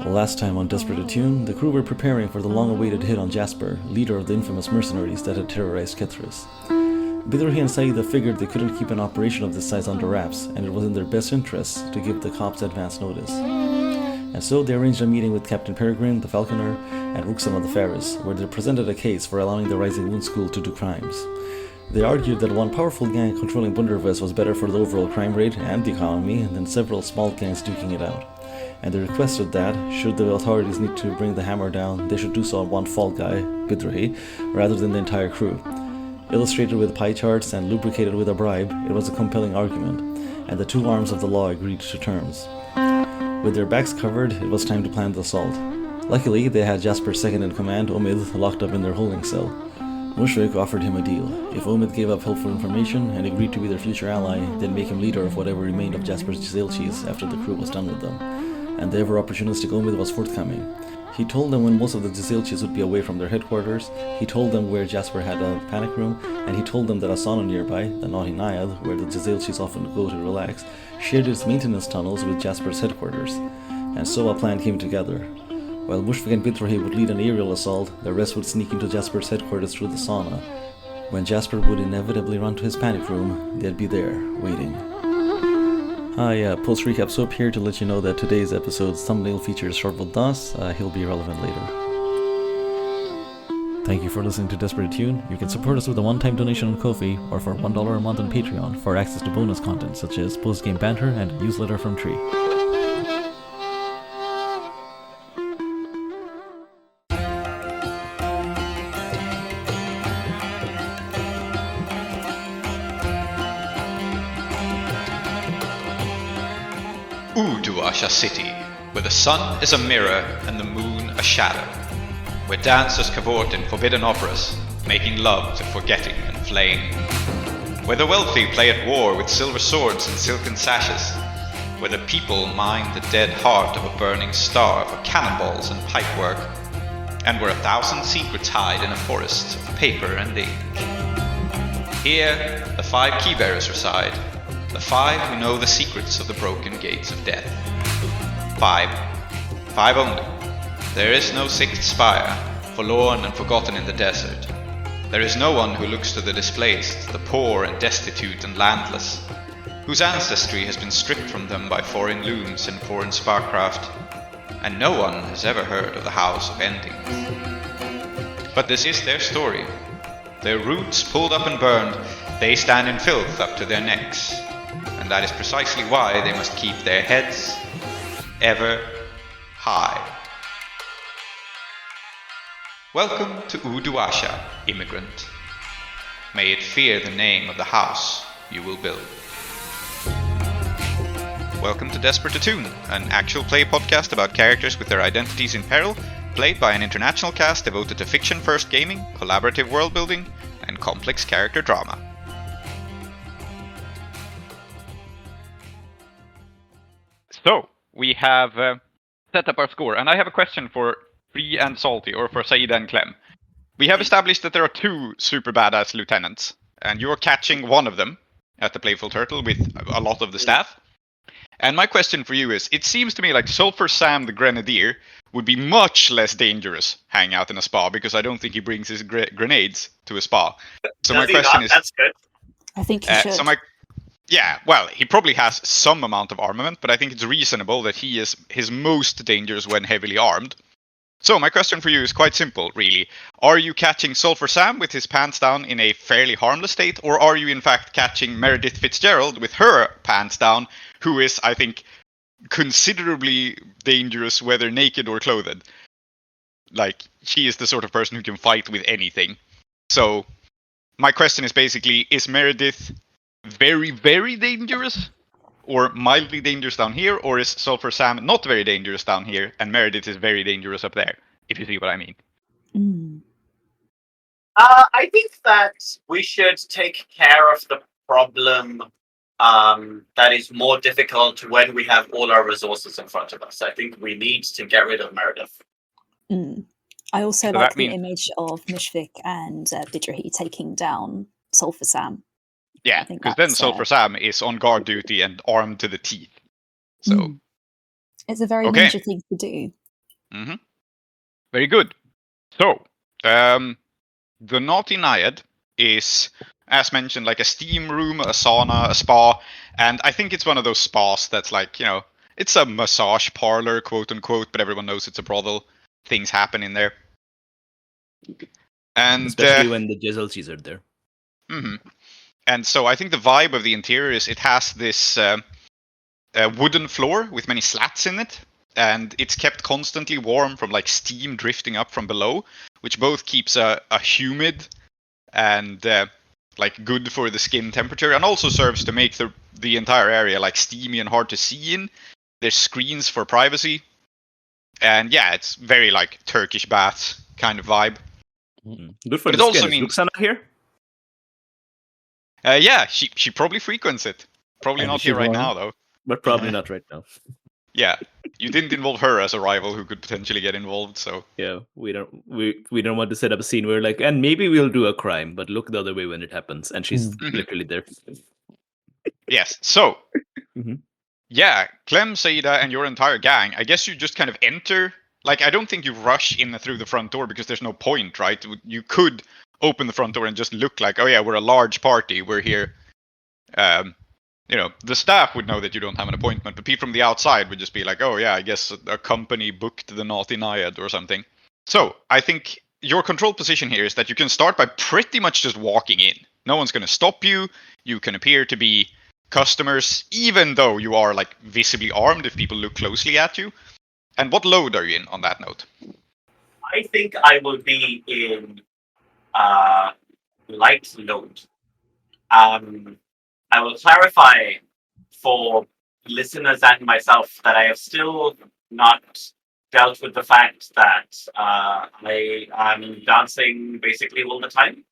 Last time on Desperate Attune, the crew were preparing for the long-awaited hit on Jasper, leader of the infamous mercenaries that had terrorized Kethrys. Bidrohi and Saeeda figured they couldn't keep an operation of this size under wraps, and it was in their best interests to give the cops advance notice. And so they arranged a meeting with Captain Peregrine, the Falconer, and Ruxama the Ferris, where they presented a case for allowing the Rising Moon School to do crimes. They argued that one powerful gang controlling Bunderves was better for the overall crime rate and the economy than several small gangs duking it out. And they requested that, should the authorities need to bring the hammer down, they should do so on one fall guy, Bidrohi, rather than the entire crew. Illustrated with pie charts and lubricated with a bribe, it was a compelling argument, and the two arms of the law agreed to terms. With their backs covered, it was time to plan the assault. Luckily, they had Jasper's second-in-command, Omid, locked up in their holding cell. Mushrik offered him a deal. If Omid gave up helpful information and agreed to be their future ally, they'd make him leader of whatever remained of Jasper's Jazelchis after the crew was done with them. And the ever-opportunistic Omid was forthcoming. He told them when most of the Jazelchis would be away from their headquarters, he told them where Jasper had a panic room, and he told them that a sauna nearby, the Naughty Naiad, where the Jazelchis often go to relax, shared its maintenance tunnels with Jasper's headquarters. And so a plan came together. While Mushrik and Bidrohi would lead an aerial assault, the rest would sneak into Jasper's headquarters through the sauna. When Jasper would inevitably run to his panic room, they'd be there, waiting. Post recap soap here to let you know that today's episode's thumbnail features Shortville Das. He'll be relevant later. Thank you for listening to Desperate Attune. You can support us with a one-time donation on Ko-fi or for $1 a month on Patreon for access to bonus content such as post-game banter and a newsletter from Tree. Uduasha City, where the sun is a mirror and the moon a shadow, where dancers cavort in forbidden operas, making love to forgetting and flame, where the wealthy play at war with silver swords and silken sashes, where the people mine the dead heart of a burning star for cannonballs and pipework, and where 1,000 secrets hide in a forest of paper and ink. Here, the 5 keybearers reside, the 5 who know the secrets of the broken gates of death. 5 only. There is no 6th spire, forlorn and forgotten in the desert. There is no one who looks to the displaced, the poor and destitute and landless, whose ancestry has been stripped from them by foreign looms and foreign sparkcraft, and no one has ever heard of the House of Ending. But this is their story. Their roots pulled up and burned, they stand in filth up to their necks. And that is precisely why they must keep their heads ever high. Welcome to Uduasha, immigrant. May it fear the name of the house you will build. Welcome to Desperate Attune, an actual play podcast about characters with their identities in peril, played by an international cast devoted to fiction-first gaming, collaborative world-building, and complex character drama. So, we have set up our score, and I have a question for Free and Salty, or for Saeeda and Clem. We have established that there are 2 super badass lieutenants, and you're catching one of them at the Playful Turtle with a lot of the staff. And my question for you is, it seems to me like Sulphur Sam the Grenadier would be much less dangerous hanging out in a spa, because I don't think he brings his grenades to a spa. So my question is... That's good. I think he should. Yeah, well, he probably has some amount of armament, but I think it's reasonable that he is his most dangerous when heavily armed. So my question for you is quite simple, really. Are you catching Sulphur Sam with his pants down in a fairly harmless state, or are you in fact catching Meredith Fitzgerald with her pants down, who is, I think, considerably dangerous whether naked or clothed? Like, she is the sort of person who can fight with anything. So, my question is basically, is Meredith very, very dangerous, or mildly dangerous down here, or is Sulphur Sam not very dangerous down here, and Meredith is very dangerous up there, if you see what I mean? I think that we should take care of the problem that is more difficult when we have all our resources in front of us. I think we need to get rid of Meredith. I also like the image of Mushrik and Bidrohi taking down Sulphur Sam. Yeah, because then Sulphur Sam is on guard duty and armed to the teeth. So it's a very major thing to do. Mm-hmm. Very good. So, the Naughty Naiad is, as mentioned, like a steam room, a sauna, a spa, and I think it's one of those spas that's like, it's a massage parlor, quote unquote, but everyone knows it's a brothel. Things happen in there. And especially when the Jezelchis are there. Mm-hmm. And so I think the vibe of the interior is it has this wooden floor with many slats in it, and it's kept constantly warm from like steam drifting up from below, which both keeps a humid and like good for the skin temperature, and also serves to make the entire area like steamy and hard to see in. There's screens for privacy, and yeah, it's very like Turkish baths kind of vibe. Good for But the it also skin. Is means Luxana here? yeah, she probably frequents it. Probably And not is she here right wrong? now though. But probably not right now. Yeah, you didn't involve her as a rival who could potentially get involved, so Yeah, we don't want to set up a scene where like, and maybe we'll do a crime, but look the other way when it happens, and she's literally there. yes. So Mhm. yeah, Clem, Saeeda, and your entire gang. I guess you just kind of enter. Like, I don't think you rush in through the front door because there's no point, right? You could open the front door and just look like, oh yeah, we're a large party, we're here. The staff would know that you don't have an appointment, but people from the outside would just be like, oh yeah, I guess a company booked the Naughty Naiad or something. So I think your control position here is that you can start by pretty much just walking in. No one's going to stop you. You can appear to be customers, even though you are like visibly armed if people look closely at you. And what load are you in on that note? I think I will be in light load. I will clarify for listeners and myself that I have still not dealt with the fact that I am dancing basically all the time,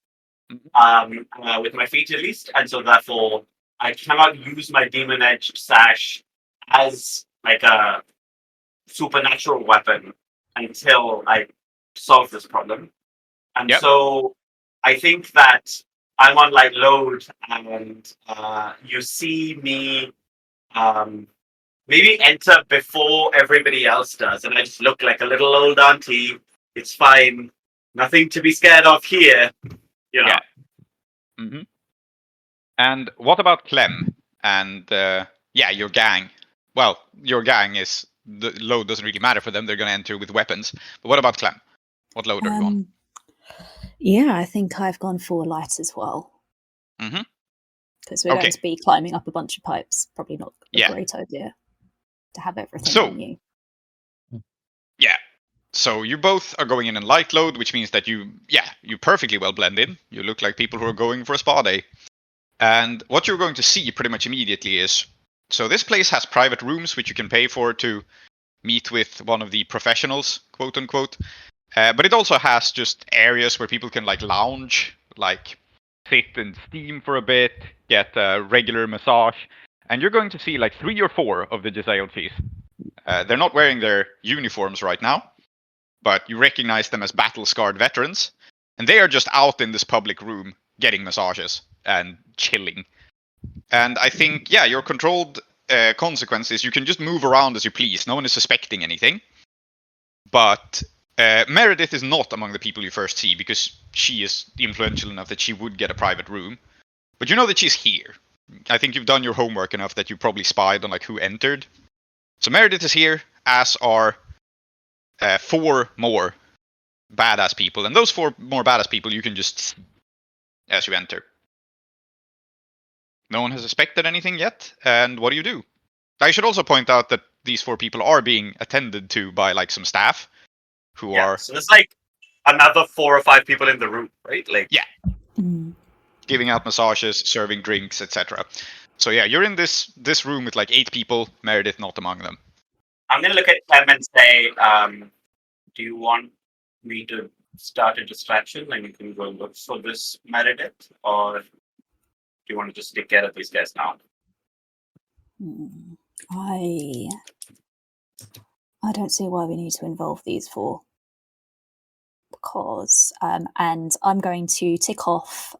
with my feet at least, and so therefore I cannot use my demon edged sash as like a supernatural weapon until I solve this problem. And so I think that I'm on like load, and you see me maybe enter before everybody else does, and I just look like a little old auntie. It's fine, nothing to be scared of here. Yeah. Mm-hmm. And what about Clem and your gang? Well, your gang is the load doesn't really matter for them. They're going to enter with weapons. But what about Clem? What load are you on? Yeah, I think I've gone for light as well. Mm-hmm. Because we're going to be climbing up a bunch of pipes. Probably not a great idea to have everything on you. Yeah. So you both are going in light load, which means that you perfectly well blend in. You look like people who are going for a spa day. And what you're going to see pretty much immediately is, so this place has private rooms which you can pay for to meet with one of the professionals, quote unquote. But it also has just areas where people can like lounge, like sit and steam for a bit, get a regular massage. And you're going to see like 3 or 4 of the Jezelchis. They're not wearing their uniforms right now, but you recognize them as battle-scarred veterans. And they are just out in this public room getting massages and chilling. And I think, your controlled consequence is you can just move around as you please. No one is suspecting anything. But Meredith is not among the people you first see because she is influential enough that she would get a private room. But you know that she's here. I think you've done your homework enough that you probably spied on like who entered. So Meredith is here, as are 4 more badass people. And those 4 more badass people you can just see as you enter. No one has suspected anything yet. And what do? I should also point out that these 4 people are being attended to by like some staff who are. So there's like another 4 or 5 people in the room, right? Like giving out massages, serving drinks, etc. So you're in this room with like 8 people. Meredith not among them. I'm gonna look at Clem and say, do you want me to start a distraction and you can go look for this Meredith, or do you want to just take care of these guys now? I don't see why we need to involve these 4. Because, and I'm going to tick off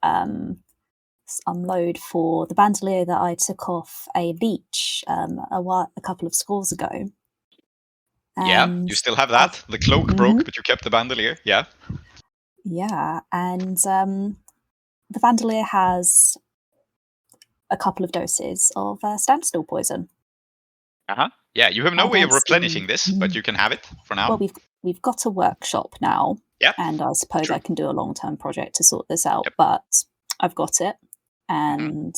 unload for the bandolier that I took off a leech a couple of scores ago. Yeah, you still have that. The cloak broke, but you kept the bandolier. Yeah. Yeah, and the bandolier has a couple of doses of standstill poison. Yeah, you have no way of replenishing this, but you can have it for now. Well, we've got a workshop now, Yeah, and I suppose I can do a long-term project to sort this out. But I've got it, and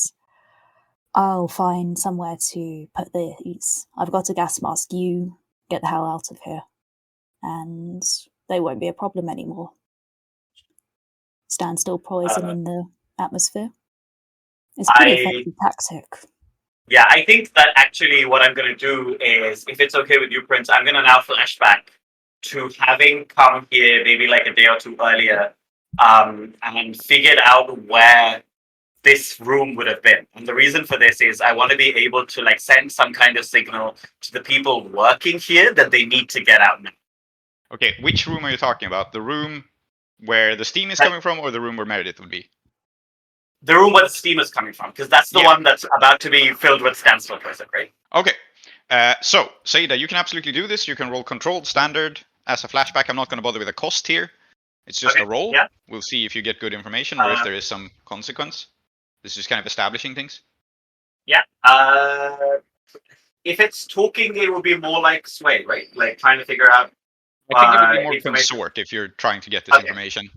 I'll find somewhere to put these. I've got a gas mask. You get the hell out of here, and they won't be a problem anymore. Standstill poison in the atmosphere. It's a pretty effective tactic. Yeah, I think that actually what I'm going to do is, if it's okay with you, Prince, I'm going to now flash back to having come here maybe like a day or two earlier and figured out where this room would have been. And the reason for this is I want to be able to like send some kind of signal to the people working here that they need to get out now. Okay, which room are you talking about? The room where the steam is coming from, or the room where Meredith would be? The room where the steam is coming from, because that's the one that's about to be filled with standstill poison, right? Okay. So, Saeeda, you can absolutely do this. You can roll controlled standard as a flashback. I'm not going to bother with a cost here. It's just a roll. Yeah. We'll see if you get good information or if there is some consequence. This is kind of establishing things. Yeah. If it's talking, it will be more like sway, right? Like trying to figure out. I think it would be more consort if you're trying to get this information.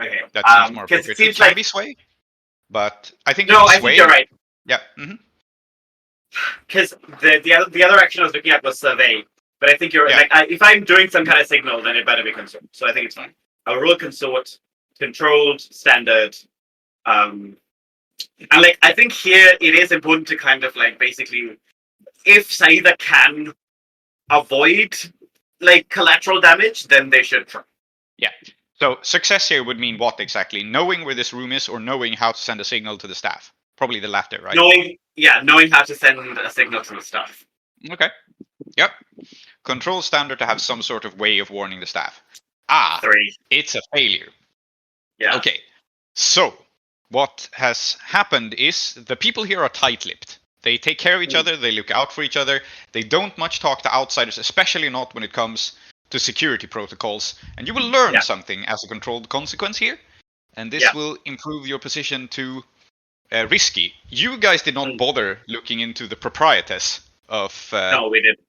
Okay. That seems more appropriate. It seems like sway, but I think I think you're right. Yeah. Because the other action I was looking at was survey, but I think you're like if I'm doing some kind of signal, then it better be consort. So I think it's fine. I'll roll consort, controlled, standard, and like I think here it is important to kind of like basically, if Saeeda can avoid like collateral damage, then they should try. Yeah. So success here would mean what exactly? Knowing where this room is, or knowing how to send a signal to the staff? Probably the latter, right? Knowing how to send a signal to the staff. Okay. Yep. Control standard to have some sort of way of warning the staff. 3. It's a failure. Yeah. Okay. So what has happened is the people here are tight-lipped. They take care of each other. They look out for each other. They don't much talk to outsiders, especially not when it comes to security protocols. And you will learn something as a controlled consequence here. And this will improve your position to risky. You guys did not bother looking into the proprietress of no, we didn't.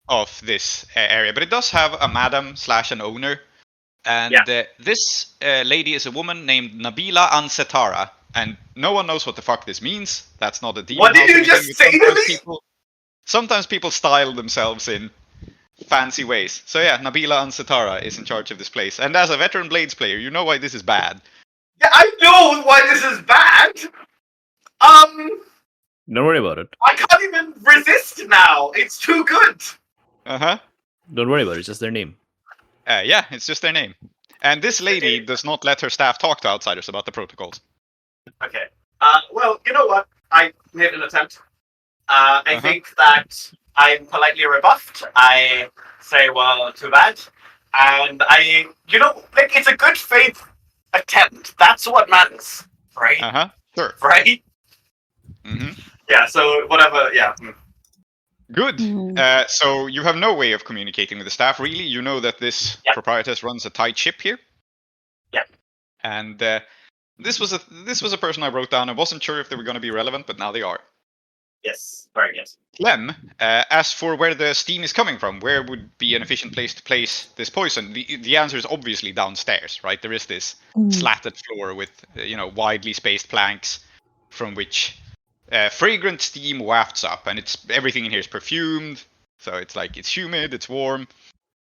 Of this area, but it does have a madam / an owner, and this lady is a woman named Nabila Ansetara, and no one knows what the fuck this means. That's not a demon. What did you just say to me? Sometimes people style themselves in fancy ways. So yeah, Nabila Ansetara is in charge of this place, and as a veteran Blades player, you know why this is bad. Yeah, I know why this is bad. Don't worry about it. I can't even resist now. It's too good. Don't worry about it. It's just their name. Yeah, it's just their name. And this lady does not let her staff talk to outsiders about the protocols. Okay. Well, you know what? I made an attempt. I think that I'm politely rebuffed. I say, well, too bad. And like, it's a good faith attempt. That's what matters, right? Sure. Right? Yeah, so whatever, Good. So you have no way of communicating with the staff, really. You know that this proprietress runs a tight ship here. Yeah. And this was a person I wrote down. I wasn't sure if they were going to be relevant, but now they are. Yes, very good. Clem, as for where the steam is coming from, where would be an efficient place to place this poison? The answer is obviously downstairs, right? There is this slatted floor with widely spaced planks from which fragrant steam wafts up, and everything in here is perfumed. So it's humid, it's warm,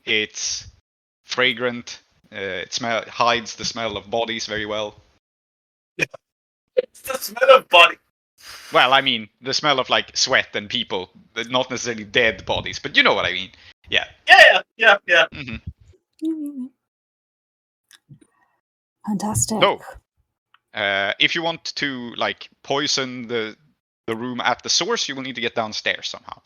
it's fragrant. It hides the smell of bodies very well. It's the smell of body. Well, I mean, the smell of like sweat and people, not necessarily dead bodies, but you know what I mean. Yeah. Yeah. Fantastic. So, if you want to like poison the room at the source, you will need to get downstairs somehow.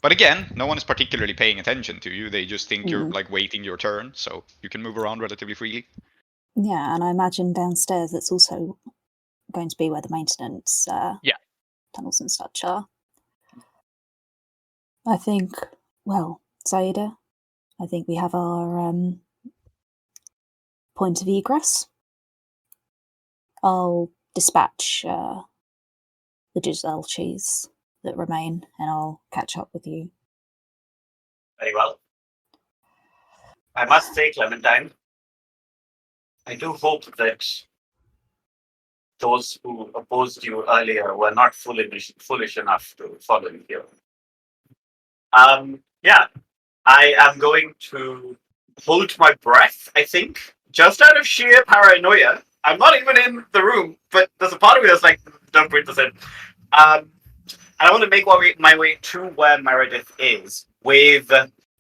But again, no one is particularly paying attention to you. They just think you're like waiting your turn, so you can move around relatively freely. Yeah, and I imagine downstairs it's also going to be where the maintenance tunnels and such are. I think, well, Saeeda. I think we have our point of egress. I'll dispatch the Giselle cheese that remain, and I'll catch up with you. Very well. I must say, Clementine, I do hope that those who opposed you earlier were not foolish enough to follow you here. Yeah, I am going to hold my breath, I think, just out of sheer paranoia. I'm not even in the room, but there's a part of me that's like, don't breathe this in. And I want to make my way to where Meredith is with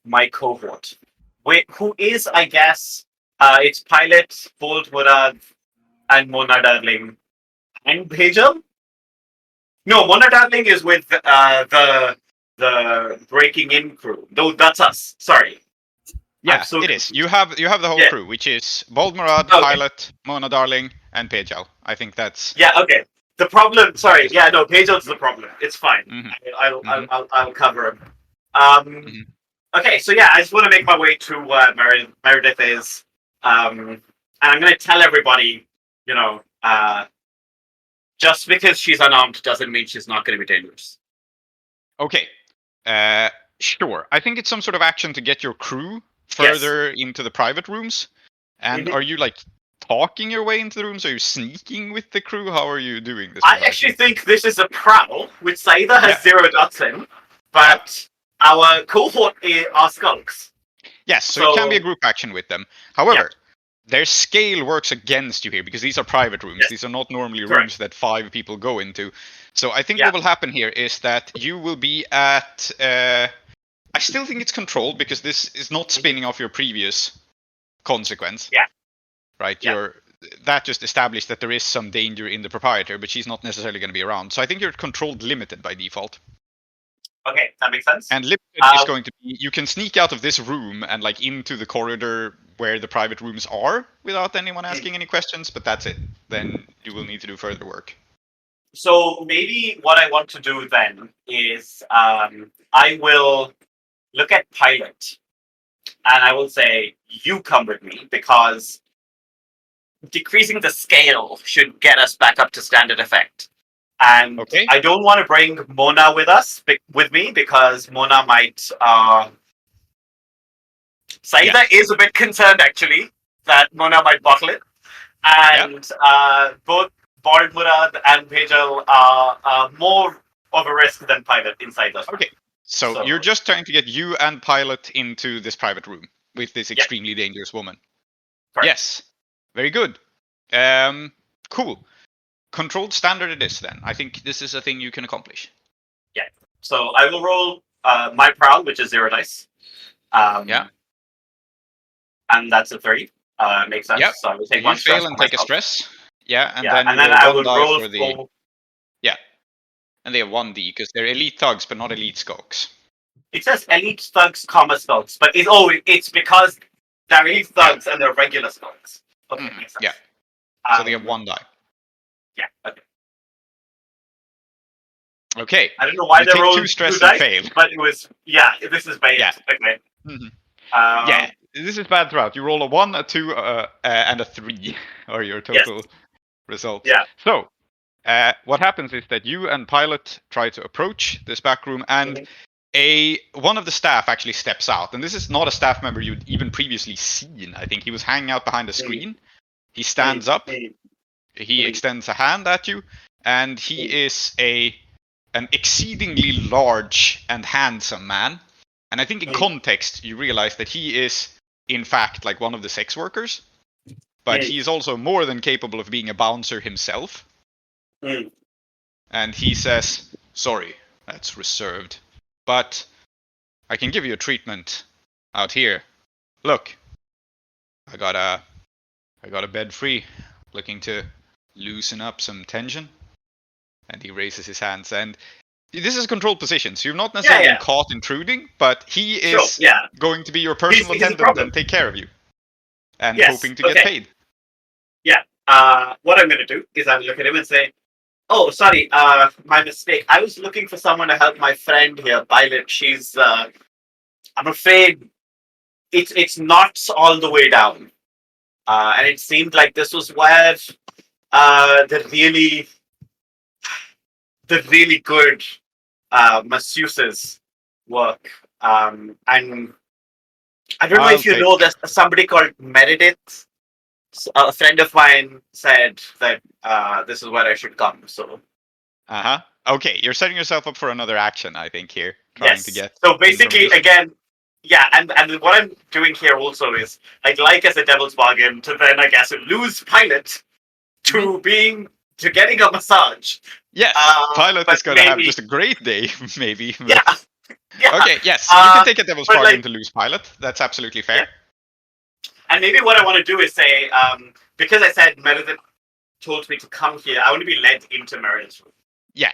my cohort. Who is, I guess, it's Pilot, Bold Murad, and Mona Darling, and Bhejal? No, Mona Darling is with the breaking in crew. No, that's us. Sorry. Yeah, it is. You have the whole crew, which is Bold Murad, Pilot, Mona Darling, and Bhejal. I think that's... Yeah, okay. The problem... Sorry, yeah, no, Bhejal's the problem. It's fine. Mm-hmm. I'll cover him. Okay, so yeah, I just want to make my way to where Meredith is. And I'm going to tell everybody, just because she's unarmed doesn't mean she's not going to be dangerous. Okay. Sure. I think it's some sort of action to get your crew further into the private rooms. And are you talking your way into the rooms? Are you sneaking with the crew? How are you doing this? I actually think this is a prowl, which Saeeda has 0 dots in, but our cohort are skunks. Yes, so it can be a group action with them. However, their scale works against you here because these are private rooms. These are not normally rooms that 5 people go into. So I think what will happen here is that you will be at... I still think it's controlled because this is not spinning off your previous consequence. Yeah. Right? Yeah. That just established that there is some danger in the proprietor, but she's not necessarily going to be around. So I think you're controlled limited by default. Okay, that makes sense. And limited is going to be, you can sneak out of this room and into the corridor where the private rooms are without anyone asking any questions, but that's it. Then you will need to do further work. So maybe what I want to do then is I will look at Pilot and I will say, you come with me because decreasing the scale should get us back up to standard effect. And I don't want to bring Mona with me because Mona might... Saeeda is a bit concerned, actually, that Mona might bottle it. And both Bald Murad and Bhejal are more of a risk than Pilot inside the... Okay, so you're just trying to get you and Pilot into this private room with this extremely dangerous woman. Correct. Yes, very good. Cool. Controlled standard it is then. I think this is a thing you can accomplish. Yeah. So I will roll my prowl, which is 0 dice. And that's a 3. Makes sense. Yep. So I will take you one fail stress and take a stress. Yeah, and then you I roll would 1 die roll for the... Yeah. And they have 1d because they're elite thugs, but not elite skulks. It says elite thugs, skulks, but it's because they're elite thugs and they're regular skulks. Okay, makes sense. Yeah. So they have 1 die. Yeah. Okay. Okay. I don't know why they rolled 2 stress 2 dice, and fail. but it was this is bad. Yeah. Okay. Yeah. This is bad throughout. You roll a 1, a 2, and a 3 are your total results. Yeah. So, what happens is that you and Pilot try to approach this back room, and one of the staff actually steps out. And this is not a staff member you'd even previously seen. I think he was hanging out behind a screen. He stands up. He extends a hand at you, and he is an exceedingly large and handsome man. And I think in context, you realize that he is, in fact, one of the sex workers. But he is also more than capable of being a bouncer himself. And he says, sorry, that's reserved. But I can give you a treatment out here. Look, I got a bed free, looking to loosen up some tension. And he raises his hands, and this is a controlled position, so you've not necessarily been caught intruding, but he is going to be your personal attendant and take care of you. And hoping to get paid. Yeah. What I'm going to do is I'm look at him and say, oh, sorry, my mistake. I was looking for someone to help my friend here, Pilot. She's I'm afraid it's not all the way down. And it seemed like this was where the really good masseuses work. And I don't know if you know, there's somebody called Meredith. A friend of mine said that this is where I should come. So. Okay, you're setting yourself up for another action, I think, here. Yes. So basically, again, yeah, and what I'm doing here also is I'd like as a devil's bargain to then, I guess, lose Pilot to getting a massage. Yes, Pilot is going to have just a great day, maybe. Yeah. Okay, yes, you can take a devil's bargain to lose Pilot. That's absolutely fair. Yeah. And maybe what I want to do is say, because I said Meredith told me to come here, I want to be led into Meredith's room. Yeah.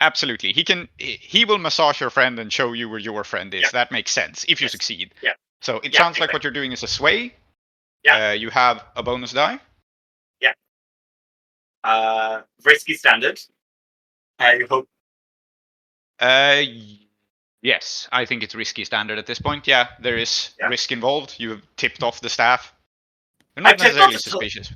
Absolutely. He will massage your friend and show you where your friend is. Yeah. That makes sense if you succeed. Yeah. So it sounds like what you're doing is a sway. Yeah. You have a bonus die. Yeah. Risky standard. I hope. Yes, I think it's risky standard at this point. Yeah, there is risk involved. You have tipped off the staff. You're not necessarily suspicious.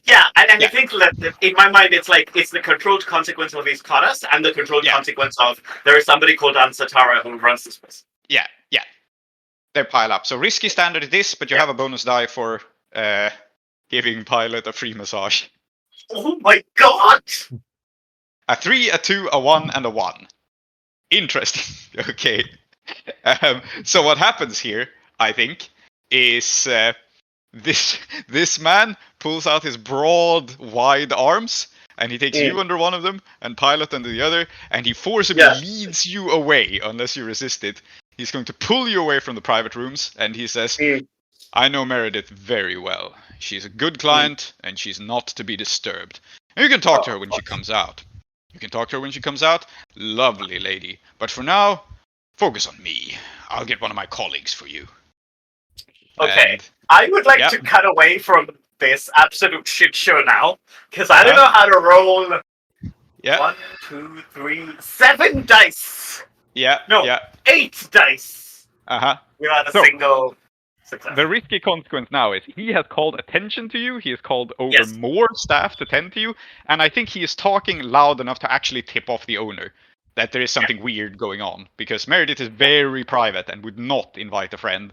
Yeah, and I think that in my mind, it's the controlled consequence of these Karas and the controlled consequence of there is somebody called Ansatara who runs this place. Yeah. They pile up. So risky standard it is, but you have a bonus die for giving Pilot a free massage. Oh my god! A 3, a 2, a 1, and a 1. Interesting. Okay. So what happens here, I think, is this man pulls out his broad, wide arms, and he takes you under one of them, and Pilot under the other, and he forcibly leads you away, unless you resist it. He's going to pull you away from the private rooms, and he says, I know Meredith very well. She's a good client, and she's not to be disturbed. And you can talk to her when she comes out. Lovely lady. But for now, focus on me. I'll get one of my colleagues for you. Okay. I would like to cut away from this absolute shit show now, because I don't know how to roll. 1, 2, 3, 7 dice. 8 dice. Without a single success. The risky consequence now is he has called attention to you. He has called over more staff to tend to you, and I think he is talking loud enough to actually tip off the owner that there is something weird going on, because Meredith is very private and would not invite a friend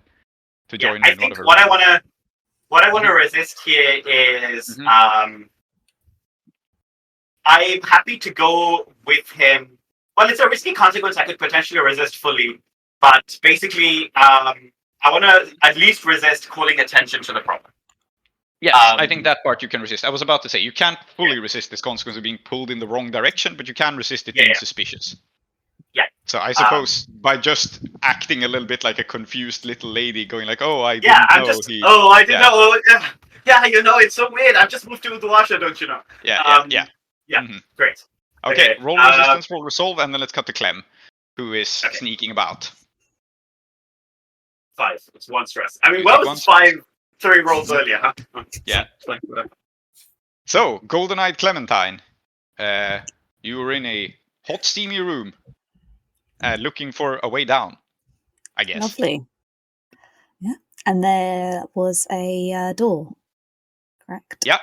to join her. I think what I want to resist here is I'm happy to go with him. Well, it's a risky consequence I could potentially resist fully, but basically I want to at least resist calling attention to the problem. Yes, I think that part you can resist. I was about to say, you can't fully resist this consequence of being pulled in the wrong direction, but you can resist it being suspicious. Yeah. So I suppose by just acting a little bit like a confused little lady, going like, "Oh, I didn't know I didn't know. Yeah, you know, it's so weird. I've just moved to Uduasha, don't you know?" Yeah. Great. Okay, roll resistance, roll resolve, and then let's cut to Clem, who is sneaking about. 5. It's 1 stress. I mean, what was 5? 3 rolls earlier, huh? Yeah. So, golden-eyed Clementine, you were in a hot, steamy room, looking for a way down, I guess. Lovely. Yeah, and there was a door, correct? Yeah.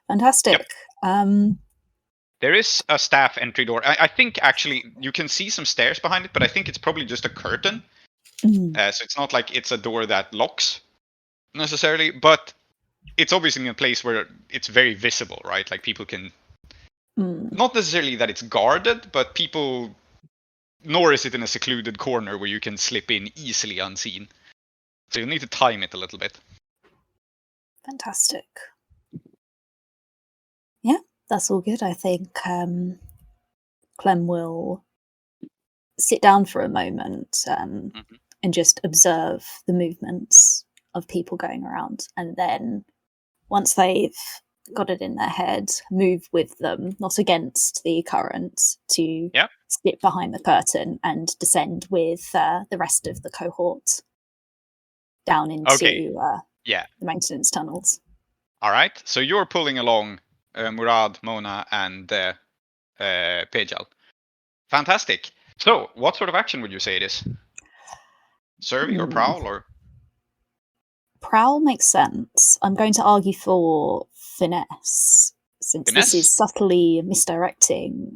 Fantastic. Yep. There is a staff entry door. I think, actually, you can see some stairs behind it, but I think it's probably just a curtain. So it's not like it's a door that locks, necessarily, but it's obviously in a place where it's very visible, right? Like people can, not necessarily that it's guarded, but people, nor is it in a secluded corner where you can slip in easily unseen. So you'll need to time it a little bit. Fantastic. Yeah, that's all good. I think Clem will sit down for a moment and just observe the movements of people going around, and then once they've got it in their head, move with them, not against the current, to slip behind the curtain and descend with the rest of the cohort down into the maintenance tunnels. All right, so you're pulling along Murad, Mona, and Pejal. Fantastic. So, what sort of action would you say it is? Survey or prowl or? Prowl makes sense. I'm going to argue for finesse, since this is subtly misdirecting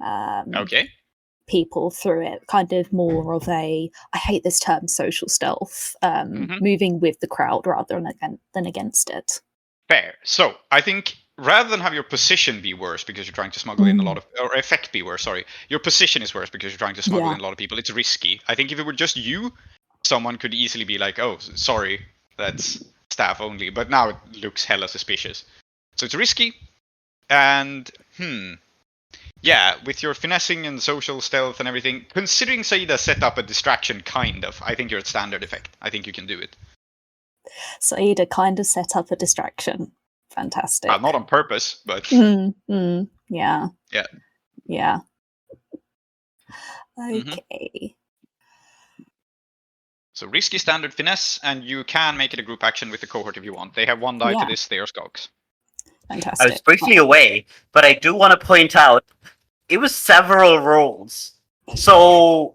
people through it. Kind of more of a, I hate this term, social stealth, moving with the crowd rather than against it. Fair. So I think rather than have your position be worse because you're trying to smuggle in a lot of, or effect be worse, sorry, your position is worse because you're trying to smuggle in a lot of people. It's risky. I think if it were just you, someone could easily be like, oh, sorry, that's staff only. But now it looks hella suspicious. So it's risky. And, yeah, with your finessing and social stealth and everything, considering Saeeda set up a distraction, kind of, I think you're at standard effect. I think you can do it. Saeeda kind of set up a distraction. Fantastic. Not on purpose, but... Yeah. Okay. So risky standard finesse, and you can make it a group action with the cohort if you want. They have 1 die to this, they are scogs. Fantastic. I was briefly away, but I do want to point out, it was several rolls. So,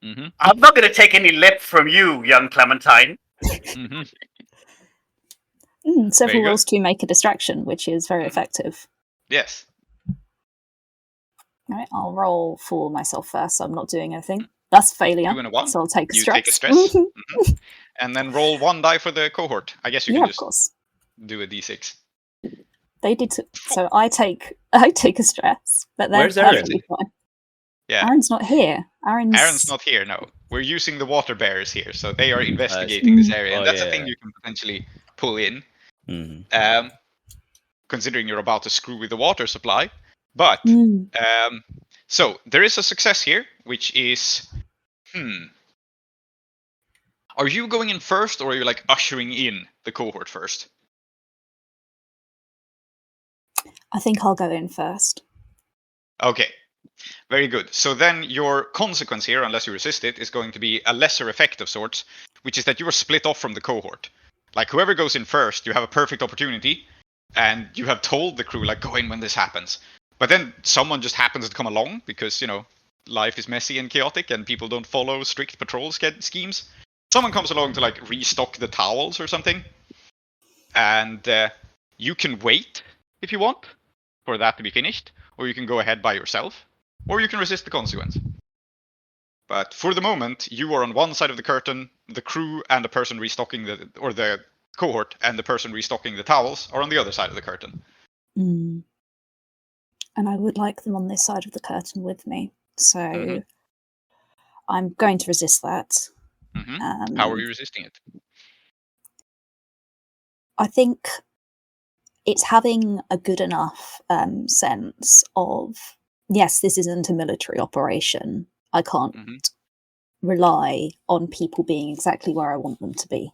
I'm not going to take any lip from you, young Clementine. Several rolls to make a distraction, which is very effective. Yes. All right, I'll roll for myself first, so I'm not doing anything. That's failure, so I'll take a stress. You take a stress. And then roll 1 die for the cohort. I guess you can just do a d6. They did so I take a stress, but they're perfectly fine. Yeah. Aaron's not here. Aaron's not here, no. We're using the water bearers here, so they are investigating this area. And that's a thing you can potentially pull in. Considering you're about to screw with the water supply. But, so, there is a success here, which is, are you going in first, or are you, like, ushering in the cohort first? I think I'll go in first. Okay, very good. So then your consequence here, unless you resist it, is going to be a lesser effect of sorts, which is that you are split off from the cohort. Like, whoever goes in first, you have a perfect opportunity, and you have told the crew, like, go in when this happens. But then someone just happens to come along, because, you know, life is messy and chaotic, and people don't follow strict patrol schemes. Someone comes along to, like, restock the towels or something. And you can wait, if you want, for that to be finished, or you can go ahead by yourself, or you can resist the consequence. But for the moment, you are on one side of the curtain, the crew and the person restocking the cohort and the person restocking the towels are on the other side of the curtain. And I would like them on this side of the curtain with me, so I'm going to resist that. How are you resisting it? I think it's having a good enough sense of, yes, this isn't a military operation. I can't rely on people being exactly where I want them to be.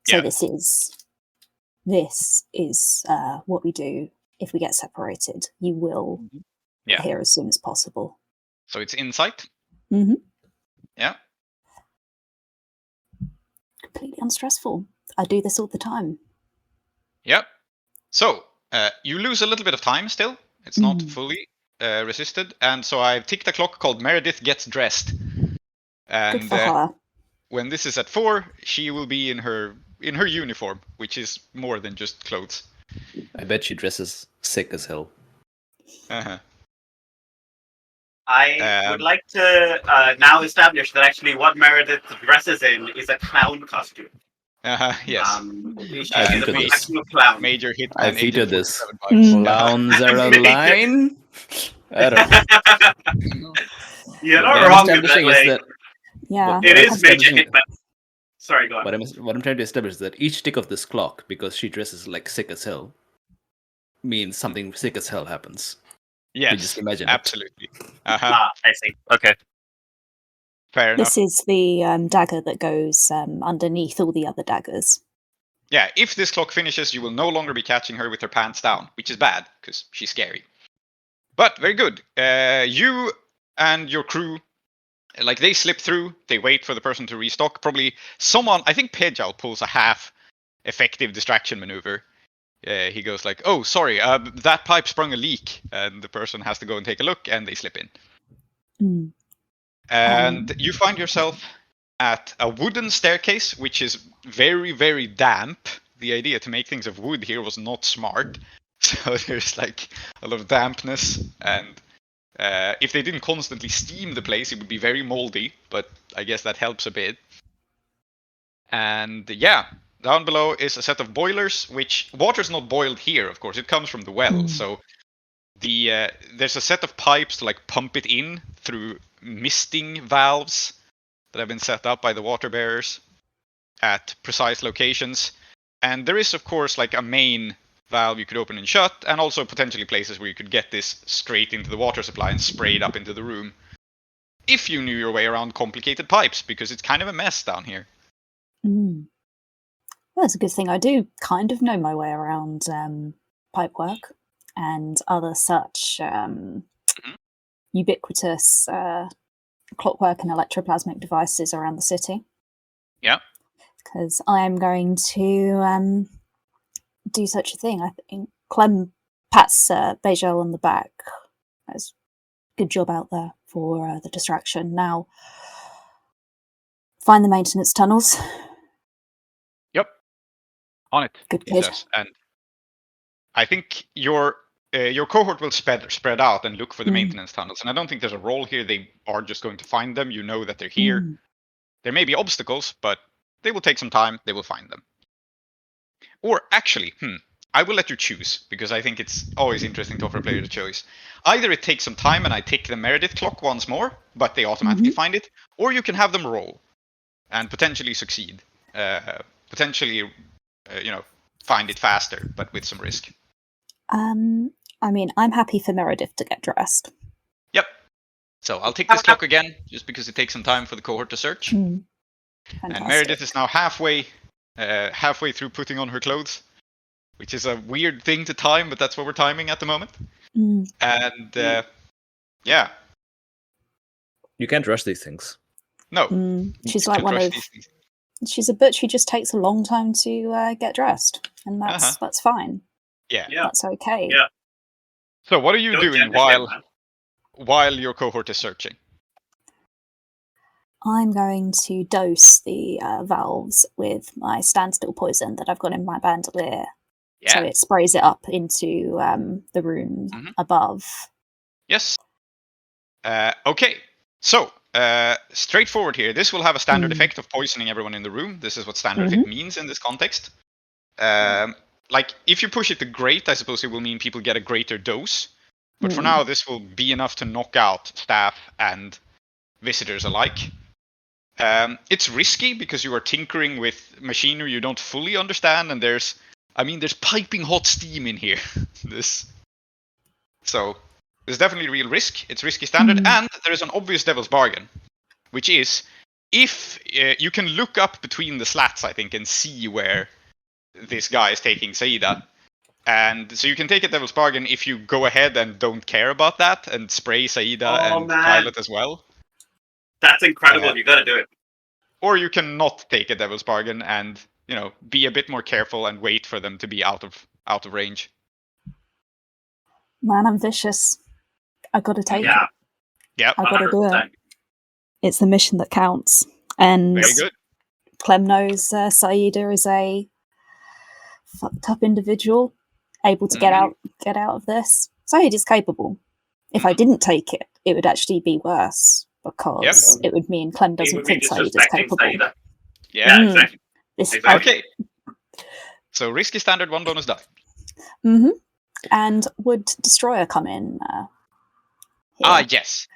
So this is what we do if we get separated. You will get here as soon as possible. So it's insight? Yeah. Completely unstressful. I do this all the time. Yep. So, you lose a little bit of time still. It's not fully resisted. And so I've ticked a clock called Meredith Gets Dressed. And good for her. When this is at 4, she will be in her uniform, which is more than just clothes. I bet she dresses sick as hell. I would like to now establish that actually what Meredith dresses in is a clown costume. Yes. She's a professional clown. Major hit. I featured this. Clowns are a line. I don't know. You're not wrong with that. Yeah. It is Major Hitman. Sorry, go on. What I'm trying to establish is that each tick of this clock, because she dresses like sick as hell, means something sick as hell happens. Yes, you just imagine absolutely. I see. Okay. Fair enough. This is the dagger that goes underneath all the other daggers. Yeah, if this clock finishes, you will no longer be catching her with her pants down, which is bad, because she's scary. But, very good. You and your crew, like, they slip through, they wait for the person to restock. Probably someone, I think Pejal pulls a half-effective distraction maneuver. He goes like, oh, sorry, that pipe sprung a leak. And the person has to go and take a look, and they slip in. And you find yourself at a wooden staircase, which is very, very damp. The idea to make things of wood here was not smart. So there's like a lot of dampness, and if they didn't constantly steam the place, it would be very moldy, but I guess that helps a bit. And yeah, down below is a set of boilers, which water's not boiled here, of course, it comes from the well. So there's a set of pipes to like pump it in through misting valves that have been set up by the water bearers at precise locations. And there is, of course, like a main valve you could open and shut, and also potentially places where you could get this straight into the water supply and sprayed up into the room. If you knew your way around complicated pipes, because it's kind of a mess down here. Well, that's a good thing. I do kind of know my way around pipe work and other such ubiquitous clockwork and electroplasmic devices around the city. Yeah. Because I am going to do such a thing. I think Clem pats Bejel on the back. That's a good job out there for the distraction. Now, find the maintenance tunnels. Yep. On it. Good He kid. says. And I think your cohort will spread out and look for the maintenance tunnels. And I don't think there's a role here. They are just going to find them. You know that they're here. There may be obstacles, but they will take some time. They will find them. Or actually, I will let you choose, because I think it's always interesting to offer a player the choice. Either it takes some time and I tick the Meredith clock once more, but they automatically find it, or you can have them roll and potentially succeed. Potentially, find it faster, but with some risk. I mean, I'm happy for Meredith to get dressed. Yep. So I'll tick this clock again, just because it takes some time for the cohort to search. Fantastic. And Meredith is now halfway through putting on her clothes, which is a weird thing to time, but that's what we're timing at the moment. And yeah. You can't rush these things. No. She's like one of... She's a butch who just takes a long time to get dressed, and that's fine. Yeah. That's okay. Yeah. So what are you doing while your cohort is searching? I'm going to dose the valves with my standstill poison that I've got in my bandolier. Yeah. So it sprays it up into the room above. Yes. Okay. So, straightforward here. This will have a standard effect of poisoning everyone in the room. This is what standard effect means in this context. Like, if you push it to great, I suppose it will mean people get a greater dose. But for now, this will be enough to knock out staff and visitors alike. It's risky because you are tinkering with machinery you don't fully understand, and there's piping hot steam in here. So there's definitely real risk. It's risky standard, and there is an obvious devil's bargain, which is if you can look up between the slats, I think, and see where this guy is taking Saeeda. And so you can take a devil's bargain if you go ahead and don't care about that and spray Saeeda and Violet as well. That's incredible. You got to do it. Or you can not take a devil's bargain and, be a bit more careful and wait for them to be out of range. Man, I'm vicious. I got to take it. Yeah. I got to do it. It's the mission that counts. And very good. Clem knows Saeeda is a fucked up individual, able to get out of this. Saeeda's capable. If I didn't take it, it would actually be worse, because it would mean Clem doesn't think Saeeda's capable. Saeeda. Yeah, exactly. Okay. So risky standard, 1 bonus die. And would Destroyer come in? Here? Yes.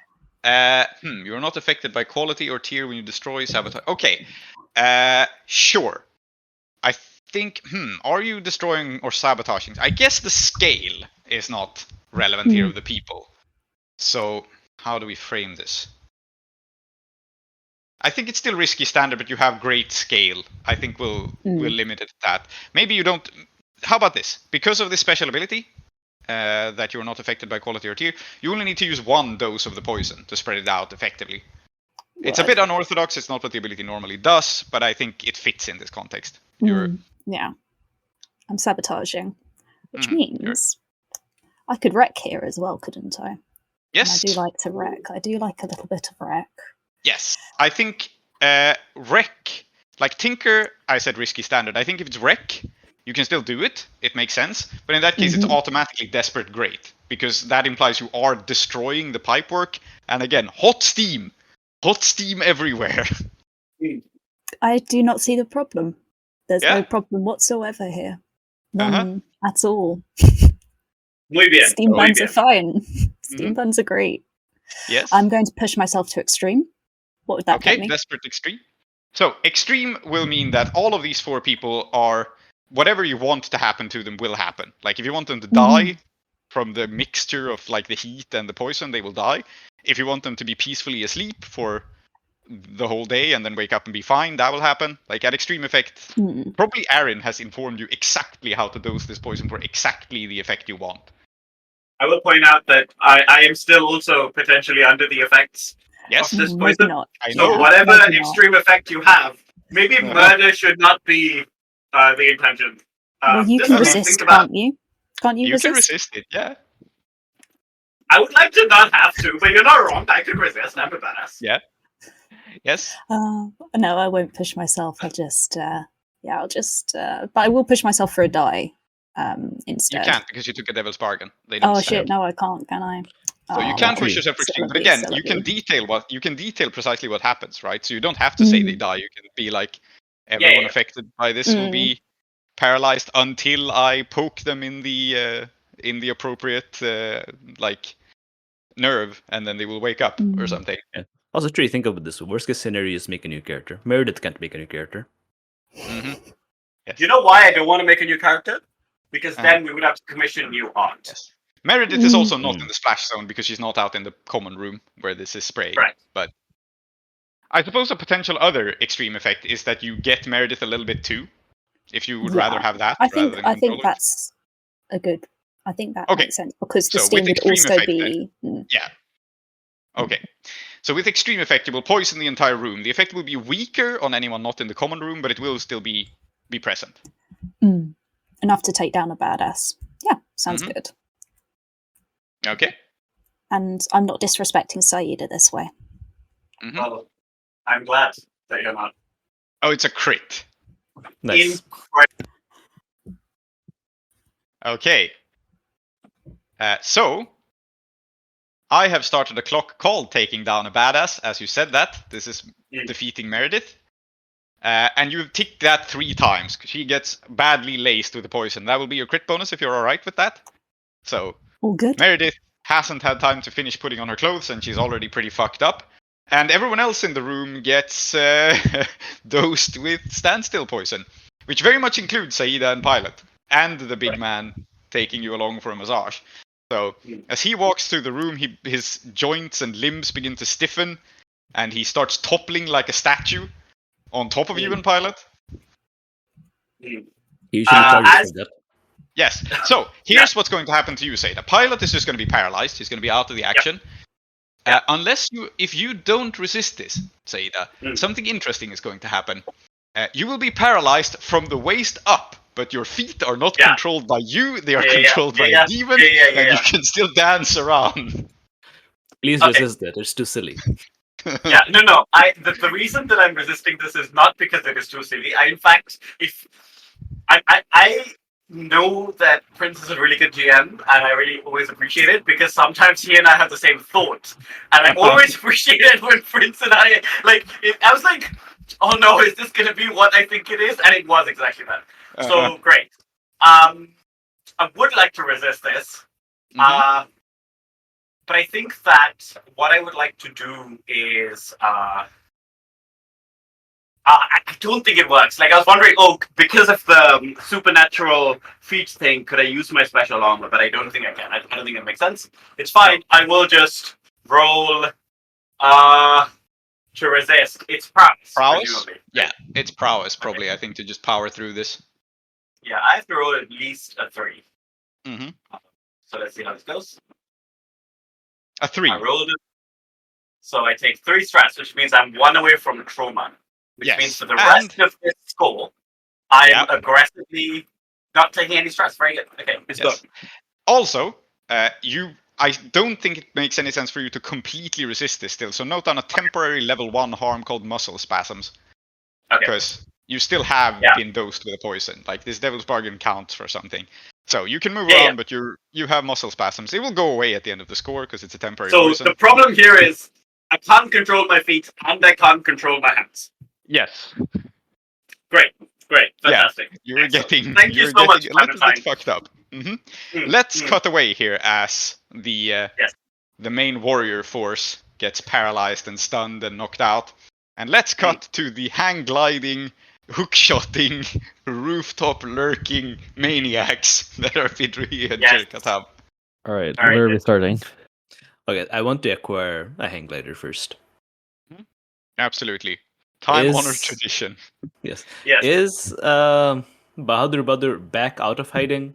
You're not affected by quality or tier when you destroy, sabotage. Okay. Sure. I think, are you destroying or sabotaging? I guess the scale is not relevant here of the people. So how do we frame this? I think it's still risky standard, but you have great scale. I think we'll limit it to that. Maybe you don't... How about this? Because of this special ability, that you're not affected by quality or tier, you only need to use 1 dose of the poison to spread it out effectively. What? It's a bit unorthodox, it's not what the ability normally does, but I think it fits in this context. Yeah. I'm sabotaging, which means I could wreck here as well, couldn't I? Yes. And I do like to wreck. I do like a little bit of wreck. Yes. I think Wreck, like Tinker, I said risky standard. I think if it's Wreck, you can still do it. It makes sense. But in that case, it's automatically Desperate Great, because that implies you are destroying the pipework. And again, hot steam everywhere. I do not see the problem. There's Yeah. no problem whatsoever here. None at all. Muy bien. Steam muy buns bien. are fine. Steam buns are great. Yes. I'm going to push myself to extreme. What would that get me? Desperate Extreme. So extreme will mean that all of these 4 people are, whatever you want to happen to them will happen. Like if you want them to die from the mixture of like the heat and the poison, they will die. If you want them to be peacefully asleep for the whole day and then wake up and be fine, that will happen. Like at extreme effect, probably Aaron has informed you exactly how to dose this poison for exactly the effect you want. I will point out that I am still also potentially under the effects Yes. of this Maybe poison. not. I So know. whatever maybe not. extreme effect you have, maybe murder should not be the intention. Well, you just can something to resist, think about. can't you? Can't you, You resist? can resist it, yeah. I would like to not have to, but you're not wrong. I can resist. I'm a badass. Yeah. Yes. No, I won't push myself. I'll just, but I will push myself for a die instead. You can't because you took a devil's bargain. They don't Oh stand. shit! No, I can't. Can I? So you Oh, can well. push yourself for extreme, but Silly, again, silly. you can detail precisely what happens, right? So you don't have to say they die. You can be like, everyone yeah. affected by this will be paralyzed until I poke them in the appropriate like nerve, and then they will wake up or something. Yeah. Also, true. Think of this. Worst case scenario is make a new character. Meredith can't make a new character. Yes. You know why I don't want to make a new character? Because then we would have to commission new art. Yes. Meredith is also not in the splash zone because she's not out in the common room where this is spraying. Right. But I suppose a potential other extreme effect is that you get Meredith a little bit too. If you would rather have that, I rather think than I think controllers. that's a good. I think that Okay. makes sense because the So steam with would extreme also effect, be. Yeah. Okay. So with extreme effect, you will poison the entire room. The effect will be weaker on anyone not in the common room, but it will still be present. Enough to take down a badass. Yeah, sounds good. Okay. And I'm not disrespecting Saeeda this way. Well, I'm glad that you're not. Oh, it's a crit. Nice. Incredible. Okay. So I have started a clock called taking down a badass. As you said that, this is defeating Meredith. And you've ticked that 3 times. She gets badly laced with the poison. That will be your crit bonus if you're alright with that. So All good. Meredith hasn't had time to finish putting on her clothes and she's already pretty fucked up. And everyone else in the room gets dosed with standstill poison, which very much includes Saeeda and Pilot, and the big man taking you along for a massage. So as he walks through the room, his joints and limbs begin to stiffen, and he starts toppling like a statue on top of you and Pilot. He usually targets that. Yes. So here's what's going to happen to you, Saeeda. Pilot is just going to be paralyzed. He's going to be out of the action. If you don't resist this, Saeeda, something interesting is going to happen. You will be paralyzed from the waist up, but your feet are not controlled by you. They are controlled by a demon, and you can still dance around. Please resist that. It's too silly. No. The reason that I'm resisting this is not because it is too silly. I know that Prince is a really good GM, and I really always appreciate it because sometimes he and I have the same thought, and I always appreciate it when Prince and I I was like, oh no, is this gonna be what I think it is? And it was exactly that. So great. I would like to resist this, but I think that what I would like to do is I don't think it works. Like, I was wondering, because of the supernatural feat thing, could I use my special armor? But I don't think I can. I don't think it makes sense. It's fine. I will just roll to resist. It's prowess. Presumably. Yeah, it's prowess, probably, I think, to just power through this. Yeah, I have to roll at least a 3. Mm-hmm. So let's see how this goes. A 3. I rolled it. So I take 3 strats, which means I'm 1 away from trauma. Which means for the rest of this score, I'm aggressively not taking any stress. Very good. Okay, let's go. Also, you I don't think it makes any sense for you to completely resist this still. So note down a temporary level 1 harm called muscle spasms. Okay. Because you still have Yeah. been dosed with a poison. Like this devil's bargain counts for something. So you can move Yeah, around, yeah. but you have muscle spasms. It will go away at the end of the score because it's a temporary So poison. the problem here is I can't control my feet and I can't control my hands. Yes. Great, fantastic. You're Excellent. getting Thank you you're so much, getting a little bit Clementine. fucked up. Let's cut away here as the the main warrior force gets paralyzed and stunned and knocked out. And let's cut to the hang gliding, hook-shotting, rooftop lurking maniacs that are Bidrohi and Sher-e-Khattam. Alright, All right, where are we starting? Okay, I want to acquire a hang glider first. Absolutely. Time-honored Is- tradition. Yes. Yes. Is Bahadur Badur back out of hiding?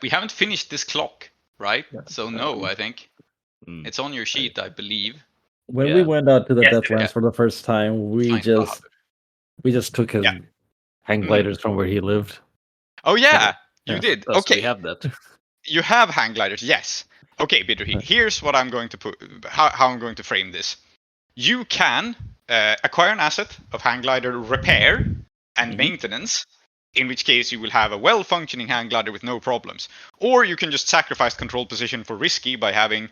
We haven't finished this clock, right? Yeah. So no, I think. Hmm. It's on your sheet, I believe. When Yeah. we went out to the Yes, Deathlands yeah. for the first time, we Fine, just took his Yeah. hang gliders from where he lived. Oh yeah, you Yeah. did. Oh, so Okay, we have that. you have hang gliders, yes. Okay, Bidrohi, here's what I'm going to put, how I'm going to frame this. You can acquire an asset of hang glider repair and Mhm. maintenance, in which case you will have a well-functioning hang glider with no problems. Or you can just sacrifice control position for risky by having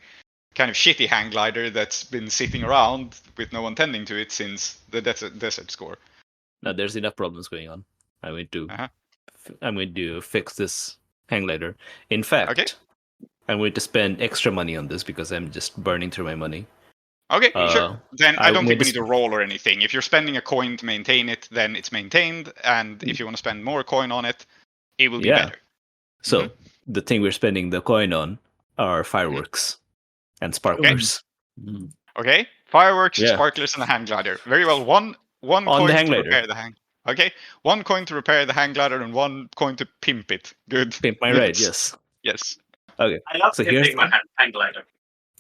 kind of shitty hang glider that's been sitting around with no one tending to it since the desert score. No, there's enough problems going on. I'm going to Uh-huh. I'm going to fix this hang glider. In fact, Okay. I'm going to spend extra money on this because I'm just burning through my money. Okay, sure. Then I I don't think we would need to roll or anything. If you're spending a coin to maintain it, then it's maintained. And if you want to spend more coin on it, it will be Yeah. better. So the thing we're spending the coin on are fireworks and sparklers. Mhm. Okay? Fireworks, Yeah. sparklers, and a hang glider. Very well. One On coin the hang to glider. repair the hang. Okay? 1 coin to repair the hang glider and 1 coin to pimp it. Good. Pimp my ride, yes. Yes. Okay. I love So here's pimping my hang glider.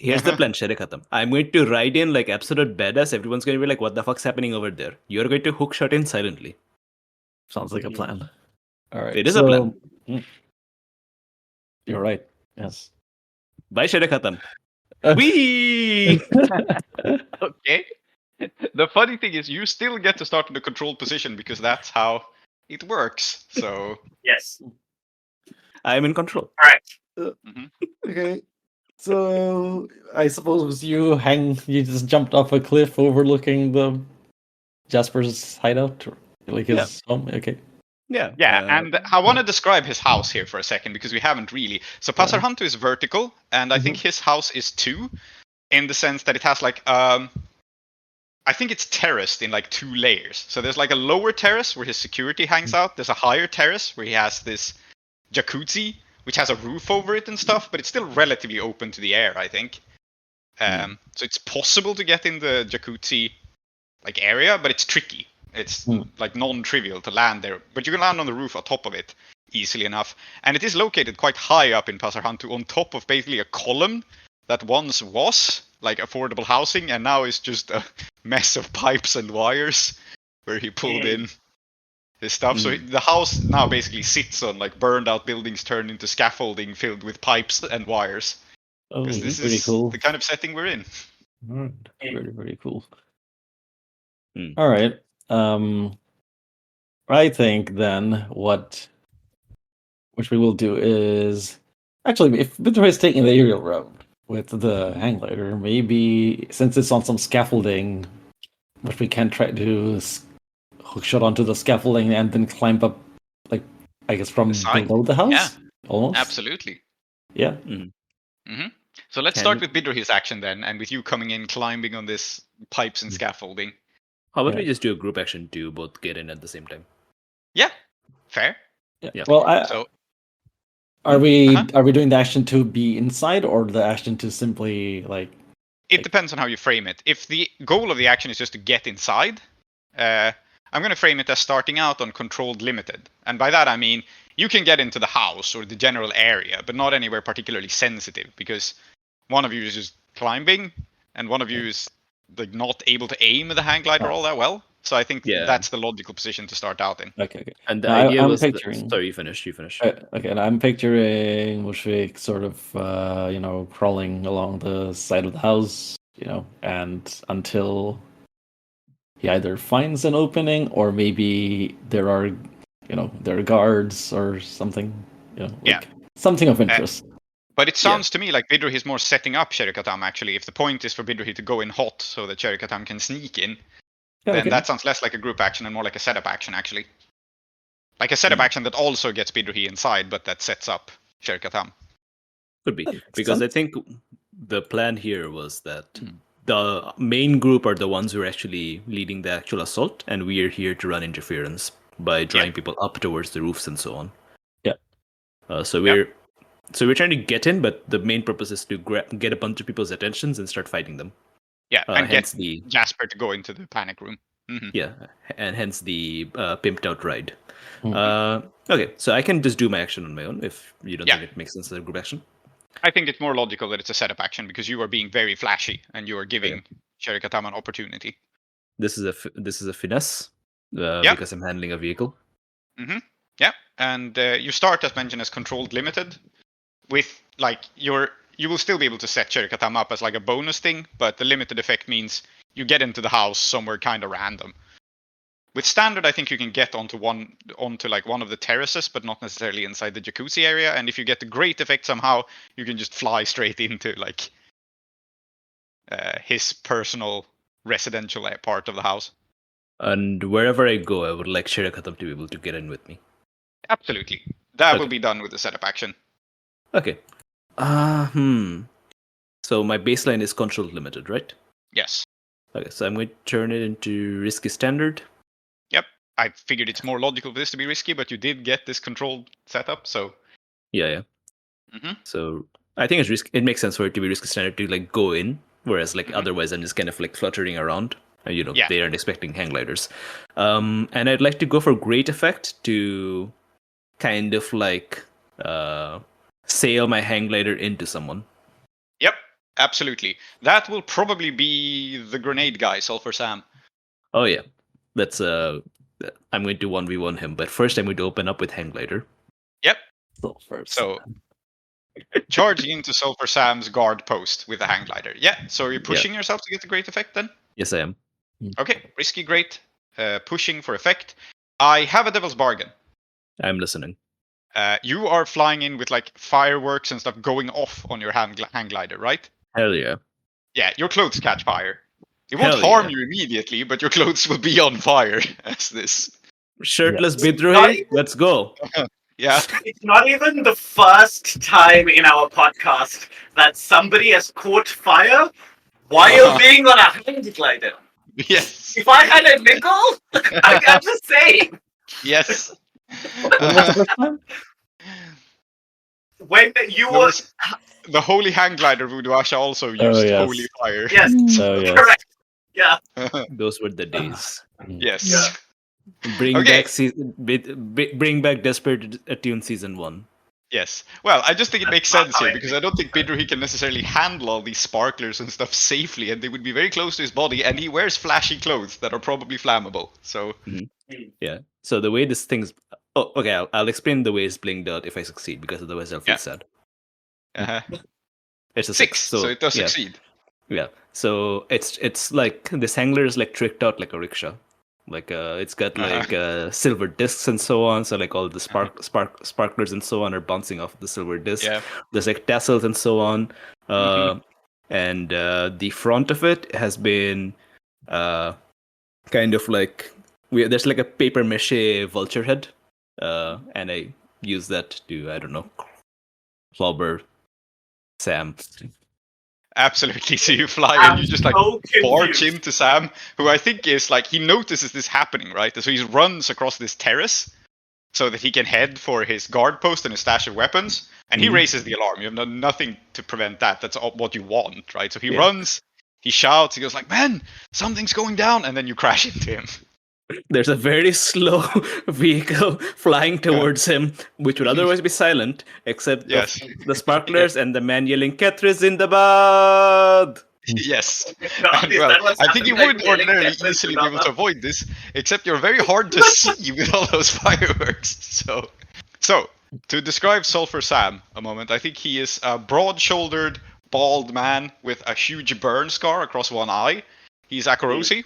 Here's the plan, Sher-e-Khattam. I'm going to ride in like absolute badass. Everyone's going to be like, what the fuck's happening over there? You're going to hook shot in silently. Sounds like a plan. Alright. It is a plan. You're right. Yes. Bye, Sher-e-Khattam. Whee! Okay. The funny thing is, you still get to start in the controlled position because that's how it works. So. Yes. I'm in control. Okay. So I suppose you just jumped off a cliff overlooking the Jasper's hideout, like his home. Okay. Yeah. And I want to describe his house here for a second because we haven't really. So Pasarhantu is vertical, and I think his house is too, in the sense that it has like I think it's terraced in like 2 layers. So there's like a lower terrace where his security hangs out. There's a higher terrace where he has this jacuzzi, which has a roof over it and stuff, but it's still relatively open to the air, I think. So it's possible to get in the jacuzzi like area, but it's tricky. It's like non-trivial to land there, but you can land on the roof on top of it easily enough. And it is located quite high up in Pasarhantu, on top of basically a column that once was like affordable housing, and now is just a mess of pipes and wires where he pulled in his stuff. So the house now basically sits on like burned out buildings turned into scaffolding filled with pipes and wires. Oh, Because this pretty is cool. the kind of setting we're in. Alright. Very, very cool. Mm. All right. I think then what we will do is actually, if Bidrohi is taking the aerial route with the hang glider, maybe since it's on some scaffolding, but we can try to hook shot onto the scaffolding and then climb up, like I guess from The side? below the house. Yeah. Almost. Absolutely. Yeah. So let's Can start we- with Bidrohi's action then, and with you coming in, climbing on this pipes and scaffolding. How about Yeah. we just do a group action to both get in at the same time? Yeah, fair. Yeah. Well, So are we Uh-huh. are we doing the action to be inside or the action to simply like? it depends on how you frame it. If the goal of the action is just to get inside, I'm going to frame it as starting out on controlled limited. And by that I mean you can get into the house or the general area, but not anywhere particularly sensitive, because one of you is just climbing and one of you is like not able to aim the hang glider all that well. So I think Yeah. that's the logical position to start out in. Okay. And the Now, idea I'm was picturing. sorry, you finish. Okay, and I'm picturing Mushfiq sort of, crawling along the side of the house, and until he either finds an opening or maybe there are guards or something, something of interest. But it sounds to me like Bidrohi is more setting up Sher-e-Khattam, actually. If the point is for Bidrohi to go in hot so that Sher-e-Khattam can sneak in, then that sounds less like a group action and more like a setup action, actually. Like a setup action that also gets Bidrohi inside, but that sets up Sher-e-Khattam. Could be. Because I think the plan here was that the main group are the ones who are actually leading the actual assault, and we are here to run interference by drawing people up towards the roofs and so on. Yeah. So we're trying to get in, but the main purpose is to get a bunch of people's attentions and start fighting them. Yeah, and hence get Jasper to go into the panic room. Mm-hmm. Yeah, and hence the pimped out ride. Okay, so I can just do my action on my own if you don't think it makes sense as a group action. I think it's more logical that it's a setup action because you are being very flashy and you are giving Sher-e-Khattam an opportunity. This is a finesse because I'm handling a vehicle. Mm-hmm. Yeah, and you start as mentioned as controlled limited. With you will still be able to set Sher-e-Khattam up as like a bonus thing, but the limited effect means you get into the house somewhere kind of random. With standard, I think you can get onto one of the terraces, but not necessarily inside the jacuzzi area. And if you get the great effect somehow, you can just fly straight into his personal residential part of the house. And wherever I go, I would like Sher-e-Khattam to be able to get in with me. Absolutely, that will be done with the setup action. Okay. So my baseline is controlled limited, right? Yes. Okay, so I'm going to turn it into risky standard. Yep. I figured it's more logical for this to be risky, but you did get this controlled setup, so. Yeah. Mm-hmm. So I think it makes sense for it to be risky standard to go in, whereas otherwise I'm just kind of fluttering around. They aren't expecting hang gliders. And I'd like to go for great effect to kind of sail my hang glider into someone. Yep, absolutely. That will probably be the grenade guy, Sulfur Sam. Oh yeah, that's I'm going to 1v1 him, but first I'm going to open up with hang glider. Yep. Sulfur so charging into Sulfur Sam's guard post with a hang glider. Yeah. So you're pushing yourself to get the great effect then? Yes, I am. Okay, risky great, pushing for effect. I have a devil's bargain. I'm listening. You are flying in with fireworks and stuff going off on your hang glider, right? Hell yeah. Yeah, your clothes catch fire. It won't harm you immediately, but your clothes will be on fire as this. Shirtless Bidrohi, let's go. Yeah. It's not even the first time in our podcast that somebody has caught fire while being on a hang glider. Yes. If I had a nickel, I'm just saying. Yes. When you were the holy hang glider Voodoo-Asha also used holy fire. Yes. Correct. Yeah. Those were the days. Yes. Yeah. Bring back Desperate Attune season 1. Yes. Well, I just think it makes sense here because I don't think Bidrohi can necessarily handle all these sparklers and stuff safely, and they would be very close to his body, and he wears flashy clothes that are probably flammable. So. Yeah. So the way this thing's I'll explain the way it's blinged out if I succeed, because otherwise I'll feel sad. It's a 6, so it does succeed. Yeah. So it's like this angler is tricked out like a rickshaw. It's got silver discs and so on. So all the sparklers and so on are bouncing off the silver disc. Yeah. There's tassels and so on. And the front of it has been kind of there's a paper mache vulture head. And I use that to, I don't know, clobber Sam. Absolutely. So you fly and you just barge into Sam, who I think is he notices this happening, right? So he runs across this terrace so that he can head for his guard post and his stash of weapons, and he raises the alarm. You have done nothing to prevent that. That's what you want, right? So he runs, he shouts, he goes man, something's going down, and then you crash into him. There's a very slow vehicle flying towards him, which would otherwise be silent, except the sparklers and the man yelling, "Kethrys in the bad!" Yes. God, And, is well, that what's I think you happening? would Killing ordinarily Kethrys easily with be able to armor? avoid this, except you're very hard to see with all those fireworks. So to describe Sulphur Sam a moment, I think he is a broad-shouldered, bald man with a huge burn scar across one eye. He's Akarosi,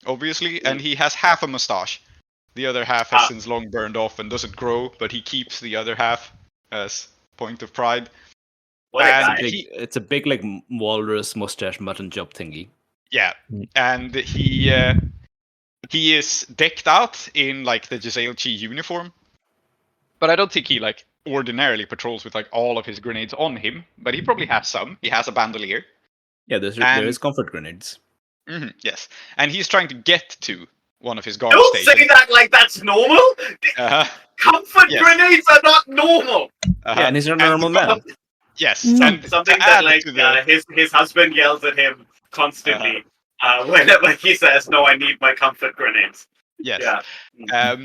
obviously, and he has half a mustache. The other half has since long burned off and doesn't grow, but he keeps the other half as point of pride. What a And guy. It's a big like walrus mustache mutton chop thingy. Yeah, and he is decked out in like the Giselchi uniform, but I don't think he like ordinarily patrols with like all of his grenades on him. But he probably has some. He has a bandolier. Yeah, there And- is comfort grenades. Yes, and he's trying to get to one of his guard Don't stations. say that like that's normal. Uh-huh. Comfort Yes. grenades are not normal. Yeah, and he's not a normal man. Yes, Mm. and Something to that add like to the his husband yells at him constantly whenever he says, "No, I need my comfort grenades." yes. Yeah.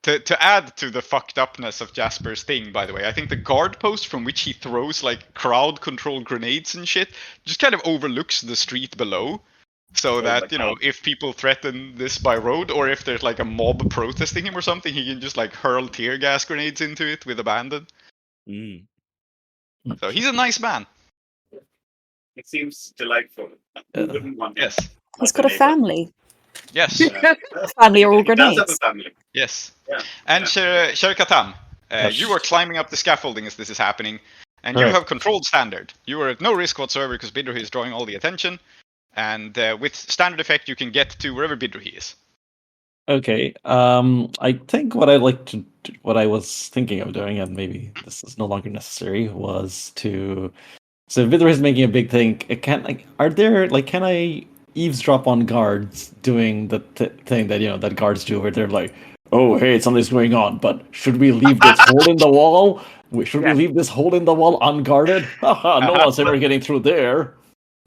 To add to the fucked upness of Jasper's thing, by the way, I think the guard post from which he throws like crowd controlled grenades and shit just kind of overlooks the street below. So that, you know, if people threaten this by road or if there's like a mob protesting him or something, he can just like hurl tear gas grenades into it with abandon. Mm. So he's a nice man. It seems delightful. Who wouldn't want him? Yes. He's got a family. Yes. Yeah. Family are all He does have a grenades. family. Yes. Yeah. And Sher-e-Khattam, Yes. you are climbing up the scaffolding as this is happening, and you Correct. have controlled standard. You are at no risk whatsoever because Bidrohi is drawing all the attention, and with standard effect you can get to wherever Bidrohi is. Okay. I think what I was thinking of doing, and maybe this is no longer necessary, was to. So Vidra is making a big thing. Can I eavesdrop on guards doing the thing that that guards do, where they're like, "Oh, hey, something's going on, but should we leave this hole in the wall? Should we leave this hole in the wall unguarded? Haha, no one's ever getting through there."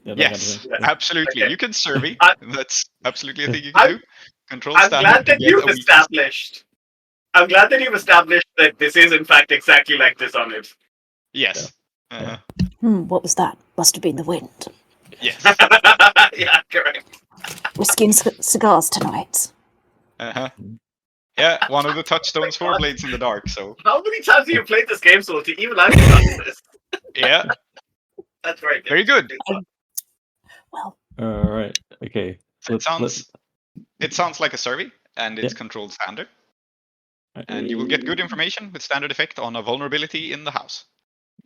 Yeah, that kind of Yes, thing. absolutely. Okay. You can survey. That's absolutely a thing you can do. Control I'm standard. glad that get you've a weakness. established. I'm glad that you've established that this is in fact exactly like Dishonored. Yes. Uh-huh. What was that? Must have been the wind. Yes. Yeah, correct. Whiskey and cigars tonight. Uh-huh. Yeah, one of the touchstones for Blades in the Dark, so How many times have you played this game, Salty? Even I've done this. yeah, That's very good. very good. Well, All right. Okay. So It sounds like a survey, and it's Yeah. controlled standard. And you will get good information with standard effect on a vulnerability in the house.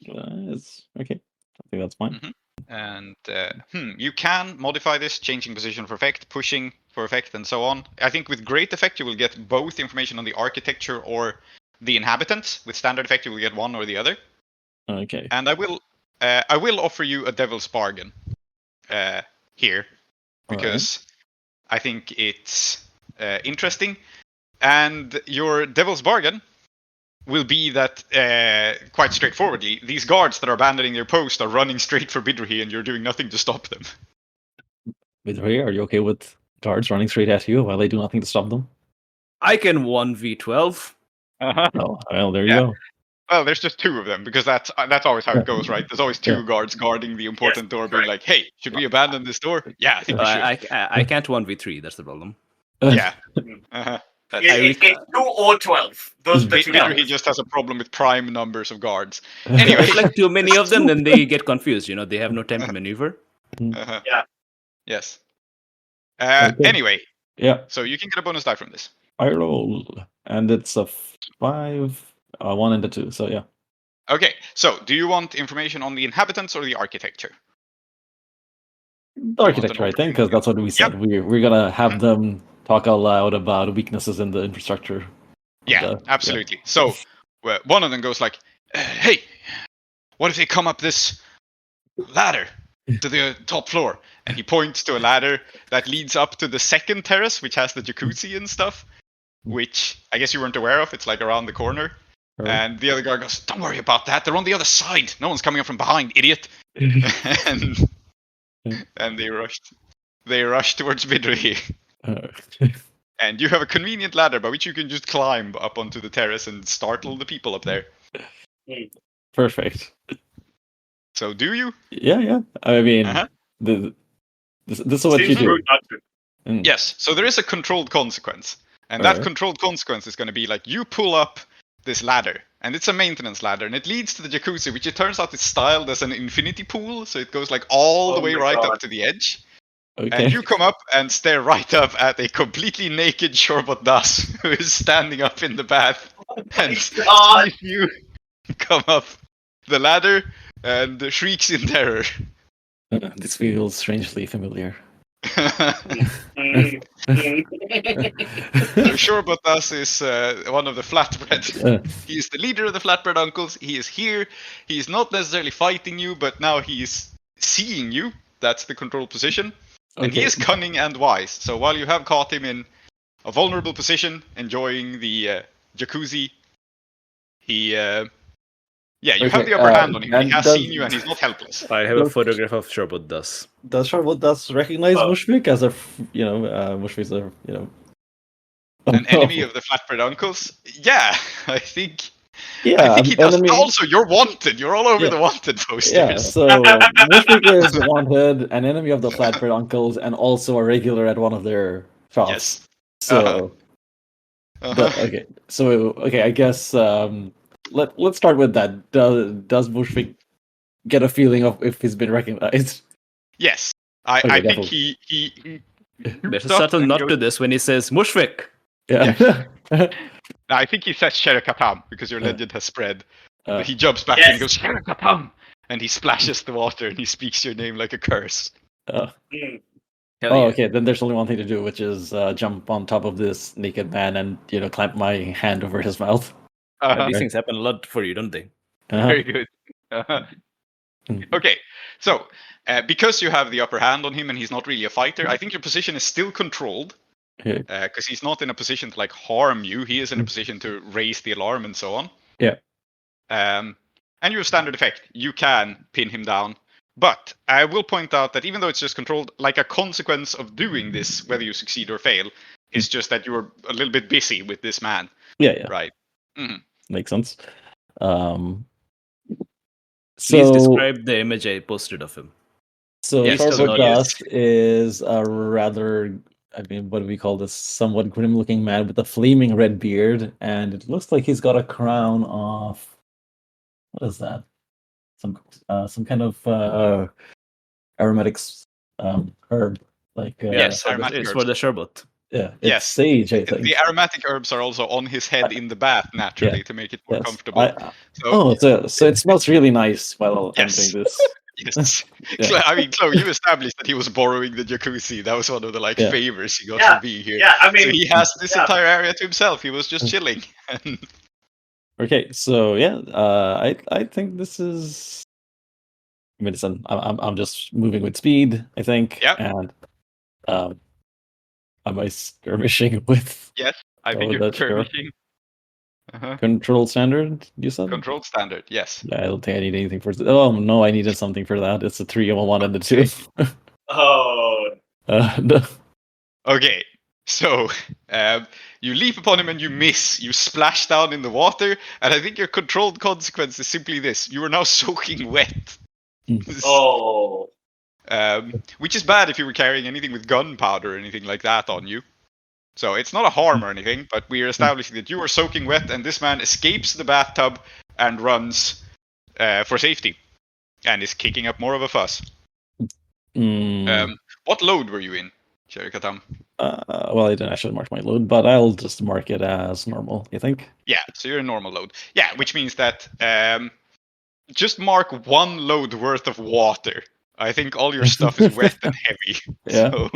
Okay. I think that's fine. And you can modify this, changing position for effect, pushing for effect, and so on. I think with great effect you will get both information on the architecture or the inhabitants. With standard effect you will get one or the other. Okay. And I will offer you a devil's bargain here, because I think it's interesting. And your devil's bargain will be that, quite straightforwardly, these guards that are abandoning their post are running straight for Bidrohi and you're doing nothing to stop them. Bidrohi, are you okay with guards running straight at you while they do nothing to stop them? I can 1v12. Oh, well, there you Yeah. go. Well, there's just two of them, because that's always how it goes, right? There's always two guards guarding the important door, being like, "Hey, should we abandon this door?" Yeah, I think we should. I can't 1v3, that's the problem. Yeah. Uh-huh. It's 2 or 12. Those are the two He numbers. just has a problem with prime numbers of guards. If Anyway. like too many of them, then they get confused. They have no time to maneuver. Uh-huh. Yeah. Yes. Okay. Anyway, Yeah. so you can get a bonus die from this. I roll, and it's a 5, 1 and a 2. So yeah. Okay, so do you want information on the inhabitants or the architecture? The architecture, I think, because that's what we said. We're gonna have them talk out loud about weaknesses in the infrastructure. Yeah, absolutely. So one of them goes like, "Hey, what if they come up this ladder to the top floor?" And he points to a ladder that leads up to the second terrace, which has the jacuzzi and stuff, which I guess you weren't aware of. It's like around the corner. Right. And the other guy goes, "Don't worry about that. They're on the other side. No one's coming up from behind, idiot." and they rushed towards Bidrohi. And you have a convenient ladder by which you can just climb up onto the terrace and startle the people up there. Perfect. So do you? Yeah. I mean, Uh-huh. This is what you Seems do. rude not to. Yes, so there is a controlled consequence. And that Alright. controlled consequence is going to be like you pull up this ladder, and it's a maintenance ladder, and it leads to the jacuzzi, which it turns out is styled as an infinity pool, so it goes like all the Oh way my right up God. to the edge. Okay. And you come up and stare right up at a completely naked Shorbot Das who is standing up in the bath and God. sees you come up the ladder and shrieks in terror. This feels strangely familiar. Shorbot Das is one of the flatbread. He is the leader of the flatbread uncles. He is here. He is not necessarily fighting you, but now he is seeing you. That's the control position. And he is cunning and wise. So while you have caught him in a vulnerable position, enjoying the jacuzzi, he, you have the upper hand on him. He has seen you, and he's not helpless. I have a photograph of Shorbot Das. Does Shorbot Das recognize Mushfiq as a, Mushfiq's a, an enemy of the flatbread uncles? Yeah, I think. Yeah, I think he does. enemy. Also, you're wanted. You're all over the wanted posters. Yeah, so Mushfiq is wanted, an enemy of the flatbread uncles, and also a regular at one of their shops. Yes. So, I guess let's start with that. Does Mushfiq get a feeling of if he's been recognized? Yes, I think he There's a subtle nod to this when he says Mushfiq. Yeah. I think he says Sher-e-Khattam because your legend has spread. He jumps back and goes Sher-e-Khattam, and he splashes the water and he speaks your name like a curse. Okay. Then there's only one thing to do, which is jump on top of this naked man and clamp my hand over his mouth. These things happen a lot for you, don't they? Very good. Okay, so because you have the upper hand on him and he's not really a fighter, I think your position is still controlled. Because he's not in a position to harm you. He is in a position to raise the alarm and so on. Yeah. And you have standard effect. You can pin him down. But I will point out that even though it's just controlled, like a consequence of doing this, whether you succeed or fail, is just that you're a little bit busy with this man. Yeah. Right. Mm-hmm. Makes sense. Please describe the image I posted of him. So Shorbot Das is a rather, what do we call this? Somewhat grim-looking man with a flaming red beard, and it looks like he's got a crown of, what is that? Some kind of aromatic herb, yes, aromatic it's herbs. for the sherbet. Yeah, it's sage, I think. The aromatic herbs are also on his head in the bath naturally to make it more comfortable. So it smells really nice while I'm doing this. Yes. Yeah. I mean, Klow, you established that he was borrowing the jacuzzi. That was one of the favors he got from being here. Yeah, I mean, so he has this entire area to himself. He was just chilling. Okay, so I think this is. I'm just moving with speed, I think. Yeah. And am I skirmishing with? Yes, I think you're skirmishing. Control standard, you said? Control standard, yes. I don't think I need anything for it. Oh, no, I needed something for that. It's a 3, a 1, and a 2. No. Okay, so you leap upon him and you miss. You splash down in the water, and I think your controlled consequence is simply this. You are now soaking wet. Which is bad if you were carrying anything with gunpowder or anything like that on you. So it's not a harm or anything, but we are establishing that you are soaking wet and this man escapes the bathtub and runs for safety and is kicking up more of a fuss. What load were you in, Sher-e-Khattam? Well, I didn't actually mark my load, but I'll just mark it as normal, you think? Yeah, so you're in normal load. Yeah, which means that just mark 1 load worth of water. I think all your stuff is wet and heavy. Yeah. So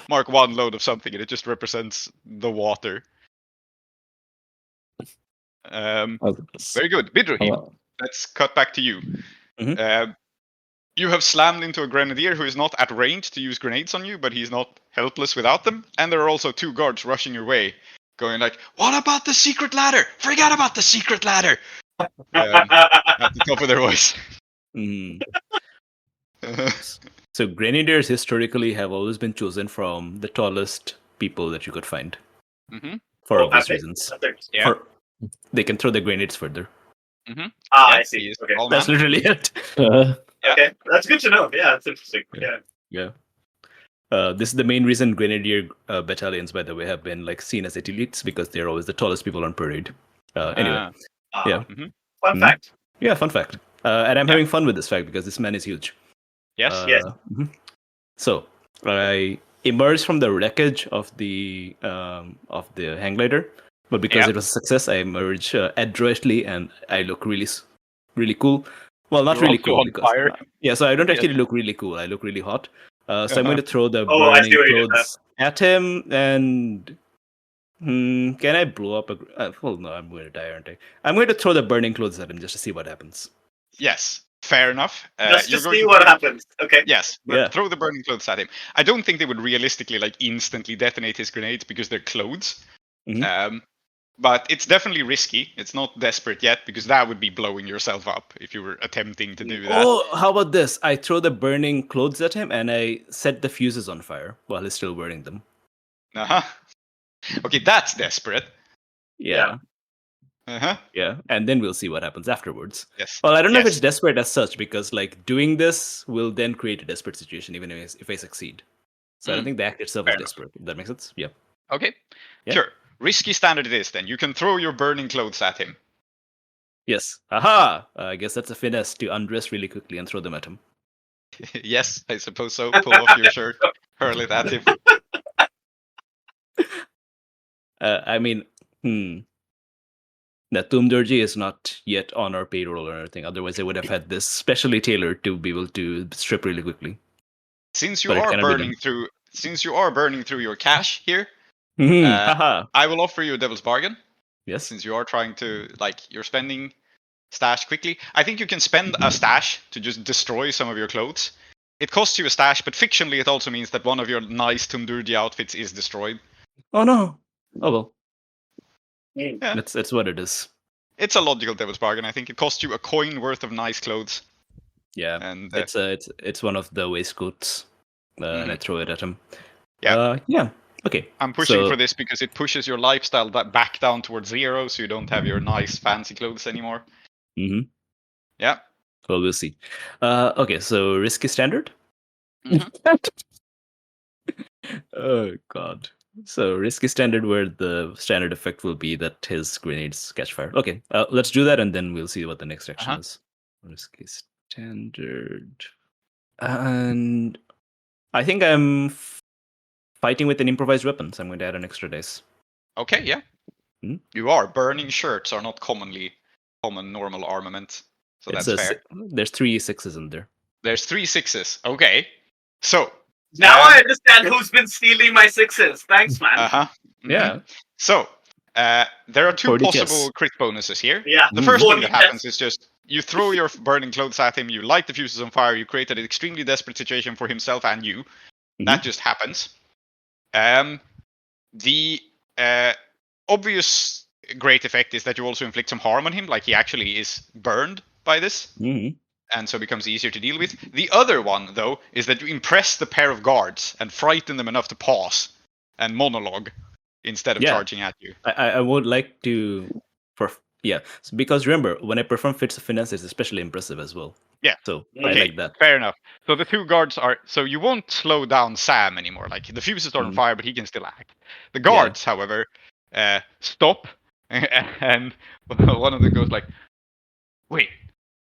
mark 1 load of something and it just represents the water. Very good. Bidrohi, let's cut back to you. Mm-hmm. You have slammed into a grenadier who is not at range to use grenades on you, but he's not helpless without them. And there are also 2 guards rushing your way, going like, "What about the secret ladder? Forget about the secret ladder!" At the top of their voice. So grenadiers historically have always been chosen from the tallest people that you could find. For obvious reasons. Yeah. They can throw the grenades further. I see. Okay. That's literally it. Okay, that's good to know. Yeah, that's interesting. Yeah. This is the main reason Grenadier battalions, by the way, have been like seen as elites because they're always the tallest people on parade. Anyway, yeah. Fun fact. Yeah, fun fact. And I'm having fun with this fact because this man is huge. Yes. Mhm. So I emerged from the wreckage of the hang glider, but because it was a success, I emerged adroitly, and I look really cool. Well, not You're really also cool on because fire. so I don't Yes. actually look really cool. I look really hot. So I'm going to throw the Oh, I see burning what you did clothes at him, and can I blow up a? Well, no, I'm going to die, aren't I? I'm going to throw the burning clothes at him just to see what happens. Yes. Fair enough. Just to you're going see what happens. Okay. Yes, but Yeah. throw the burning clothes at him. I don't think they would realistically like instantly detonate his grenades because they're clothes. Mhm. But it's definitely risky. It's not desperate yet because that would be blowing yourself up if you were attempting to do that. Oh, how about this? I throw the burning clothes at him and I set the fuses on fire while he's still wearing them. Uh-huh. Okay, that's desperate. Yeah. Uh-huh. Yeah. And then we'll see what happens afterwards. Yes. Well, I don't know if Yes. it's desperate as such because like doing this will then create a desperate situation even if I succeed. So I don't think the act itself Fair is enough. desperate. If that makes sense? Yeah. Okay. Yeah. Sure. Risky standard it is then. You can throw your burning clothes at him. Yes. Aha! I guess that's a finesse to undress really quickly and throw them at him. Yes, I suppose so. Pull off your shirt, hurl it at him. I mean, the Tumdurji is not yet on our payroll or anything. Otherwise, I would have had this specially tailored to be able to strip really quickly. Since you But it are cannot be burning through your cash here, Haha. I will offer you a devil's bargain. Yes. Since you are trying to you're spending stash quickly. I think you can spend a stash to just destroy some of your clothes. It costs you a stash, but fictionally it also means that one of your nice Tumdurji outfits is destroyed. Oh no. Oh well. Yeah. That's what it is. It's a logical devil's bargain. I think it costs you a coin worth of nice clothes. Yeah. And it's one of the waistcoats, and I throw it at him. Yeah. Yeah. Okay. I'm pushing for this because it pushes your lifestyle back down towards 0, so you don't have your nice fancy clothes anymore. Mm-hmm. Yeah. Well, we'll see. Okay, so risky standard. Oh god. So risky standard, where the standard effect will be that his grenades catch fire. Okay, let's do that, and then we'll see what the next action is. Risky standard, and I think I'm fighting with an improvised weapon, so I'm going to add an extra dice. Okay, yeah. You are. Burning shirts are not common normal armament, so that's fair. There's 3 6s in there. There's 3 6s. Okay, so now I understand who's been stealing my 6s. Thanks, man. Yeah. So there are 2 40 possible crit bonuses here. Yeah. The first thing that 40 happens is just you throw your burning clothes at him, you light the fuses on fire, you create an extremely desperate situation for himself and you. That just happens. The obvious great effect is that you also inflict some harm on him, like he actually is burned by this. And so it becomes easier to deal with. The other one, though, is that you impress the pair of guards and frighten them enough to pause and monologue instead of charging at you. I would like to... So because remember, when I perform fits of finesse, it's especially impressive as well. Yeah. So okay, I like that. Fair enough. So the 2 guards are... So you won't slow down Sam anymore. Like, the fuses are on fire, but he can still act. The guards, however, stop. And one of them goes like, wait,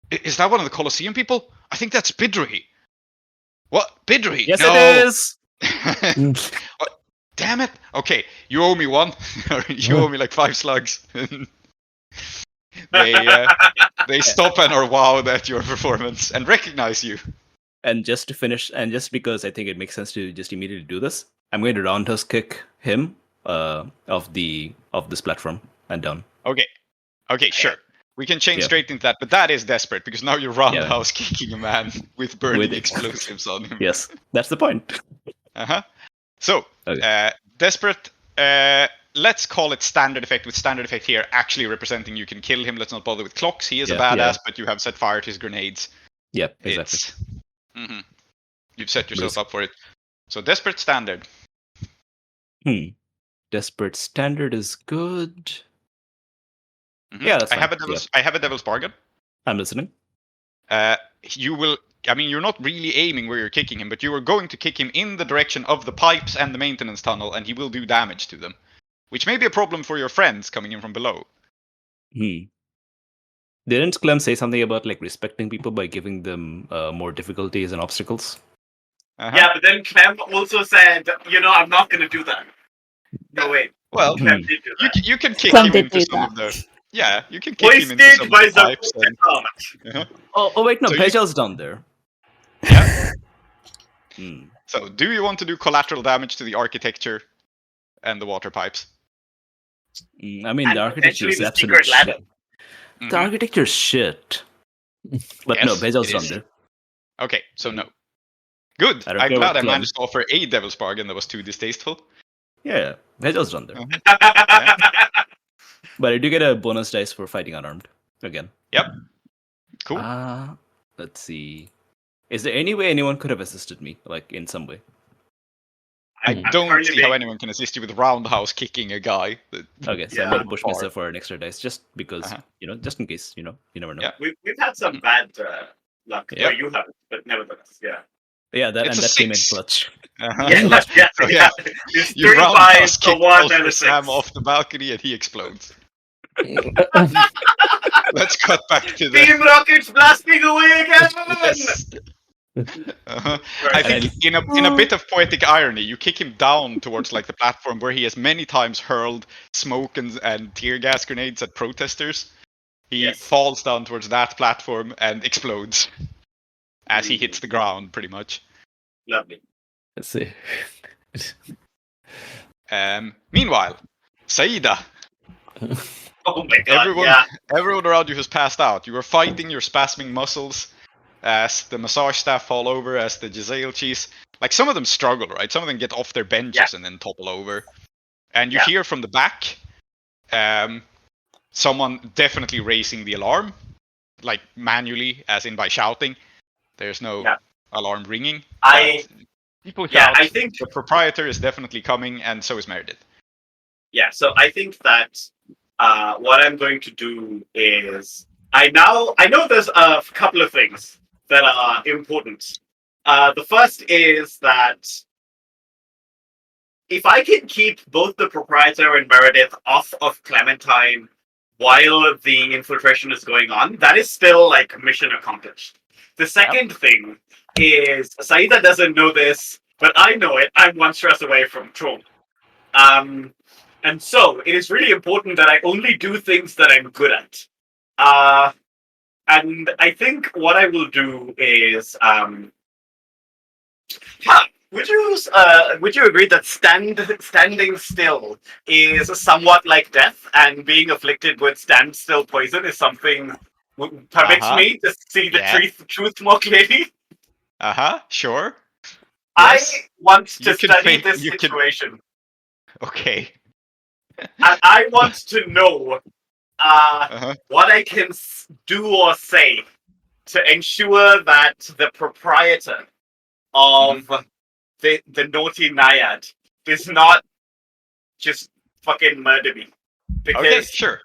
is that one of the Colosseum people? I think that's Bidrohi. What? Bidrohi? Yes, no. it is! What? Damn it. Okay, you owe me 1. You owe me like 5 slugs. They stop and are wowed at your performance and recognize you. And just to finish, and just because I think it makes sense to just immediately do this, I'm going to roundhouse kick him off this platform and down. Okay, sure. We can change straight into that, but that is desperate because now you're roundhouse kicking a man with burning explosives on him. Yes, that's the point. So, desperate. Let's call it standard effect, with standard effect here actually representing you can kill him. Let's not bother with clocks. He is a badass, but you have set fire to his grenades. Yeah, exactly. You've set yourself up for it. So, desperate standard. Desperate standard is good. Yeah, that's fine. I have a devil's bargain. I'm listening. You will I mean, you're not really aiming where you're kicking him, but you are going to kick him in the direction of the pipes and the maintenance tunnel, and he will do damage to them. Which may be a problem for your friends coming in from below. Didn't Clem say something about like respecting people by giving them more difficulties and obstacles? Yeah, but then Clem also said, I'm not going to do that. No, wait. Well, Clem did do that. you can kick Clem him did into do some that. of the... Yeah, you can kick him into some of by the pipes. Oh wait, no, So Pejal's down there. Yeah. Hmm. So, do you want to do collateral damage to the architecture and the water pipes? I mean, And the architecture potentially is the absolute secret ladder. shit. The architecture is shit. But no, Yes, Pejal's it down is. there. Okay, so no. Good. I don't I'm care glad about I Clem. managed to offer a Devil's Bargain that was too distasteful. Yeah, Pejal's down there. Uh-huh. But I do get a bonus dice for fighting unarmed again. Yep. Cool. Let's see. Is there any way anyone could have assisted me, like in some way? I I'm don't currently see how being- anyone can assist you with roundhouse kicking a guy. Okay, so I'm Yeah. gonna push myself for an extra dice just because, Uh-huh. just in case, you never know. Yeah. We've had some bad luck. Yep. Well, you haven't, but nevertheless, yeah. Yeah, that It's and a that came in 6. clutch. Uh-huh. Yeah. So, yeah. It's You 3 roundhouse 5 kick for 1 and Alfred a Sam 6. off the balcony and he explodes. Let's cut back to the... Team Rockets blasting away again! Yes. Uh-huh. Right. I think in a bit of poetic irony, you kick him down towards like the platform where he has many times hurled smoke and tear gas grenades at protesters. He Yes. falls down towards that platform and explodes as he hits the ground, pretty much. Lovely. Let's see. Meanwhile, Saeeda, Oh my god, everyone around you has passed out. You are fighting your spasming muscles as the massage staff fall over, as the Jezzail cheese. Like, some of them struggle, right? Some of them get off their benches and then topple over. And you hear from the back someone definitely raising the alarm, like manually, as in by shouting. There's no alarm ringing. People shout. I think the proprietor is definitely coming, and so is Meredith. Yeah, so I think that what I'm going to do is I know there's a couple of things that are important. The first is that if I can keep both the proprietor and Meredith off of Clementine while the infiltration is going on, that is still like mission accomplished. The second thing is Saeeda doesn't know this, but I know it. I'm 1 stress away from Tron. And so it is really important that I only do things that I'm good at. And I think what I will do is would you agree that standing still is somewhat like death, and being afflicted with standstill poison is something permits me to see the truth more clearly? Sure. I Yes. want to You can study think- this you can- situation. Okay. And I want to know what I can do or say to ensure that the proprietor of the naughty Naiad does not just fucking murder me. Because Okay, sure.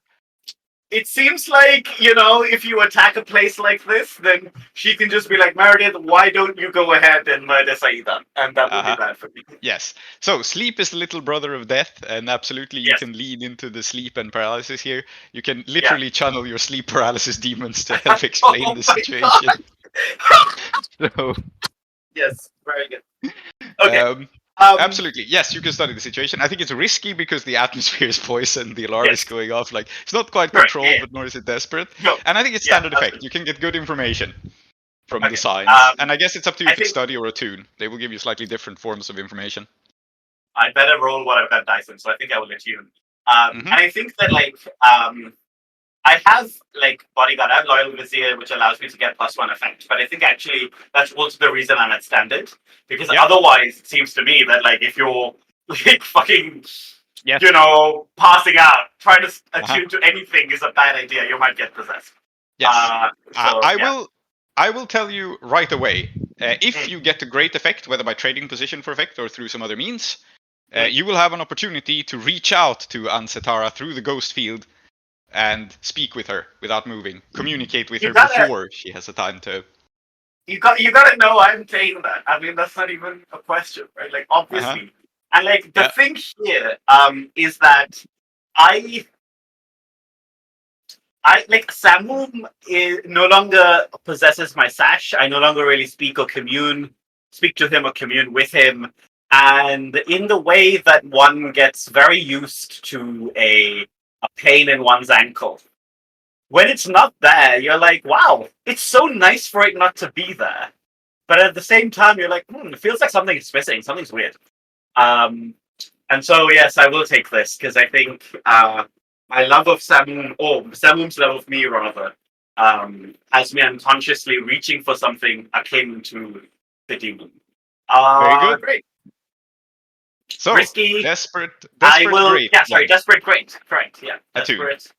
it seems like, if you attack a place like this, then she can just be like, Meredith, why don't you go ahead and murder Saeeda? And that would be bad for me. Yes. So, sleep is the little brother of death, and absolutely you Yes. can lead into the sleep and paralysis here. You can literally channel your sleep paralysis demons to help Oh explain the my situation. So, Yes, very good. Okay. absolutely. Yes, you can study the situation. I think it's risky because the atmosphere is poisoned, the alarm is going off. Like, it's not quite Right, controlled, yeah. but nor is it desperate. No. And I think it's Yeah, standard effect. absolutely. You can get good information from Okay, the signs. And I guess it's up to you I if it's think- study or attune. They will give you slightly different forms of information. I better roll what I've got dice in, so I think I will attune. And I think that, I have, Bodyguard, I have Loyal Vizier, which allows me to get +1 effect, but I think actually that's also the reason I'm at standard, because otherwise it seems to me that, if you're, fucking, passing out, trying to attune to anything is a bad idea. You might get possessed. Yes. So, I will tell you right away. If you get a great effect, whether by trading position for effect or through some other means, you will have an opportunity to reach out to Ansetara through the ghost field and speak with her without moving. Communicate with her before she has a time to... you gotta know I'm saying that. I mean, that's not even a question, right? Like, obviously. And like the thing here is that I like Samum no longer possesses my sash. I no longer really speak to him or commune with him. And in the way that one gets very used to a pain in one's ankle, when it's not there, you're like, wow, it's so nice for it not to be there. But at the same time, you're like, it feels like something is missing. Something's weird. And so, yes, I will take this because I think my love of Samum, or Samum's love of me, rather, has me unconsciously reaching for something akin to the demon. Very good. Great. So, Risky. desperate I will. great. Yeah, sorry, desperate great. Correct. Yeah, Attune. desperate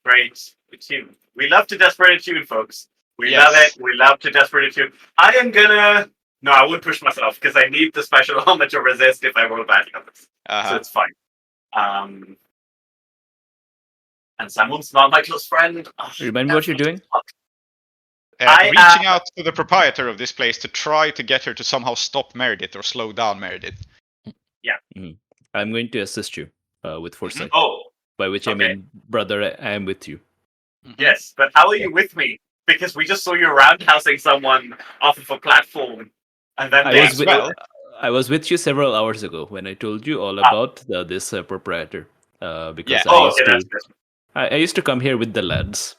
great attune. We love to desperate attune, folks. We Yes. love it. We love to desperate attune. I am gonna. No, I won't push myself because I need the special armor to resist if I roll badly on this. So it's fine. And Samum's not my close friend. Oh, Remind me what you're doing? Reaching out to the proprietor of this place to try to get her to somehow stop Meredith or slow down Meredith. Yeah. I'm going to assist you with foresight. Oh. By which I mean, brother, I am with you. Yes, but how are you with me? Because we just saw you roundhousing someone off of a platform. And then I was with you several hours ago when I told you all about this proprietor. Because I used to come here with the lads.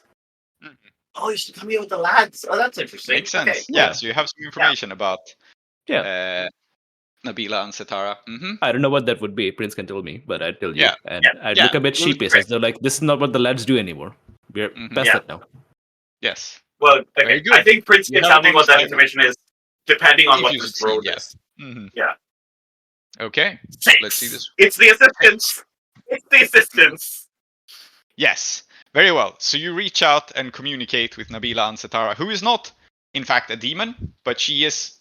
Oh, you should come here with the lads. Oh, that's interesting. Makes sense. Okay, yeah, so you have some information about Nabila and Setara. I don't know what that would be. Prince can tell me, but I'd tell you. Yeah. And I'd look a bit sheepish as though like, this is not what the lads do anymore. We're past that now. Yes. Well, okay. I think Prince can tell me what that information is, depending on what this road is. Yeah. Okay. 6. Let's see this. It's the assistance. It's the assistance. Yes. Very well. So you reach out and communicate with Nabila and Setara, who is not, in fact, a demon, but she is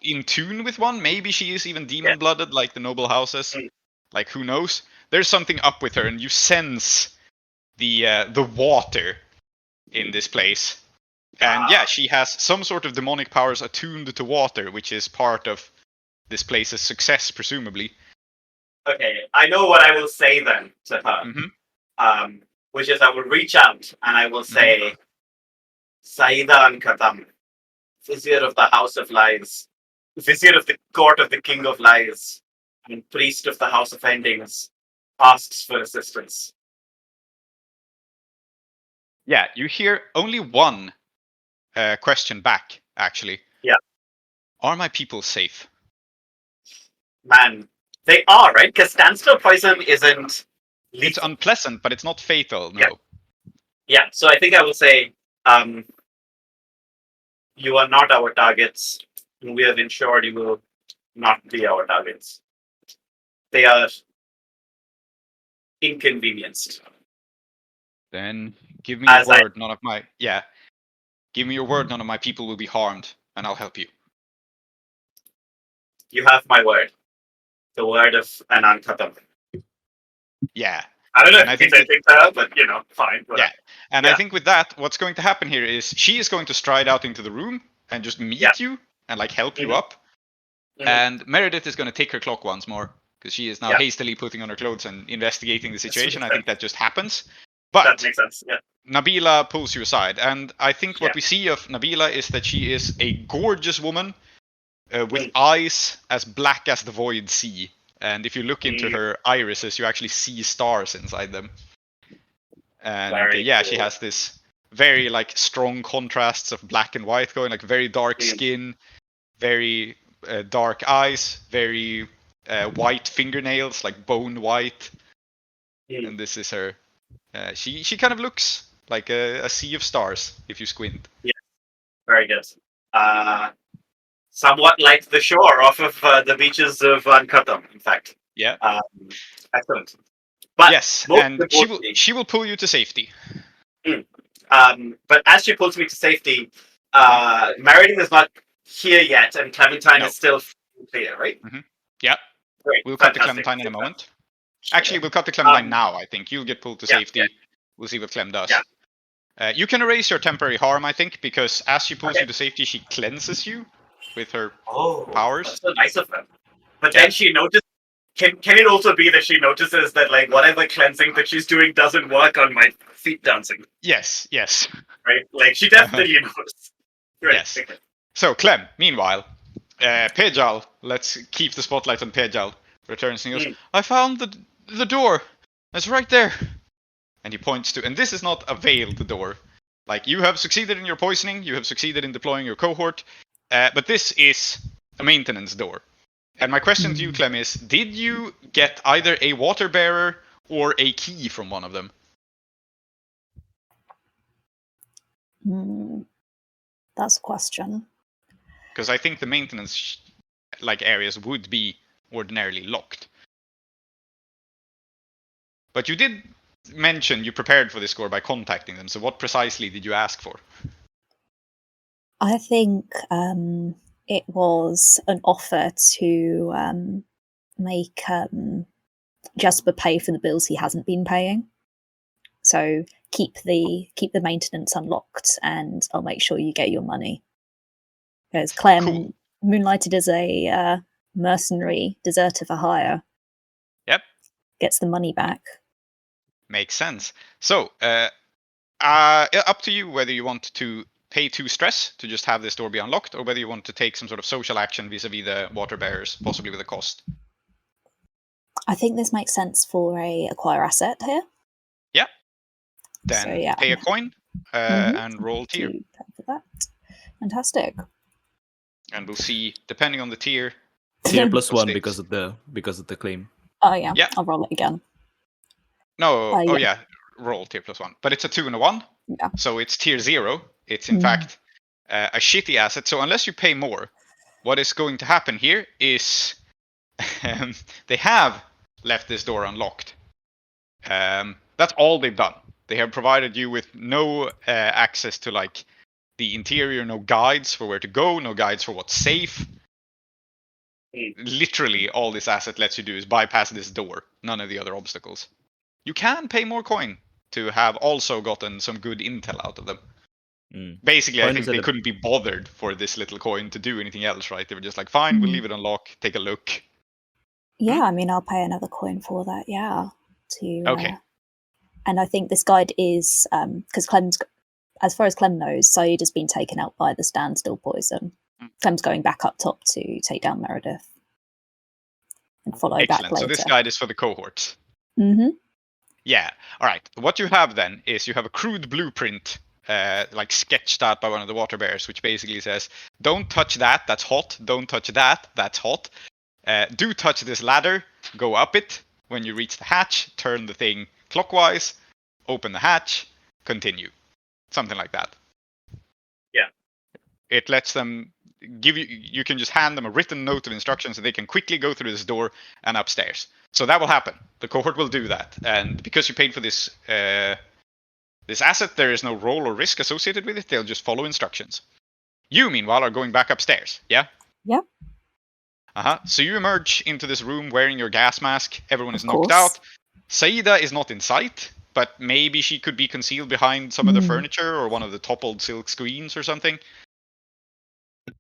in tune with one. Maybe she is even demon-blooded, like the noble houses. Like, who knows? There's something up with her, and you sense the water in this place. And she has some sort of demonic powers attuned to water, which is part of this place's success, presumably. Okay, I know what I will say then to her. Which is I will reach out and I will say, Sher-e-Khattam, Vizier of the House of Lies, Vizier of the Court of the King of Lies, and Priest of the House of Endings, asks for assistance. Yeah, you hear only one question back, actually. Yeah. Are my people safe? Man, they are, right? Because standstill poison isn't lethal. It's unpleasant, but it's not fatal, no. Yeah, so I think I will say, you are not our targets, and we have ensured you will not be our targets. They are inconvenienced. Then give me your word, give me your word, none of my people will be harmed, and I'll help you. You have my word. The word of an Khattam. Yeah. I don't know if I think anything to her, but fine. Whatever. Yeah. And I think with that, what's going to happen here is she is going to stride out into the room and just meet you and like help you up. And Meredith is going to take her clock once more because she is now hastily putting on her clothes and investigating the situation. I think that just happens. But that makes sense. Yeah. Nabila pulls you aside, and I think what we see of Nabila is that she is a gorgeous woman with eyes as black as the void sea. And if you look into her irises, you actually see stars inside them. And cool. She has this very like strong contrasts of black and white going, like very dark skin, very dark eyes, very white fingernails, like bone white. And this is her. She kind of looks like a sea of stars if you squint. Yeah, very good. Somewhat like the shore off of the beaches of Khattam, in fact. Yeah. Excellent. But yes, and she will pull you to safety. But as she pulls me to safety, Meredith is not here yet, and Clementime is still clear, right? Yeah. Great. We'll cut to Clementime in a moment. Actually, we'll cut to Clementime now, I think. You'll get pulled to safety. Yeah. We'll see what Clem does. You can erase your temporary harm, I think, because as she pulls Okay. you to safety, she cleanses you with her Oh, powers. that's so nice of her. But Yeah. then she notices. Can it also be that she notices that like whatever cleansing that she's doing doesn't work on my feet dancing? Yes, yes. Right? Like she definitely knows. Right. Yes. Okay. So, Clem, meanwhile, Pejal, let's keep the spotlight on Pejal, returns and goes, I found the door. It's right there. And he points to, and this is not a veiled door. Like, you have succeeded in your poisoning, you have succeeded in deploying your cohort, but this is a maintenance door. And my question to you, Clem, is, did you get either a water bearer or a key from one of them? That's a question. Because I think the maintenance areas would be ordinarily locked. But you did mention you prepared for this score by contacting them, so what precisely did you ask for? I think it was an offer to make Jasper pay for the bills he hasn't been paying. So keep the maintenance unlocked, and I'll make sure you get your money. Because Clem moonlighted as a mercenary deserter for hire. Yep. Gets the money back. Makes sense. So, up to you whether you want to pay 2 stress to just have this door be unlocked, or whether you want to take some sort of social action vis-a-vis the water bearers, possibly with a cost. I think this makes sense for a acquire asset here. Yeah. Then So, yeah. pay a coin and roll tier. For that. Fantastic. And we'll see, depending on the tier. Tier plus What's 1 this? because of the claim. Oh yeah. Yeah. I'll roll it again. No, yeah. oh yeah, roll tier plus 1. But it's a 2 and a 1. Yeah. So it's tier 0. It's in fact a shitty asset. So unless you pay more, what is going to happen here is they have left this door unlocked. That's all they've done. They have provided you with no access to like the interior, no guides for where to go, no guides for what's safe. Literally, all this asset lets you do is bypass this door. None of the other obstacles. You can pay more coin to have also gotten some good intel out of them. Basically, I think they couldn't be bothered for this little coin to do anything else, right? They were just like, fine, we'll leave it unlocked, take a look. Yeah, I mean, I'll pay another coin for that, yeah. Okay. And I think this guide is, because Clem's, as far as Clem knows, Saeeda's been taken out by the standstill poison. Clem's going back up top to take down Meredith and follow back later. So this guide is for the cohorts. Mm-hmm. Yeah. All right. What you have then is you have a crude blueprint, like sketched out by one of the water bears, which basically says, "Don't touch that. That's hot. Don't touch that. That's hot. Do touch this ladder. Go up it. When you reach the hatch, turn the thing clockwise. Open the hatch. Continue." Something like that. Yeah. It lets them give you. You can just hand them a written note of instructions, and they can quickly go through this door and upstairs. So that will happen. The cohort will do that, and because you paid for this this asset, there is no role or risk associated with it. They'll just follow instructions. You, meanwhile, are going back upstairs. Yeah. Yep. So you emerge into this room wearing your gas mask. Everyone is knocked out. Saeeda is not in sight, but maybe she could be concealed behind some of the furniture or one of the toppled silk screens or something.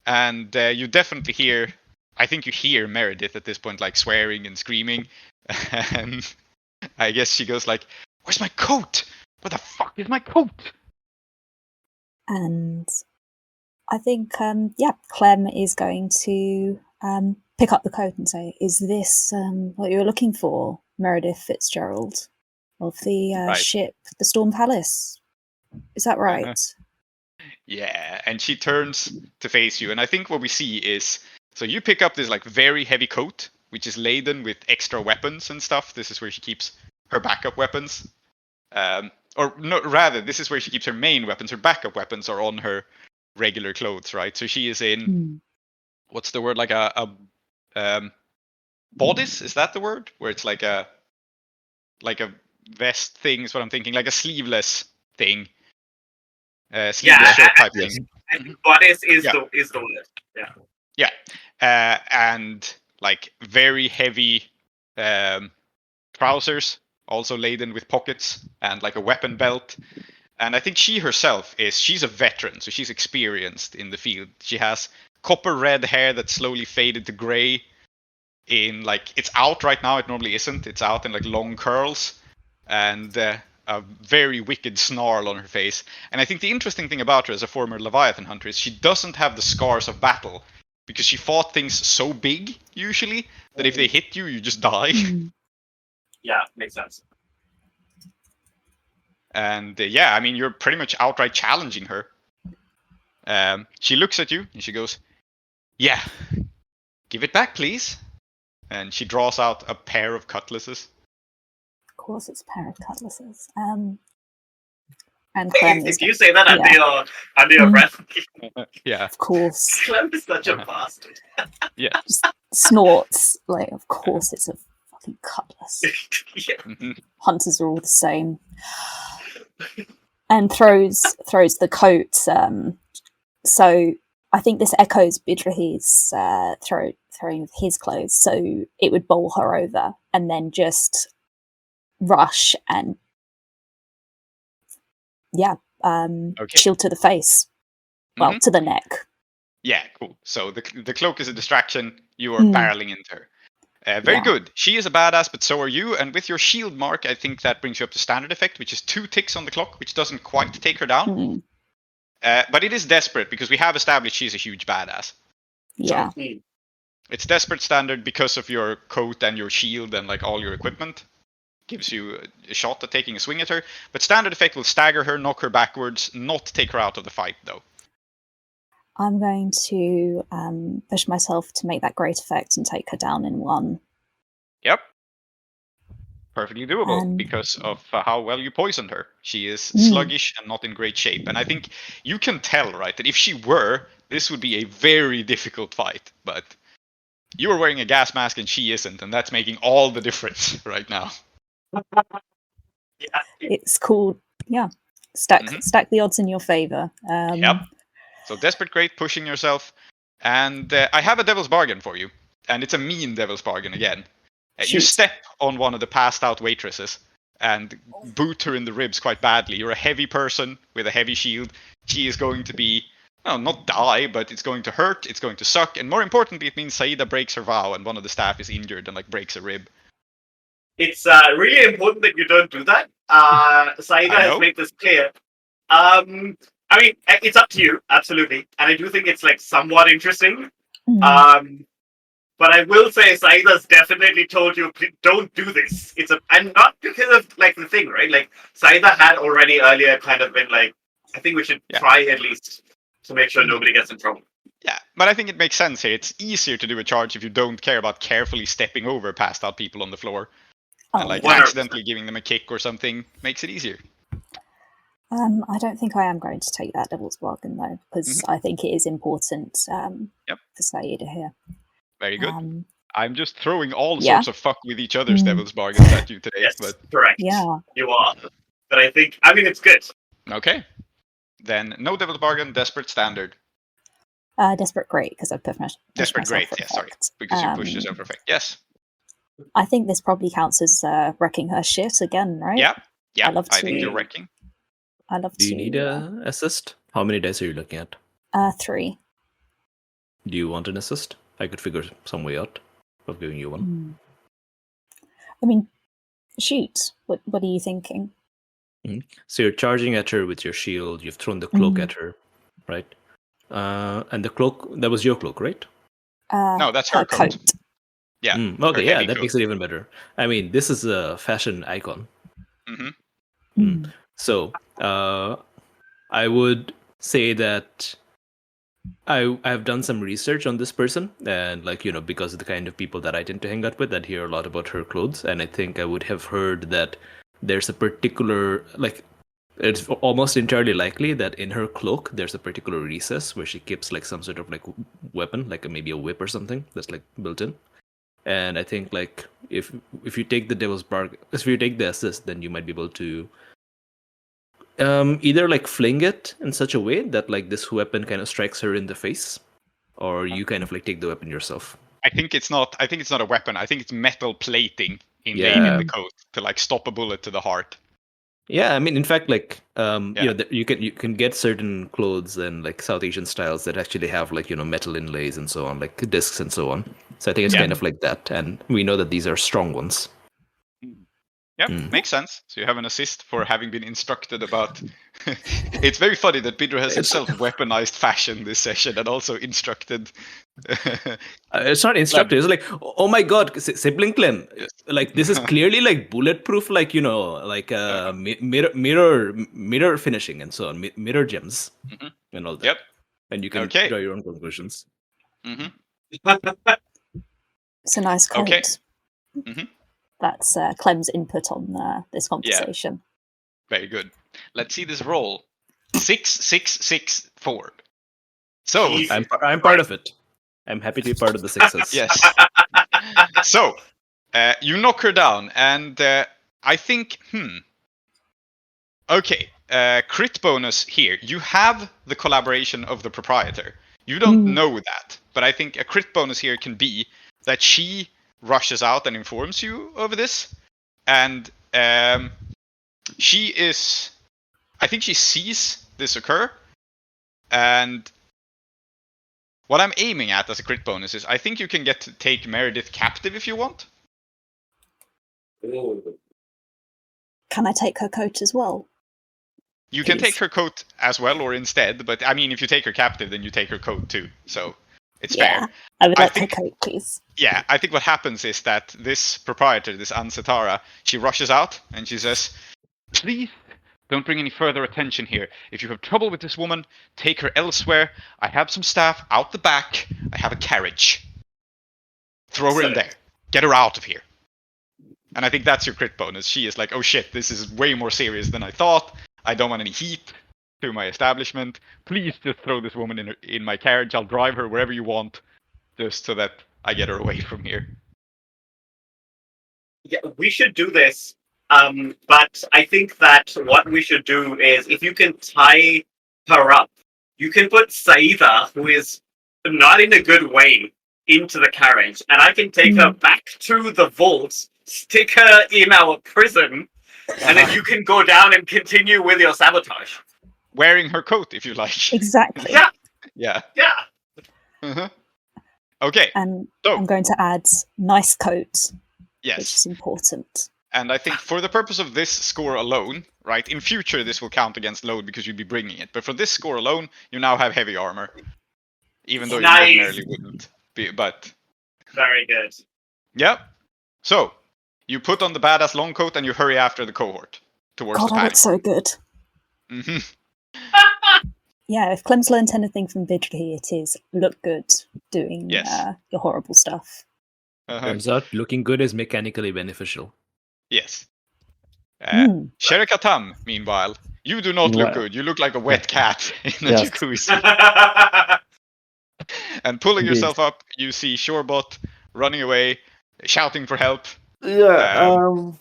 And you definitely hear, I think you hear Meredith at this point, like swearing and screaming. And I guess she goes like, "Where's my coat? Where the fuck is my coat?" And I think, Clem is going to pick up the coat and say, "Is this what you're looking for, Meredith Fitzgerald of the ship, the Storm Palace? Is that right?" Yeah, and she turns to face you, and I think what we see is, so you pick up this like very heavy coat, which is laden with extra weapons and stuff. This is where she keeps her backup weapons. Or no, rather, this is where she keeps her main weapons. Her backup weapons are on her regular clothes, right? So she is in, what's the word, like a bodice? Is that the word? Where it's like a vest thing is what I'm thinking, like a sleeveless thing. Sleeveless shirt type thing. And bodice is the word. Yeah. Yeah. And like very heavy trousers, also laden with pockets, and like a weapon belt. And I think she herself she's a veteran, so she's experienced in the field. She has copper red hair that's slowly faded to gray. It's out right now. It normally isn't. It's out in like long curls, and a very wicked snarl on her face. And I think the interesting thing about her as a former Leviathan hunter is she doesn't have the scars of battle, because she fought things so big usually that if they hit you, you just die. Yeah, makes sense. And I mean, you're pretty much outright challenging her. She looks at you and she goes, "Yeah, give it back, please." And she draws out a pair of cutlasses. Of course, it's a pair of cutlasses. And Clem, if you say that under your breath, yeah, of course. Clem is such a bastard. Yeah, just snorts like, of course, it's a fucking cutlass. Yeah. Hunters are all the same. And throws the coat. So I think this echoes Bidrohi's throwing his clothes, so it would bowl her over and then just rush and shield to the face, well, to the neck. Yeah, cool. So the cloak is a distraction. You are barreling into her. Very good. She is a badass, but so are you. And with your shield mark, I think that brings you up to standard effect, which is 2 ticks on the clock, which doesn't quite take her down. But it is desperate, because we have established she's a huge badass. Yeah. So, it's desperate standard because of your coat and your shield and like all your equipment. Gives you a shot at taking a swing at her. But standard effect will stagger her, knock her backwards, not take her out of the fight, though. I'm going to push myself to make that great effect and take her down in 1. Yep. Perfectly doable, because of how well you poisoned her. She is sluggish and not in great shape. And I think you can tell, right, that if she were, this would be a very difficult fight. But you are wearing a gas mask and she isn't, and that's making all the difference right now. It's called, stack the odds in your favor. Yep. So desperate great, pushing yourself. And I have a devil's bargain for you. And it's a mean devil's bargain again. You step on one of the passed out waitresses and boot her in the ribs quite badly. You're a heavy person with a heavy shield. She is going to be, not die, but it's going to hurt, it's going to suck. And more importantly, it means Saeeda breaks her vow and one of the staff is injured and breaks a rib. It's really important that you don't do that. Saeeda has made this clear. I mean, it's up to you, absolutely. And I do think it's somewhat interesting. But I will say Saeeda's definitely told you, don't do this. And not because of the thing, right? Saeeda had already earlier kind of been I think we should try at least to make sure nobody gets in trouble. Yeah, but I think it makes sense here. It's easier to do a charge if you don't care about carefully stepping over passed out people on the floor. And accidentally giving them a kick or something makes it easier. I don't think I am going to take that devil's bargain, though, because I think it is important for Saeeda here. Very good. I'm just throwing all sorts of fuck with each other's devil's bargains at you today. Yes, but correct. Yeah. You are. But I mean, it's good. Okay. Then no devil's bargain, desperate standard. Desperate great, because I've pushed myself. Desperate great, sorry. Because you pushed yourself for effect. Yes. I think this probably counts as wrecking her shit again, right? Yeah. I think you're wrecking. I love Do you need an assist? How many dice are you looking at? 3. Do you want an assist? I could figure some way out of giving you one. I mean, shoot. What are you thinking? So you're charging at her with your shield. You've thrown the cloak at her, right? And the cloak, that was your cloak, right? No, that's her coat. Yeah. Okay, that makes it even better. I mean, this is a fashion icon. So I would say that I've done some research on this person, and because of the kind of people that I tend to hang out with, I hear a lot about her clothes, and I think I would have heard that there's a particular it's almost entirely likely that in her cloak there's a particular recess where she keeps some sort of weapon, maybe a whip or something that's built in. And I think if you take the devil's bargain, if you take the assist, then you might be able to either fling it in such a way that this weapon kind of strikes her in the face, or you kind of take the weapon yourself. I think it's not a weapon. I think it's metal plating inlaid in the coat to stop a bullet to the heart. Yeah, I mean, in fact, like you can get certain clothes and like South Asian styles that actually have like metal inlays and so on, like discs and so on. So I think it's kind of like that, and we know that these are strong ones. Yep, makes sense. So you have an assist for having been instructed about. It's very funny that Bidrohi has himself weaponized fashion this session and also instructed. It's not instructive. It's like, oh my god, sibling Clem. Like this is clearly like bulletproof, like like mirror finishing and so on, mirror gems and all that. Yep. And you can draw your own conclusions. It's a nice quote. Okay. That's Clem's input on this conversation. Yeah. Very good. Let's see this roll. 6, 6, 6, 4. So I'm part of it. I'm happy to be part of the sixes. Yes. So you knock her down, and I think okay. Crit bonus here. You have the collaboration of the proprietor. You don't know that, but I think a crit bonus here can be that she rushes out and informs you of this, and she is, I think she sees this occur, and what I'm aiming at as a crit bonus is I think you can get to take Meredith captive if you want. Can I take her coat as well? You can take her coat as well, or instead, but I mean, if you take her captive, then you take her coat too, so it's fair. I would like her coat, please. Yeah, I think what happens is that this proprietor, this Ansetara, she rushes out and she says, "Please don't bring any further attention here. If you have trouble with this woman, take her elsewhere. I have some staff out the back. I have a carriage. Throw her in there. Get her out of here." And I think that's your crit bonus. She is like, "Oh shit, this is way more serious than I thought. I don't want any heat to my establishment. Please just throw this woman in my carriage. I'll drive her wherever you want, just so that I get her away from here." Yeah, we should do this. But I think that what we should do is, if you can tie her up, you can put Saeeda, who is not in a good way, into the carriage, and I can take her back to the vault, stick her in our prison, and then you can go down and continue with your sabotage. Wearing her coat, if you like. Exactly. Yeah. Yeah. Okay. And so, I'm going to add nice coat. Yes. Which is important. And I think for the purpose of this score alone, right, in future this will count against load because you'd be bringing it. But for this score alone, you now have heavy armor. Even though you ordinarily wouldn't be, but... Very good. Yep. So, you put on the badass long coat and you hurry after the cohort towards the panic. That looks so good. Yeah, if Clem's learned anything from Bidrohi, it is look good doing your horrible stuff. Turns out looking good is mechanically beneficial. Yes. Sher-e-Khattam, meanwhile, you do not look good. You look like a wet cat in a jacuzzi. And pulling yourself up, you see Shorebot running away, shouting for help. Yeah,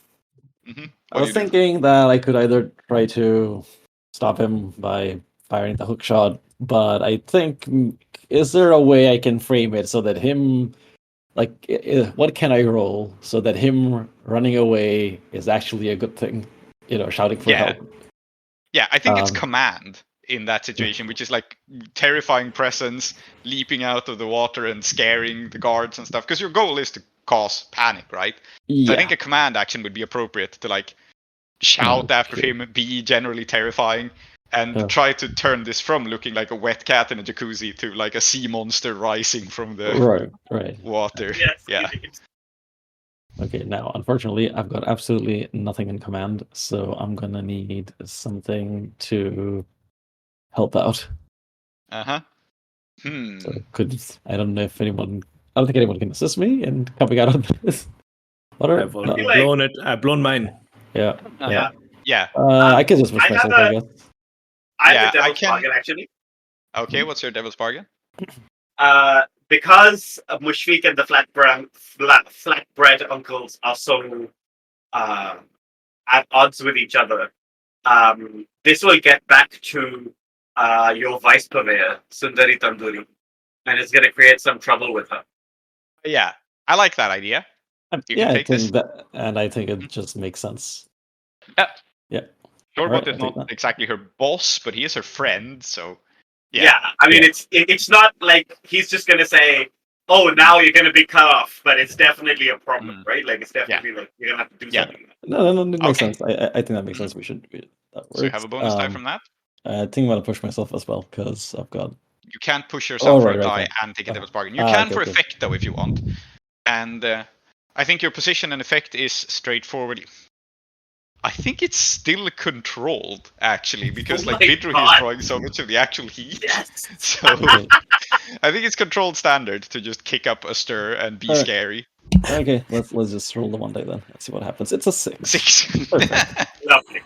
I was thinking that I could either try to stop him by firing the hook shot, but I think, is there a way I can frame it so that him... Like, what can I roll so that him running away is actually a good thing? Shouting for help. Yeah, I think it's command in that situation, which is like terrifying presence, leaping out of the water and scaring the guards and stuff. Because your goal is to cause panic, right? Yeah. So I think a command action would be appropriate to like shout after him, be generally terrifying, and try to turn this from looking like a wet cat in a jacuzzi to like a sea monster rising from the water. Yes, yeah. Okay, now, unfortunately, I've got absolutely nothing in command, so I'm gonna need something to help out. So I don't know if anyone... I don't think anyone can assist me in coming out of this. I've already blown it. I've blown mine. Yeah. I can just push myself, I guess. I have a devil's bargain, actually. Okay, what's your devil's bargain? Because Mushfiq and the flatbread uncles are so at odds with each other, this will get back to your vice purveyor, Sundari Tanduri, and it's going to create some trouble with her. Yeah, I like that idea. I think that, and I think it just makes sense. Yeah. Yeah. Shorbot Alright, is I'll take not that. exactly her boss, but he is her friend, so Yeah, I mean, it's not like he's just gonna say, "Oh, now you're gonna be cut off," but it's definitely a problem, right? Like it's definitely like you're gonna have to do Yeah. something. No, it makes Okay. sense. I think that makes sense. We should that works. So you have a bonus die from that. I think I'm gonna push myself as well because I've got. You can't push yourself Oh, for right, a die right. and take a devil's bargain. You can okay, for okay. effect though if you want. And I think your position and effect is straightforward. I think it's still controlled actually because Oh like my Bidrohi God. is drawing so much of the actual heat. Yes. So I think it's controlled standard to just kick up a stir and be Alright. scary. Okay, let's just roll the one die then. Let's see what happens. It's a 6. 6. Perfect. Lovely.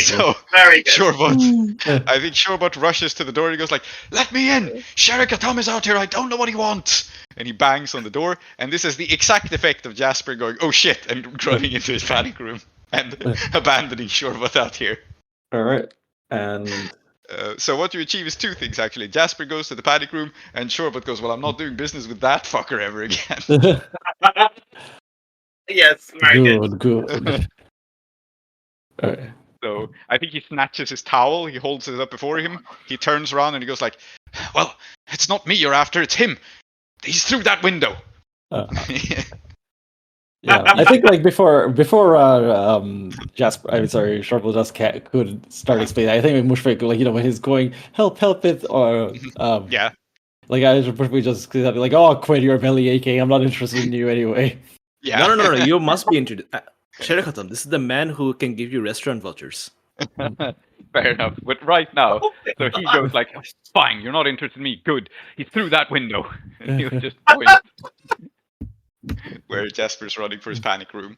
So Very good. Shorbot, I think Shorbot rushes to the door and he goes like, "Let me in! Sher-e-Khattam is out here, I don't know what he wants!" And he bangs on the door, and this is the exact effect of Jasper going, "Oh shit," and running into his panic room and abandoning Shorbot out here. Alright. And So what you achieve is 2 things actually. Jasper goes to the panic room, and Shorbot goes, "Well, I'm not doing business with that fucker ever again." Yes, very good. good. Alright. So I think he snatches his towel, he holds it up before him, he turns around and he goes like, "Well, it's not me you're after, it's him. He's through that window." Yeah, I think like before Jasper, I'm sorry, Sharple just could start explaining. I think Mushfik, like when he's going help it, or Yeah. like I should probably just be like, "Oh, quit! You're belly aching. I'm not interested in you anyway." Yeah. No. You must be introduced. Sher-e-Khattam, this is the man who can give you restaurant vouchers. Fair enough. But right now, Oh my so he God. goes like, "Fine, you're not interested in me. Good. He's through that window." And he'll just point where Jasper's running for his panic room.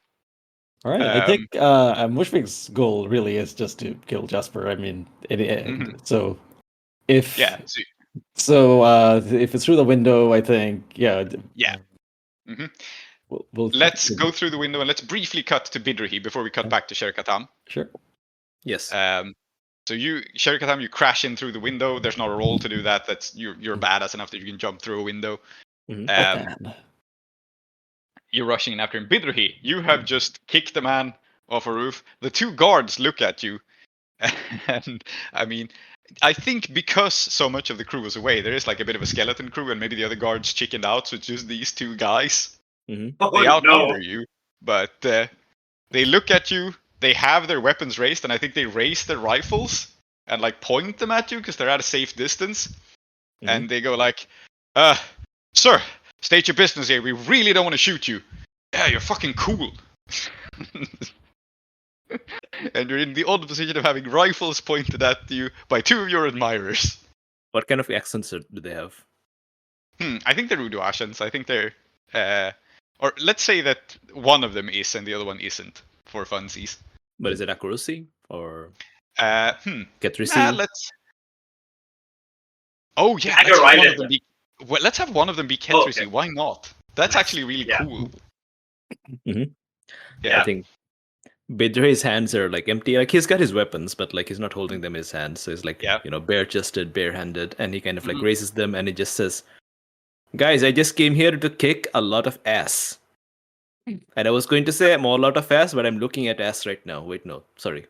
All right, I think Mushfik's goal really is just to kill Jasper. I mean, so if if it's through the window, I think Yeah. We'll let's go through the window and let's briefly cut to Bidrohi before we cut back to Sher-e-Khattam. Sure. Yes. So you, Sher-e-Khattam, you crash in through the window. There's not a roll to do that. That's you're badass enough that you can jump through a window. You're rushing in after him. Bidrohi, you have just kicked a man off a roof. The 2 guards look at you, and I mean, I think because so much of the crew was away, there is like a bit of a skeleton crew, and maybe the other guards chickened out. So it's just these 2 guys. They outnumber you, but they look at you. They have their weapons raised, and I think they raise their rifles and like point them at you because they're at a safe distance. And they go like, "Sir, state your business here. We really don't want to shoot you. Yeah, you're fucking cool." And you're in the odd position of having rifles pointed at you by 2 of your admirers. What kind of accents do they have? I think they're Uduashans. I think they're or let's say that one of them is and the other one isn't, for funsies. But is it accuracy or Kethrys? Let's. Oh yeah, let's have one of them be Kethrys. Okay. Why not? That's actually really cool. Yeah, I think Bidrohi's hands are like empty. Like he's got his weapons, but like he's not holding them in his hands. So he's like bare-chested, bare-handed, and he kind of like raises them and he just says, "Guys, I just came here to kick a lot of ass." And I was going to say I'm all out of ass, but I'm looking at ass right now. Wait, no, sorry.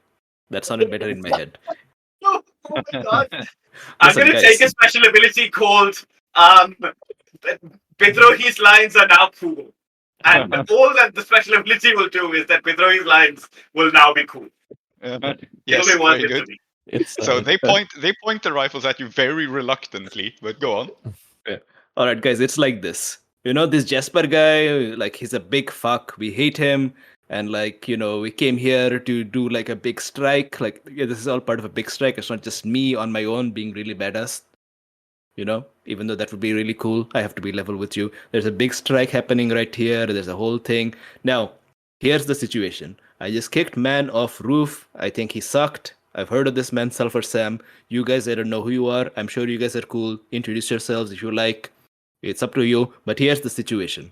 That sounded better in my head. Oh my God. I'm going to take a special ability called Bidrohi's lines are now cool. And all that the special ability will do is that Bidrohi's lines will now be cool. Yes, very good. So they point the rifles at you very reluctantly, but go on. Yeah. All right, guys, it's like this. This Jasper guy, like he's a big fuck. We hate him. And like, we came here to do like a big strike. Like, this is all part of a big strike. It's not just me on my own being really badass. Even though that would be really cool, I have to be level with you. There's a big strike happening right here. There's a whole thing. Now, here's the situation. I just kicked man off roof. I think he sucked. I've heard of this man, Sulfur Sam. You guys, I don't know who you are. I'm sure you guys are cool. Introduce yourselves if you like. It's up to you. But here's the situation.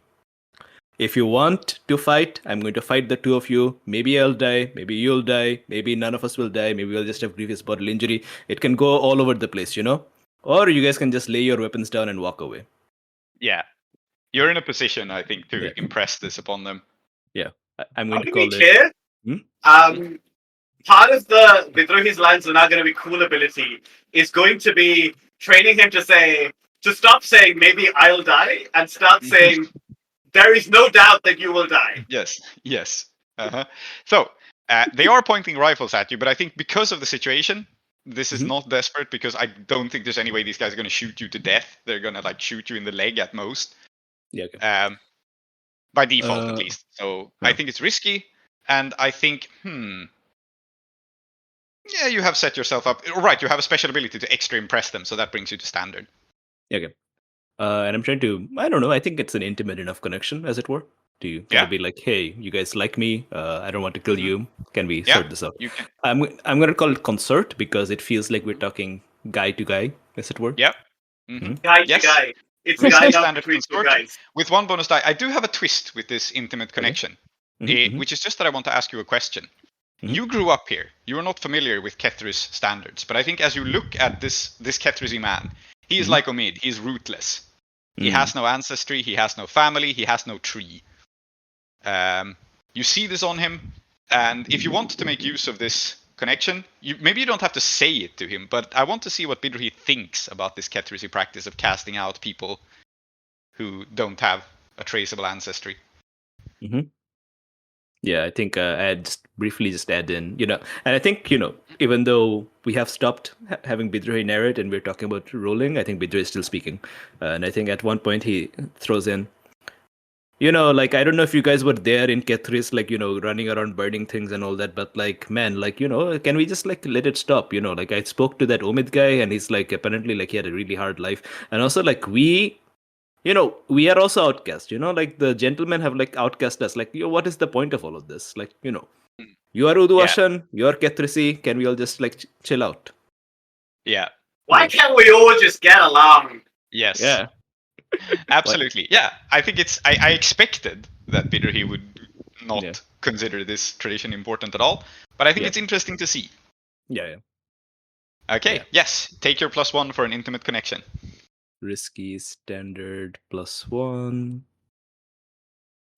If you want to fight, I'm going to fight the 2 of you. Maybe I'll die. Maybe you'll die. Maybe none of us will die. Maybe we'll just have grievous bodily injury. It can go all over the place, Or you guys can just lay your weapons down and walk away. Yeah. You're in a position, I think, to impress this upon them. Yeah. I'm going to call it. part of the Bidrohi's lines are now going to be cool ability is going to be training him to stop saying maybe I'll die and start saying there is no doubt that you will die. Yes. So they are pointing rifles at you, but I think because of the situation, this is not desperate, because I don't think there's any way these guys are going to shoot you to death. They're going to like shoot you in the leg at most. Yeah. Okay. By default, at least. So no. I think it's risky, and I think, yeah, you have set yourself up. Right, you have a special ability to extra impress them, so that brings you to standard. Okay. And I'm trying to, I don't know, I think it's an intimate enough connection, as it were. Can it be like, hey, you guys like me? I don't want to kill you. Can we sort this out? You can. I'm going to call it concert, because it feels like we're talking guy to guy, as it were. Yep. Guy to guy. It's guy not between two guys. With one bonus die. I do have a twist with this intimate connection, which is just that I want to ask you a question. You grew up here. You are not familiar with Kethrys standards, but I think as you look at this Kethrysy man, he is like Omid. He's rootless. He has no ancestry. He has no family. He has no tree. You see this on him, and if you want to make use of this connection, maybe you don't have to say it to him, but I want to see what Bidrohi thinks about this Kethrysy practice of casting out people who don't have a traceable ancestry. Yeah, I think I'd just briefly add in, and I think, even though we have stopped having Bidrohi narrate and we're talking about rolling, I think Bidrohi is still speaking. And I think at one point he throws in, like, I don't know if you guys were there in Kethrys, like, running around burning things and all that, but like, man, like, can we just like let it stop? Like, I spoke to that Omid guy, and he's like, apparently like he had a really hard life. And also like we are also outcast, like the gentlemen have like outcast us. Like, what is the point of all of this? Like, you are Uduashan, you are Kethrysy, can we all just like chill out? Yeah. Why can't we all just get along? Yes. Yeah. Absolutely. Yeah. I think I expected that Bidrohi would not consider this tradition important at all, but I think it's interesting to see. Yeah. Okay. Yes. Take your +1 for an intimate connection. Risky standard +1.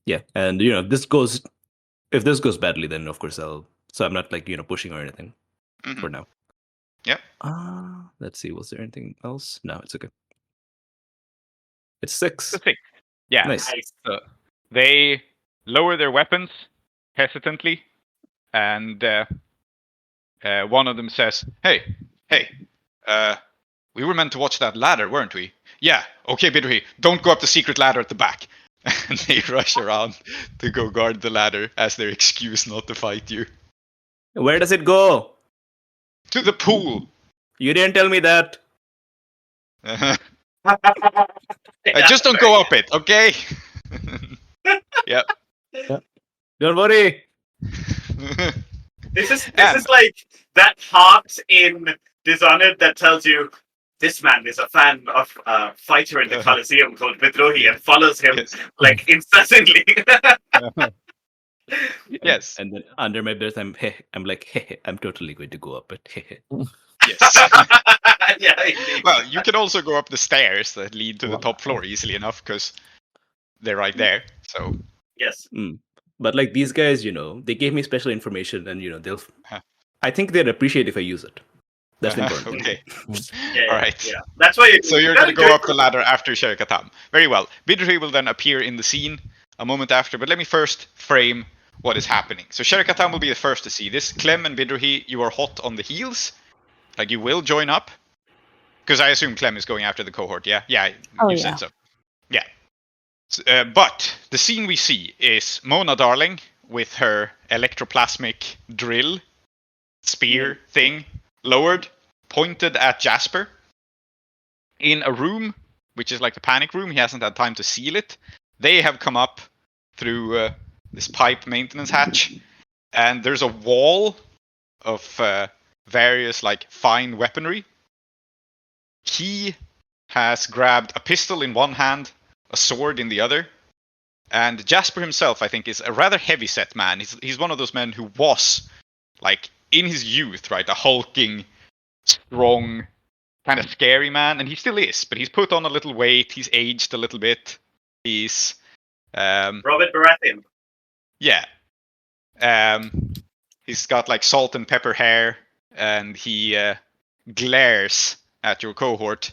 Yeah, and if this goes badly, then of course so I'm not like pushing or anything for now. Yep. Let's see, was there anything else? No, it's okay. It's 6. It's 6. Yeah. Nice. So they lower their weapons hesitantly, and one of them says, Hey, we were meant to watch that ladder, weren't we? Yeah, okay, Bidrohi, don't go up the secret ladder at the back. And they rush around to go guard the ladder as their excuse not to fight you. Where does it go? To the pool. You didn't tell me that. Just don't go up it, okay? Yep. Don't worry. This is like that heart in Dishonored that tells you this man is a fan of a fighter in the Colosseum called Bidrohi and follows him like incessantly. Yes. And then under my breath, I'm like, I'm totally going to go up it. Yes. Yeah, indeed. Well, you can also go up the stairs that lead to the top floor easily enough, because they're right there. So yes. But like these guys, they gave me special information, and they'll. I think they'd appreciate if I use it. That's the important thing. Okay. All right. Yeah. That's why. So you're going to go up the ladder after Sher-e-Khattam. Very well. Bidrohi will then appear in the scene a moment after, but let me first frame what is happening. So Sher-e-Khattam will be the first to see this. Clem and Bidrohi, you are hot on the heels. Like, you will join up. Because I assume Clem is going after the cohort, yeah? Yeah, you said so. Yeah. But the scene we see is Mona Darling with her electroplasmic drill spear thing lowered, pointed at Jasper in a room, which is like the panic room. He hasn't had time to seal it. They have come up through this pipe maintenance hatch, and there's a wall of various like fine weaponry. He has grabbed a pistol in one hand, a sword in the other, and Jasper himself, I think, is a rather heavy-set man. He's one of those men who was, like, in his youth, right, a hulking, strong, kind of scary man, and he still is, but he's put on a little weight, he's aged a little bit, he's... Robert Baratheon. Yeah. He's got like salt and pepper hair, and he glares at your cohort.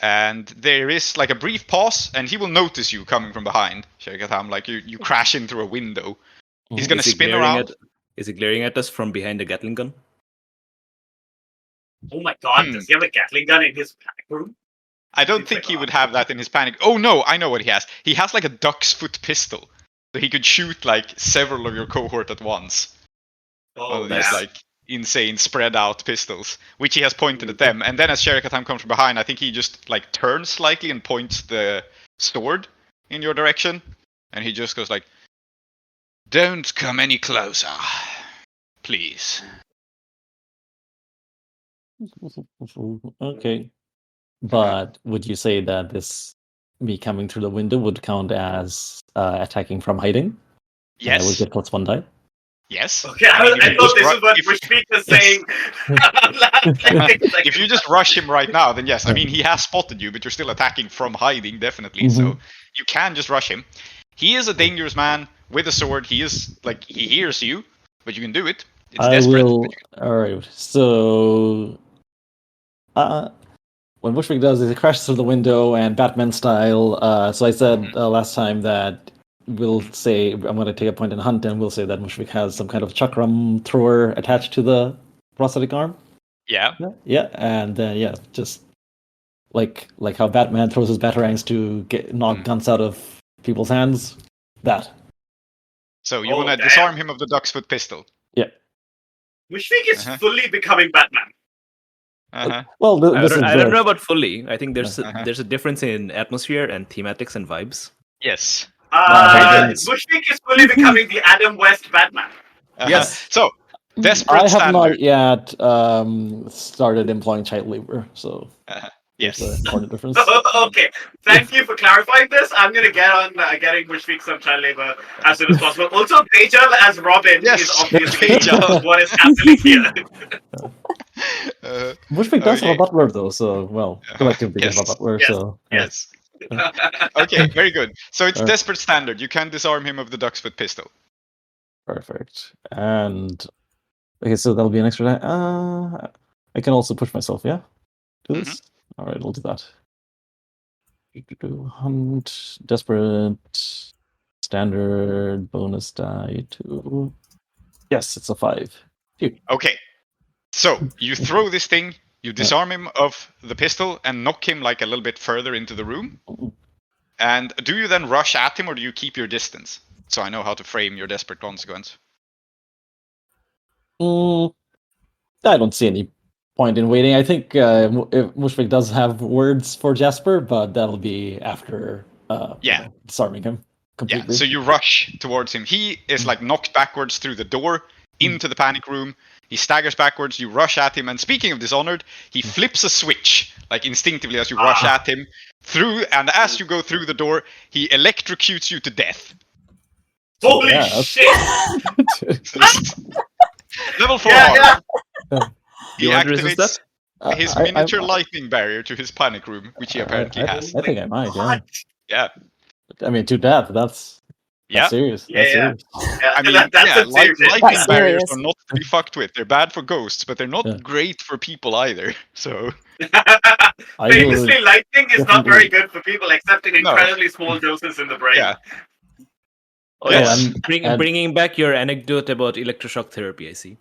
And there is like a brief pause, and he will notice you coming from behind, Sher-e-Khattam, like you crash in through a window. He's gonna spin around. Is he glaring at us from behind a Gatling gun? Oh my god, does he have a Gatling gun in his panic room? I don't think he would have that in his panic. Oh no, I know what he has. He has like a duck's foot pistol. So he could shoot like several of your cohort at once. Oh, These like insane spread out pistols, which he has pointed at them. And then as Sher-e-Khattam comes from behind, I think he just like turns slightly and points the sword in your direction. And he just goes like, "Don't come any closer, please." Okay. But would you say that this me coming through the window would count as attacking from hiding? Yes. I would get +1 die. Yes. Okay, I thought this is what Mushfiq was saying. If you just rush him right now, then yes. I mean, he has spotted you, but you're still attacking from hiding, definitely. So you can just rush him. He is a dangerous man with a sword. He is like he hears you, but you can do it. It's desperate. All right. So, what Mushfiq does is he crashes through the window and Batman style. So I said last time that we'll say I'm going to take a point in hunt, and we'll say that Mushfiq has some kind of chakram thrower attached to the prosthetic arm. Yeah. Yeah, and then just like how Batman throws his batarangs to knock guns out of people's hands. That. So you want to disarm him of the duck's foot pistol? Yeah. Mushfiq is fully becoming Batman. Well, I don't know about fully. I think there's a difference in atmosphere and thematics and vibes. Yes. Mushfiq is fully becoming the Adam West Batman. Yes. So, desperate I have standard. not yet started employing child labor, so yes. there's an important difference. Okay, thank you for clarifying this. I'm going to get on getting Mushfiq some child labor as soon as possible. Also, Tejal as Robin is obviously what is happening here. Mushfiq does have a butler, though, so, collectively yes. have a butler, so... Yes. Okay, very good. So it's desperate standard. You can disarm him of the duck's foot pistol. Perfect. And... Okay, so that'll be an extra die. I can also push myself, yeah? Do this? Alright, I'll do that. Hunt, desperate, standard, bonus die, 2. Yes, it's a 5. Phew. Okay. So, you throw this thing, you disarm him of the pistol, and knock him like a little bit further into the room. And do you then rush at him, or do you keep your distance? So I know how to frame your desperate consequence. I don't see any point in waiting. I think Mushfiq does have words for Jasper, but that'll be after disarming him completely. Yeah, so you rush towards him. He is like knocked backwards through the door into the panic room. He staggers backwards, you rush at him, and speaking of Dishonored, he flips a switch, like instinctively as you rush at him, and as you go through the door, he electrocutes you to death. Holy shit! Level 4 armor. He activates his miniature lightning barrier to his panic room, which he apparently has. I think I might, yeah. Yeah. I mean, to death, that's serious. Yeah, that's serious. I mean, lightning barriers are not to be fucked with. They're bad for ghosts, but they're not great for people either. So famously, lightning is not very good for people, except in incredibly small doses in the brain. Yeah. Oh, yes. Bringing back your anecdote about electroshock therapy, I see.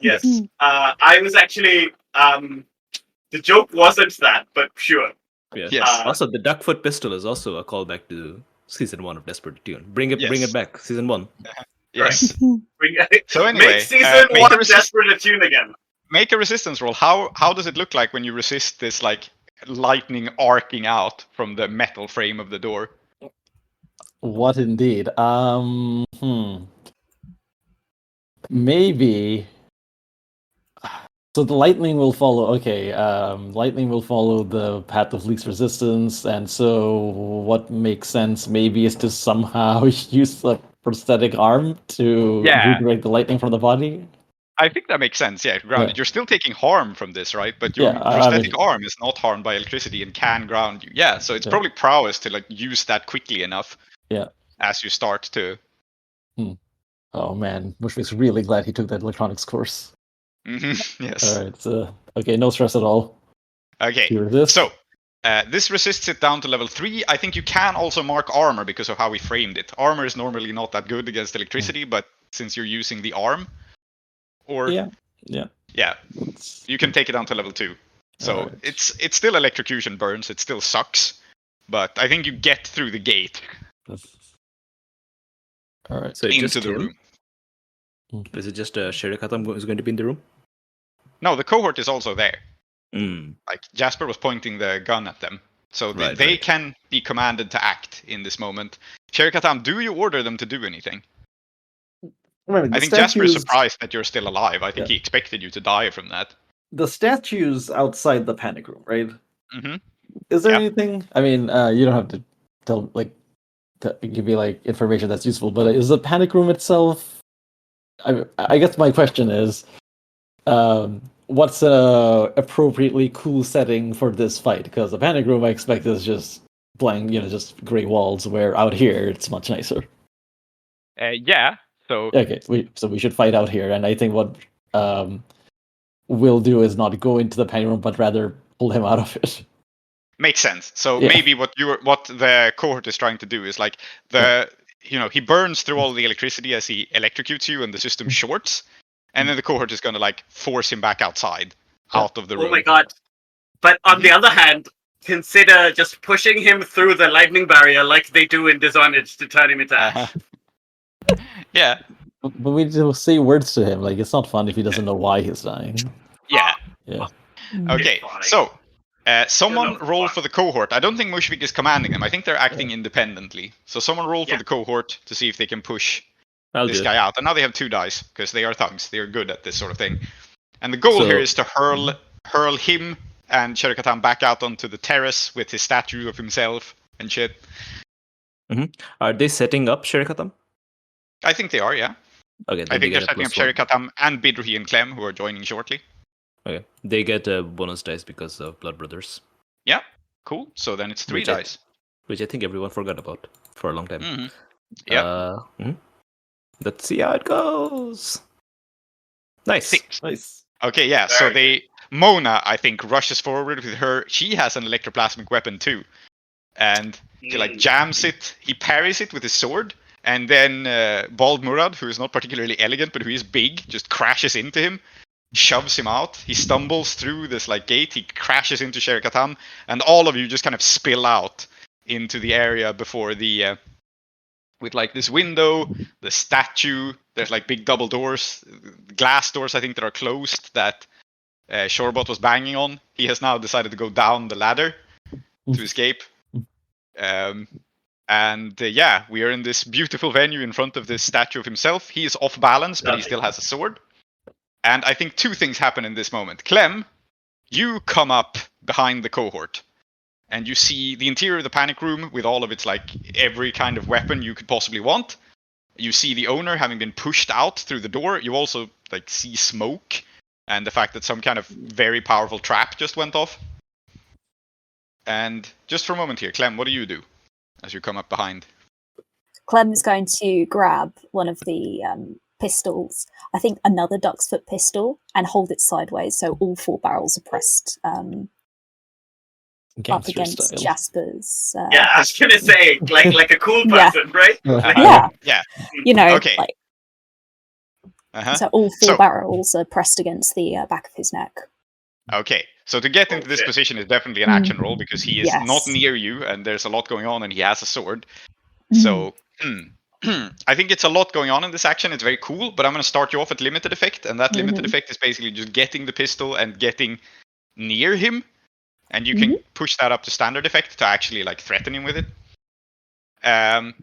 Yes. I was actually the joke wasn't that, but sure. Yeah. Yes. Also, the duckfoot pistol is also a callback to season 1 of Desperate Attune. Bring it back, season 1. Yes. So anyway, make season 1 of Desperate Attune again. Make a resistance roll. How does it look like when you resist this like lightning arcing out from the metal frame of the door? What indeed? Maybe. So the lightning will follow. Okay, lightning will follow the path of least resistance, and so what makes sense maybe is to somehow use a prosthetic arm to redirect the lightning from the body. I think that makes sense. Yeah, grounded. Yeah. You're still taking harm from this, right? But your prosthetic arm is not harmed by electricity and can ground you. Yeah, so it's probably prowess to like use that quickly enough. Yeah. As you start to. Oh man, Mushfik's really glad he took that electronics course. Yes. All right, so okay, no stress at all. Okay. Here it is. So this resists it down to level 3. I think you can also mark armor because of how we framed it. Armor is normally not that good against electricity, but since you're using the arm, or yeah, you can take it down to level 2. So right. it's still electrocution burns. It still sucks, but I think you get through the gate All right. So into just the him? room. Is it just Sher-e-Khattam who's going to be in the room? No, the cohort is also there. Mm. Like Jasper was pointing the gun at them, so they can be commanded to act in this moment. Sher-e-Khattam, do you order them to do anything? I think Jasper is surprised that you're still alive. I think he expected you to die from that. The statues outside the panic room, right? Mm-hmm. Is there anything? I mean, you don't have to tell to give me information that's useful, but is the panic room itself? I guess my question is, what's a appropriately cool setting for this fight? Because the panic room I expect is just blank, just gray walls. Where out here it's much nicer. Yeah. So okay, we should fight out here, and I think what we'll do is not go into the panic room, but rather pull him out of it. Makes sense. So maybe what the cohort is trying to do is he burns through all the electricity as he electrocutes you, and the system shorts, and then the cohort is going to force him back outside, out of the room. Oh my god! But on the other hand, consider just pushing him through the lightning barrier like they do in Dishonored to turn him into ash. Yeah. But we just say words to him. It's not fun if he doesn't know why he's dying. Yeah. Yeah. Okay. So, someone roll for the cohort. I don't think Mushfik is commanding them. I think they're acting independently. So someone roll for the cohort to see if they can push this guy out. And now they have 2 dice because they are thugs. They are good at this sort of thing. And the goal here is to hurl him and Sher-e-Khattam back out onto the terrace with his statue of himself and shit. Mm-hmm. Are they setting up Sher-e-Khattam? I think they are, yeah. Okay. I think they're setting up Sher-e-Khattam and Bidrohi and Clem, who are joining shortly. Okay. They get a bonus dice because of Blood Brothers. Yeah. Cool. So then it's 3 dice. Which I think everyone forgot about for a long time. Mm-hmm. Yeah. Let's see how it goes. Nice. 6. Nice. Okay, yeah. So Mona, I think, rushes forward with her. She has an electroplasmic weapon too, and she jams it. He parries it with his sword, and then Bald Murad, who is not particularly elegant but who is big, just crashes into him, shoves him out. He stumbles through this gate. He crashes into Sher-e-Khattam, and all of you just kind of spill out into the area before the with this window, the statue. There's big double doors, glass doors, I think, that are closed that Shorebot was banging on. He has now decided to go down the ladder to escape. We are in this beautiful venue in front of this statue of himself. He is off balance, but he still has a sword. And I think 2 things happen in this moment. Clem, you come up behind the cohort, and you see the interior of the panic room with all of its every kind of weapon you could possibly want. You see the owner having been pushed out through the door. You also see smoke, and the fact that some kind of very powerful trap just went off. And just for a moment here, Clem, what do you do as you come up behind? Clem is going to grab one of the pistols, I think another duck's foot pistol, and hold it sideways so all 4 barrels are pressed up against style. Jasper's. Yeah, I was gonna say, like a cool person, right? Yeah. Okay. So all 4 barrels are pressed against the back of his neck. Okay, so to get into this position is definitely an action roll because he is not near you and there's a lot going on and he has a sword. So I think it's a lot going on in this action. It's very cool, but I'm going to start you off at limited effect, and that limited effect is basically just getting the pistol and getting near him, and you can push that up to standard effect to actually threaten him with it. And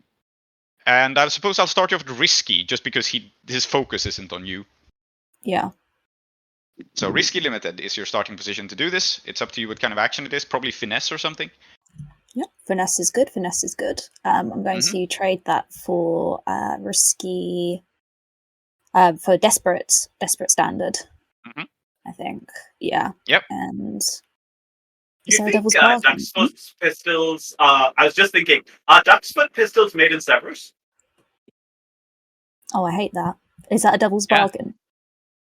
I suppose I'll start you off with risky, just because his focus isn't on you. Yeah. So risky limited is your starting position to do this. It's up to you what kind of action it is. Probably finesse or something. Yeah, finesse is good. Finesse is good. I'm going to trade that for risky, for desperate standard. I think. Yeah. Yep. And Do you think Duck's Foot pistols? I was just thinking, are Duck's Foot pistols made in Severus? Oh, I hate that. Is that a devil's Yeah. bargain?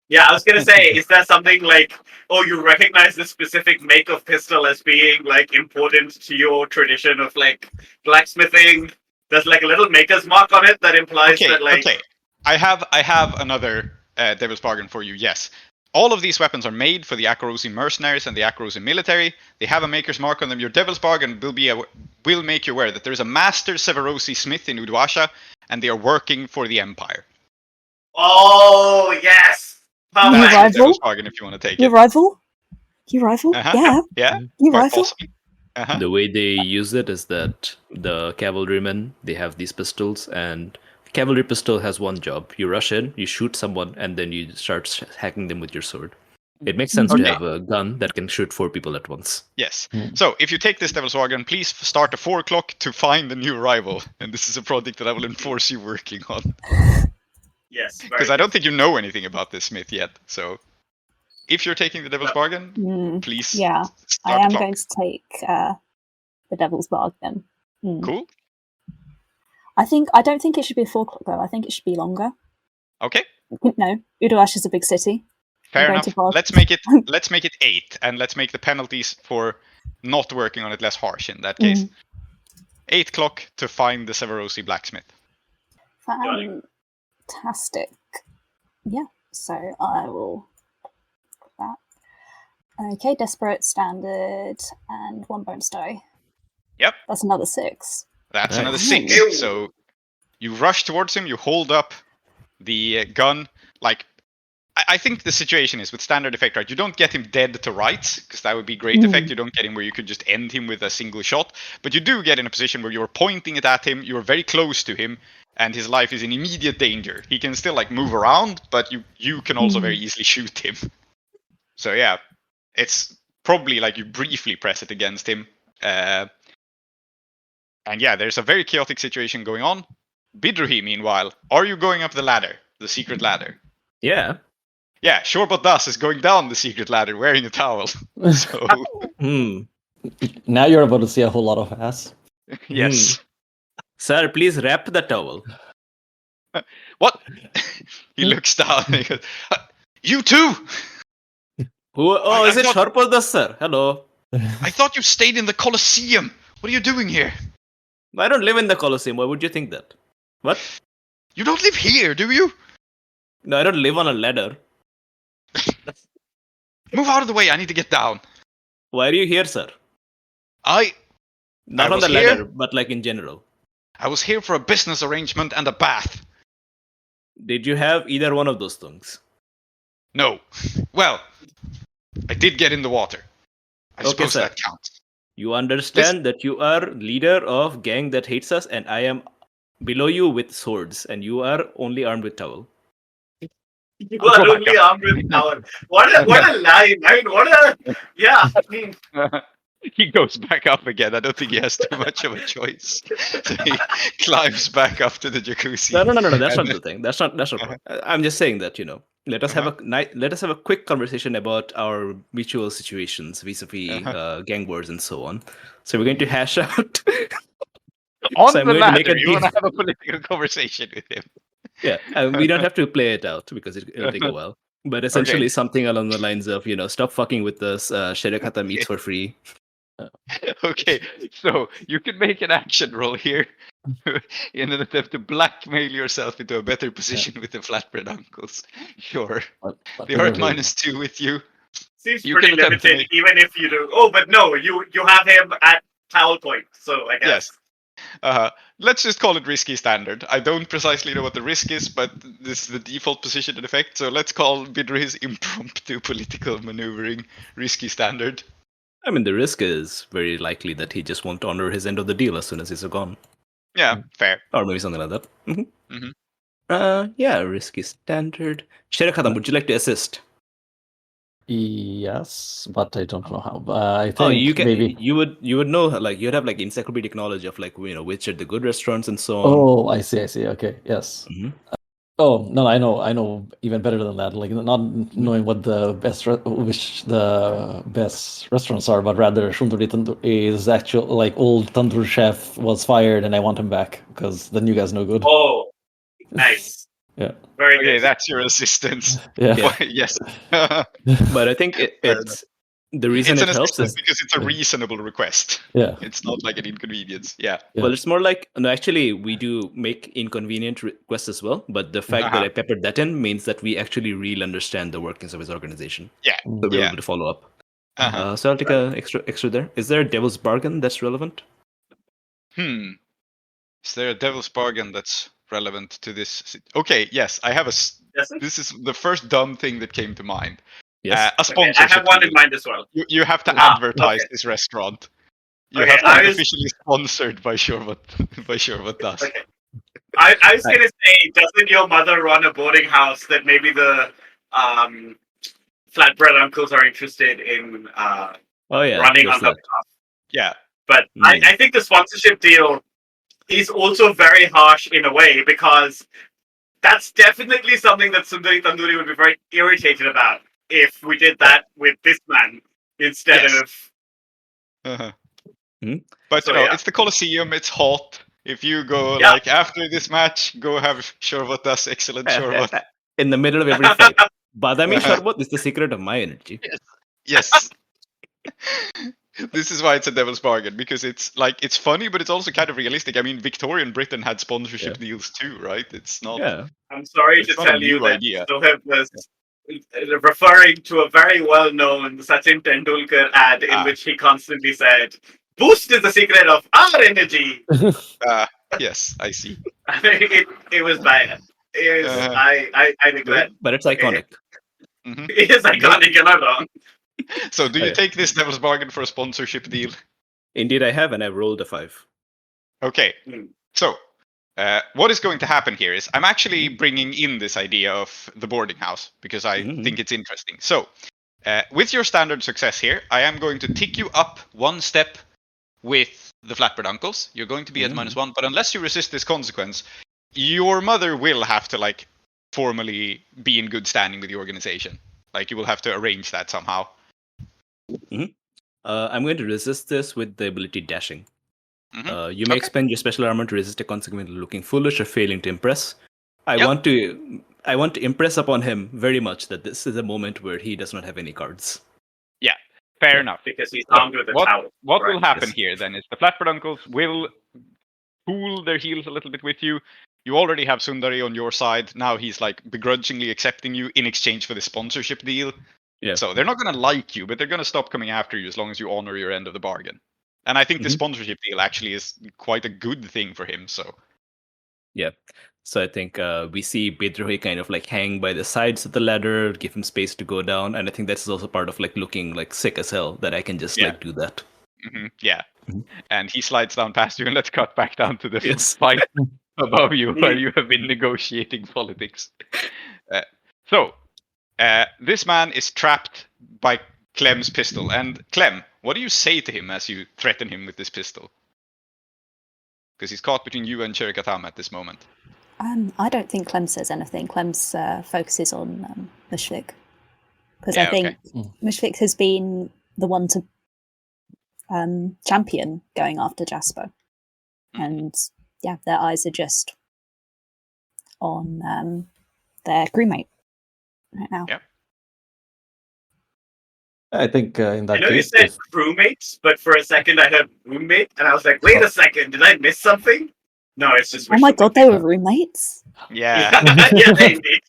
Yeah, I was gonna say, is there something like, oh, you recognize this specific make of pistol as being like important to your tradition of like blacksmithing? There's like a little maker's mark on it that implies Okay, that like. okay. I have another devil's bargain for you. Yes, all of these weapons are made for the Akarosi mercenaries and the Akarosi military. They have a maker's mark on them. Your devil's bargain will make you aware that there is a master Severosi smith in Udwasha, and they are working for the Empire. Oh yes. Your That's rival? your devil's bargain if you want to take Your it. rival? Your rival? Uh-huh. Yeah. Yeah. Your Quite rival? possibly. Uh-huh. The way they use it is that the cavalrymen, they have these pistols, and cavalry pistol has one job. You rush in, you shoot someone, and then you start hacking them with your sword. It makes sense to Okay. have a gun that can shoot 4 people at once. Yes. Mm. So if you take this devil's bargain, please start at 4 o'clock to find a new rival. And this is a project that I will enforce you working on. Yes. Because I don't think you know anything about this smith yet. So if you're taking the devil's bargain, Mm, please yeah, start I am the clock. going to take the devil's bargain. Mm. Cool. I don't think it should be 4 o'clock though. I think it should be longer. Okay. No, Udoash is a big city. Fair going enough. to bargain. Let's make it 8, and let's make the penalties for not working on it less harsh in that case. 8 o'clock to find the Severosi blacksmith. Fantastic. Yeah, so I will put that. Okay, desperate, standard, and 1 bonus die. Yep. That's another 6. That's Nice. another 6. Ew. So you rush towards him, you hold up the gun. Like, I think the situation is with standard effect, right? You don't get him dead to rights, because that would be great effect. You don't get him where you could just end him with a single shot. But you do get in a position where you're pointing it at him, you're very close to him, and his life is in immediate danger. He can still like move around, but you can also very easily shoot him. So yeah, it's probably like you briefly press it against him. And yeah, there's a very chaotic situation going on. Bidrohi, meanwhile, are you going up the ladder, the secret ladder? Yeah. Yeah, Shorbot Das is going down the secret ladder wearing a towel. So Now you're about to see a whole lot of ass. yes. Sir, please wrap the towel. What? He looks down and he goes, you too! Who? Oh, I is it thought- Harper the sir? Hello. I thought you stayed in the Colosseum. What are you doing here? I don't live in the Colosseum. Why would you think that? What? You don't live here, do you? No, I don't live on a ladder. Move out of the way, I need to get down. Why are you here, sir? Not on was the here. ladder, but like in general. I was here for a business arrangement and a bath. Did you have either one of those things? No. Well, I did get in the water. I Okay, suppose sir. that counts. You understand that you are leader of gang that hates us, and I am below you with swords, and you are only armed with towel. You are Go back only armed with power. What a line! I mean, what a yeah. He goes back up again. I don't think he has too much of a choice. So he climbs back up to the jacuzzi. No. That's not the thing. That's not. I'm just saying that let us have a quick conversation about our mutual situations vis-a-vis gang wars and so on. So we're going to hash out. On So I'm the going to make ladder, a you want deal. to have a political conversation with him. Yeah, we don't have to play it out because it'll take a while. But essentially, something along the lines of stop fucking with us. Sher-e-Khattam eats for free. Okay, so you can make an action roll here in an attempt to blackmail yourself into a better position with the flatbread uncles. Sure. They are at -2 with you. Seems You pretty can attempt to limited, even if you do. Oh, but no, you have him at towel point, so I guess. Yes. Let's just call it risky standard. I don't precisely know what the risk is, but this is the default position in effect. So let's call Bidrohi's impromptu political maneuvering risky standard. I mean, the risk is very likely that he just won't honor his end of the deal as soon as he's gone, Yeah, fair. or maybe something like that. Mhm. Yeah, risky standard. Sher-e-Khattam, would you like to assist? Yes, but I don't know how. I think Oh, you can. maybe. You would know, like you'd have like encyclopedic knowledge of like which are the good restaurants and so on. Oh, I see. Okay, yes. Mhm. Oh no, I know even better than that. Like not knowing what the which the best restaurants are, but rather Shunduri Tandoor is actual like old tandoor chef was fired, and I want him back because the new guy's no good. Oh, nice. Yeah. Very Okay, good. that's your assistance. Yeah. Yeah. Yes. But I think it's the reason It's an it helps assistance is because it's a Yeah. reasonable request. Yeah. It's not like an inconvenience. Yeah. Yeah. well, it's more like no. Actually, we do make inconvenient requests as well. But the fact that I peppered that in means that we actually really understand the workings of his organization. Yeah. So we're Yeah. able to follow up. Uh-huh. So I'll take a extra there. Is there a devil's bargain that's relevant? Is there a devil's bargain that's relevant to this? Okay, yes, I have Yes, sir? This is the first dumb thing that came to mind. Yes. A Okay, sponsorship. I have one deal. in mind as well. You have to Ah, advertise okay. this restaurant. You Okay, have to I be was- officially sponsored by Sherwood Das. Okay. I was going to say, doesn't your mother run a boarding house that maybe the flatbread uncles are interested in Oh yeah. running there's on her that. behalf? Yeah. But I think the sponsorship deal is also very harsh in a way because that's definitely something that Sundari Tandoori would be very irritated about if we did that with this man instead Yes. of. Uh-huh. But you know, it's the Colosseum. It's hot. If you go Yeah. like after this match, go have Sherwood Das excellent Sherwood. in the middle of every fight. Badami Sharbat is the secret of my energy. Yes. This is why it's a devil's bargain, because it's like it's funny, but it's also kind of realistic. I mean, Victorian Britain had sponsorship deals too, right? It's not. Yeah. I'm sorry It's to not a tell you new that idea. Zoheb was referring to a very well-known Sachin Tendulkar ad in which he constantly said, "Boost is the secret of our energy." Yes, I see. I think it was bad. It was, I regret. But it's iconic. It is iconic, you're not wrong. So, do you Okay. take this devil's bargain for a sponsorship deal? Indeed, I have, and I've rolled a 5. Okay. So, what is going to happen here is I'm actually bringing in this idea of the boarding house because I think it's interesting. So, with your standard success here, I am going to tick you up one step with the flatbread uncles. You're going to be at -1, but unless you resist this consequence, your mother will have to like formally be in good standing with the organization. Like you will have to arrange that somehow. I'm going to resist this with the ability dashing. You may Okay. expend your special armor to resist a consequence of looking foolish or failing to impress. I Yep. want to impress upon him very much that this is a moment where he does not have any cards. Yeah, fair enough. Because he's armed with a towel. What Right. will happen Yes. here then is the flatbread uncles will cool their heels a little bit with you. You already have Sundari on your side. Now he's like begrudgingly accepting you in exchange for the sponsorship deal. Yeah. So they're not going to like you, but they're going to stop coming after you as long as you honor your end of the bargain. And I think the sponsorship deal actually is quite a good thing for him. So Yeah. So I think we see Bidrohi kind of like hang by the sides of the ladder, give him space to go down, and I think that's also part of like looking like sick as hell that I can just like do that. yeah. And he slides down past you, and let's cut back down to the Yes. fight above you where you have been negotiating politics. This man is trapped by Clem's pistol. And Clem, what do you say to him as you threaten him with this pistol? Because he's caught between you and Sher-e-Khattam at this moment. I don't think Clem says anything. Clem's focuses on Mushfiq. Because Yeah, I think Mushfiq has been the one to champion going after Jasper. And yeah, their eyes are just on their crewmate right now. Yep. I think in I that know you case, said crewmates, but for a second I heard roommate, and I was like, wait a second, did I miss something? No, it's just. Oh my god, they were roommates? Yeah. Yeah, indeed.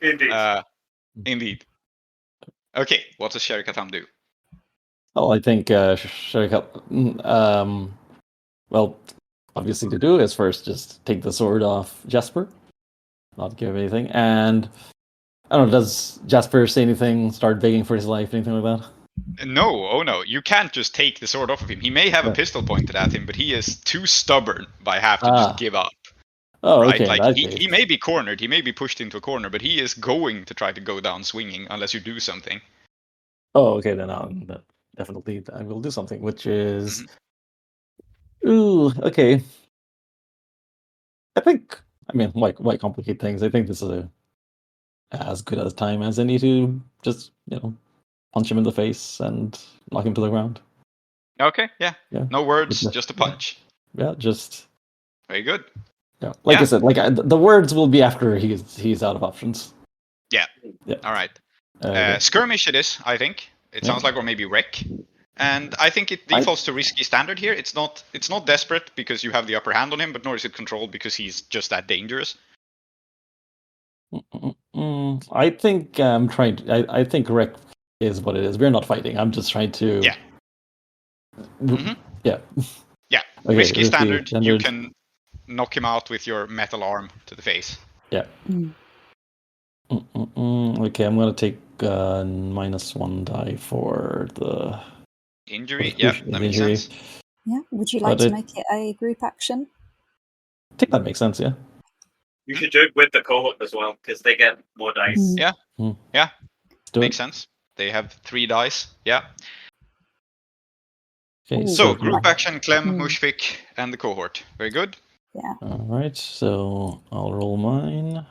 Indeed. Indeed. Okay, what does Sher-e-Khattam do? I think Sher-e-Khattam, well, obviously to do is first just take the sword off Jasper, not give anything, and I don't know, does Jasper say anything, start begging for his life, anything like that? No, oh no, you can't just take the sword off of him. He may have a pistol pointed at him, but he is too stubborn by half to just give up. Oh, Right? okay. Like he may be cornered, he may be pushed into a corner, but he is going to try to go down swinging unless you do something. Oh, okay, then definitely I will do something, which is... Ooh, okay. I mean, why complicate things? I think this is as good a time as any to just, punch him in the face and knock him to the ground. Okay, yeah. No words, Yeah. just a punch. Yeah, just... Very good. Yeah, like Yeah. I said, the words will be after he's out of options. Yeah. Yeah. All right. Okay. Skirmish it is, I think. It sounds like, or maybe wreck. And I think it defaults to risky standard here. It's not desperate because you have the upper hand on him, but nor is it controlled because he's just that dangerous. I think I'm trying to. I think wreck is what it is. We're not fighting. I'm just trying to. Yeah. Yeah. Yeah. Okay, risky standard. You can knock him out with your metal arm to the face. Yeah. Okay, I'm gonna take -1 die for the injury. Yeah, that makes sense. Yeah. Would you like to make it a group action? I think that makes sense. Yeah. You should do it with the cohort as well because they get more dice. Yeah. Yeah. Makes sense. They have 3 dice. Yeah. Okay. So group action, Clem, Mushfik, and the cohort. Very good. Yeah. All right. So I'll roll mine.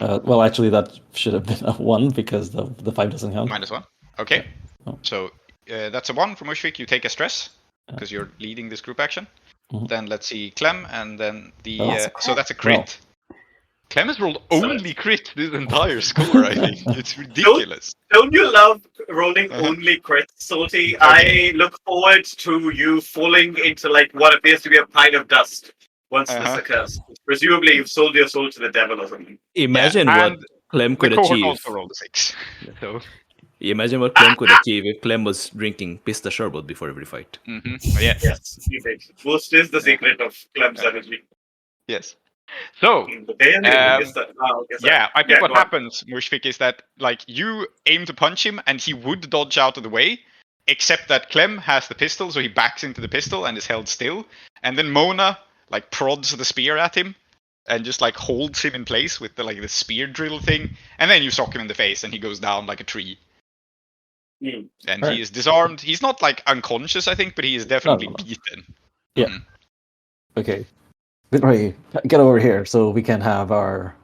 Well, actually, that should have been a 1 because the 5 doesn't count. -1. Okay. Yeah. Oh. So that's a 1 from Mushfik. You take a stress because you're leading this group action. Then let's see Clem, and then the so that's a crit. Well. Clem has rolled only crit this entire score. I think it's ridiculous. Don't you love rolling only crits, Salty? Okay. I look forward to you falling into like what appears to be a pile of dust once this occurs. Presumably, you've sold your soul to the devil or something. Imagine what Clem could achieve. Also rolled a 6. So. Imagine what Clem could achieve if Clem was drinking pista sherbet before every fight. Yeah. Yes, most is the secret of Clem's energy. Yes. So, I think what happens, Mushfik, is that like you aim to punch him and he would dodge out of the way, except that Clem has the pistol, so he backs into the pistol and is held still. And then Mona like prods the spear at him and just like holds him in place with the spear drill thing, and then you sock him in the face and he goes down like a tree. And he is disarmed. He's not like unconscious, I think, but he is definitely beaten. Yeah. Okay. Bidrohi, get over here so we can have our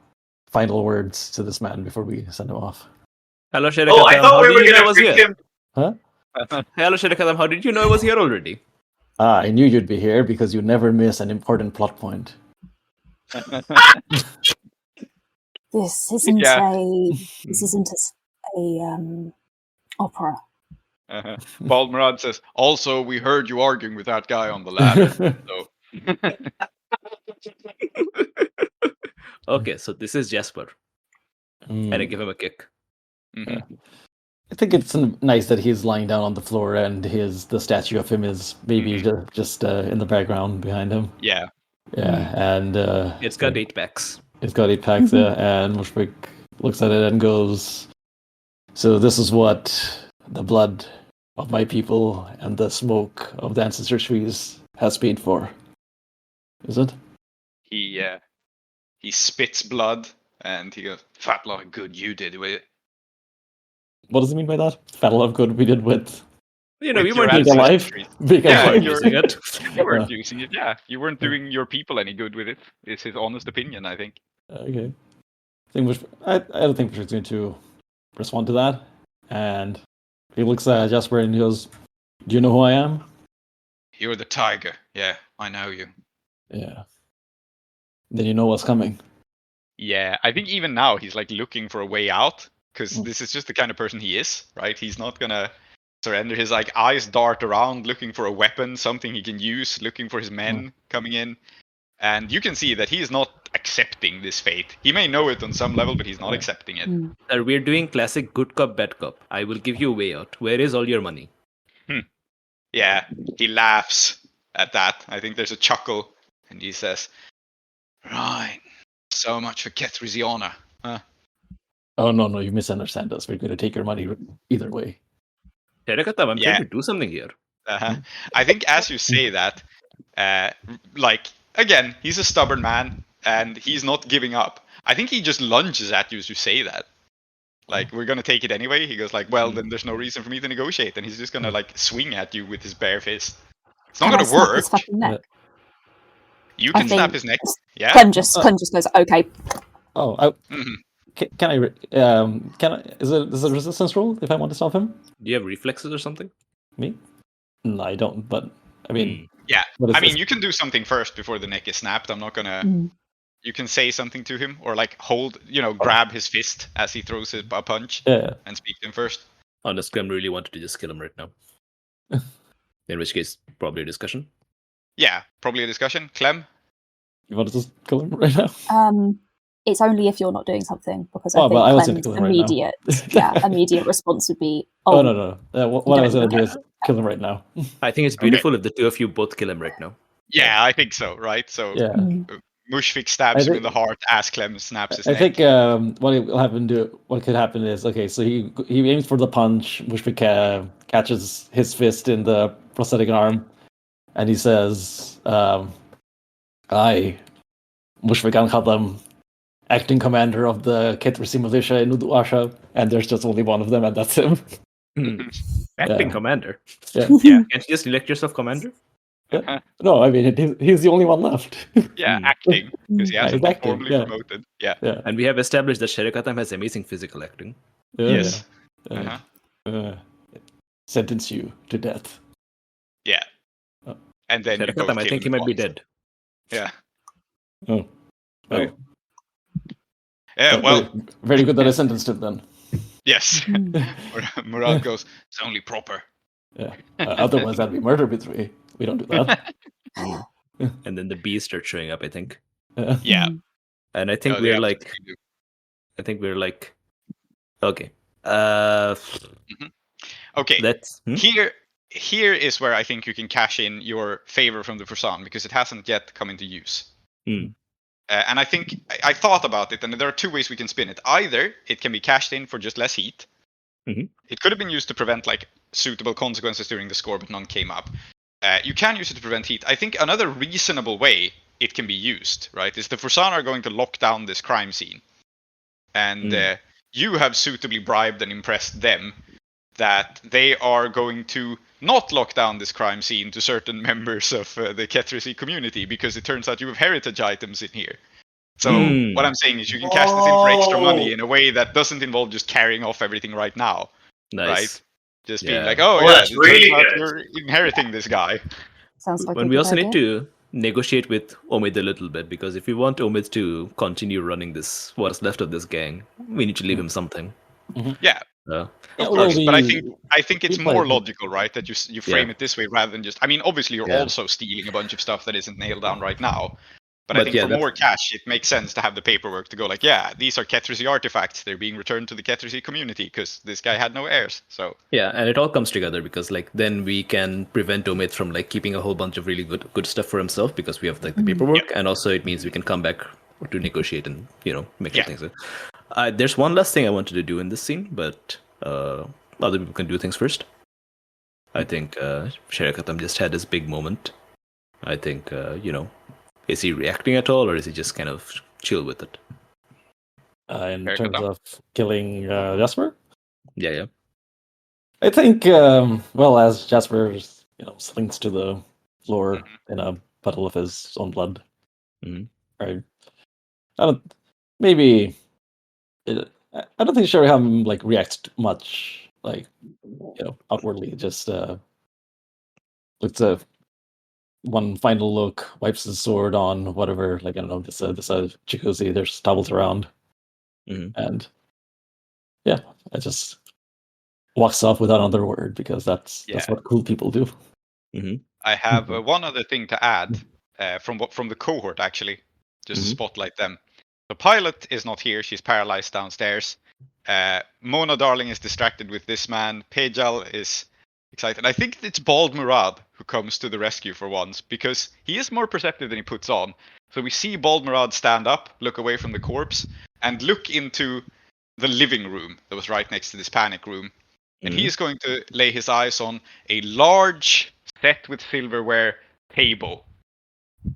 final words to this man before we send him off. Hello, Sher-e-Khattam. I thought we were going to bring him. Huh? Hello, Sher-e-Khattam. How did you know I was here already? I knew you'd be here because you never miss an important plot point. This isn't a opera. Paul Murad says, also, we heard you arguing with that guy on the ladder. So. Okay, so this is Jasper. And I give him a kick. I think it's nice that he's lying down on the floor and the statue of him is maybe just in the background behind him. Yeah. Yeah, and it's got 8 packs. It's got 8 packs, and Mushfik looks at it and goes, so this is what the blood of my people and the smoke of the ancestor trees has paid for. Is it? He spits blood and he goes, fat lot of good you did with it. What does it mean by that? Fat lot of good we did with... You know, we weren't being alive. Using it. You weren't using it, yeah. You weren't doing your people any good with it. It's his honest opinion, I think. Okay. I don't think we're going to respond to that. And he looks at Jasper and he goes, do you know who I am? You're the tiger. Yeah, I know you. Yeah. Then you know what's coming. Yeah, I think even now he's like looking for a way out because this is just the kind of person he is, right? He's not gonna surrender. His like eyes dart around looking for a weapon, something he can use, looking for his men coming in. And you can see that he is not accepting this fate. He may know it on some level, but he's not accepting it. We're doing classic good cop, bad cop. I will give you a way out. Where is all your money? Yeah, he laughs at that. I think there's a chuckle. And he says, right, so much for Kethrys' honor. Oh, no, you misunderstand us. We're going to take your money either way. Sher-e-Khattam, I'm trying to do something here. I think as you say that, again, he's a stubborn man, and he's not giving up. I think he just lunges at you as you say that. Like, we're going to take it anyway. He goes like, well, then there's no reason for me to negotiate. And he's just going to, like, swing at you with his bare fist. It's not going to work. His fucking neck? You can snap his neck. Yeah. Clem just goes, okay. Oh, can I? Is it a resistance roll if I want to stop him? Do you have reflexes or something? Me? No, I don't. But I mean, yeah. I mean, you can do something first before the neck is snapped. I'm not gonna you can say something to him or like grab his fist as he throws a punch Yeah. and speak to him first. Unless Clem really wanted to just kill him right now. In which case, probably a discussion. Yeah, probably a discussion. Clem? You want to just kill him right now? It's only if you're not doing something, because Oh, I think well, I was gonna Clem's kill him right now. immediate response would be, Oh, no. What I was don't going to do do is kill him right now. I think it's beautiful if the two of you both kill him right now. Yeah, I think so, right? So Yeah. Mushfik stabs him in the heart as Clem snaps his I neck. think what could happen is, okay, so he aims for the punch, Mushfik catches his fist in the prosthetic arm, and he says, I, Sher-e-Khattam, acting commander of the Kethrys militia in Uduasha, and there's just only one of them, and that's him. Acting commander. Yeah. Yeah. Can't you just elect yourself commander? No, I mean, he's the only one left. Yeah, acting, because he hasn't been acting, formally promoted. Yeah. And we have established that Sher-e-Khattam has amazing physical acting. Yes. Sentence you to death. Yeah. And then Sher-e-Khattam, I think he might be dead. Yeah. Oh. Okay. Yeah, well, very good that I sentenced him then. yes. Murad goes, it's only proper. Yeah. Otherwise, that'd be murder Bidrohi. We don't do that. And then the bees start showing up, I think. Yeah. And I think No, we're they like, absolutely do. okay. Okay. Let's. Here is where I think you can cash in your favor from the Fursan, because it hasn't yet come into use. And I think I thought about it, and there are two ways we can spin it. Either it can be cashed in for just less heat. It could have been used to prevent like suitable consequences during the score, but none came up. You can use it to prevent heat. I think another reasonable way it can be used, right, is the Fursan are going to lock down this crime scene. And you have suitably bribed and impressed them that they are going to not lock down this crime scene to certain members of the Kethrys community, because it turns out you have heritage items in here. So what I'm saying is you can cash this in for extra money in a way that doesn't involve just carrying off everything right now. Nice. Right? Just being like, that's really good. You're inheriting this guy. Sounds like When a we good also idea. need to negotiate with Omid a little bit, because if we want Omid to continue running this, what's left of this gang, we need to leave him something. Yeah. Of course, but I think it's more logical, right, that you frame it this way rather than just. I mean, obviously you're also stealing a bunch of stuff that isn't nailed down right now. But I think for more cash, it makes sense to have the paperwork to go like, yeah, these are Kethrys artifacts. They're being returned to the Kethrys community because this guy had no heirs. So yeah, and it all comes together because like then we can prevent Omid from like keeping a whole bunch of really good stuff for himself because we have like the paperwork, and also it means we can come back to negotiate and make sure things. There's one last thing I wanted to do in this scene, but other people can do things first. I think Sher-e-Khattam just had this big moment. I think is he reacting at all, or is he just kind of chill with it? In terms of killing Jasper? Yeah. I think, as Jasper, slinks to the floor in a puddle of his own blood. Right? I don't think Sher-e-Khattam like reacts much, like outwardly. Just looks at one final look, wipes his sword on whatever, like I don't know, this jacuzzi. There's towels around, and I just walks off without another word because that's what cool people do. I have one other thing to add from the cohort actually, just to spotlight them. The pilot is not here; she's paralyzed downstairs. Mona Darling is distracted with this man. Pejal is excited. I think it's Bald Murad who comes to the rescue for once, because he is more perceptive than he puts on. So we see Bald Murad stand up, look away from the corpse, and look into the living room that was right next to this panic room. And he is going to lay his eyes on a large set with silverware table.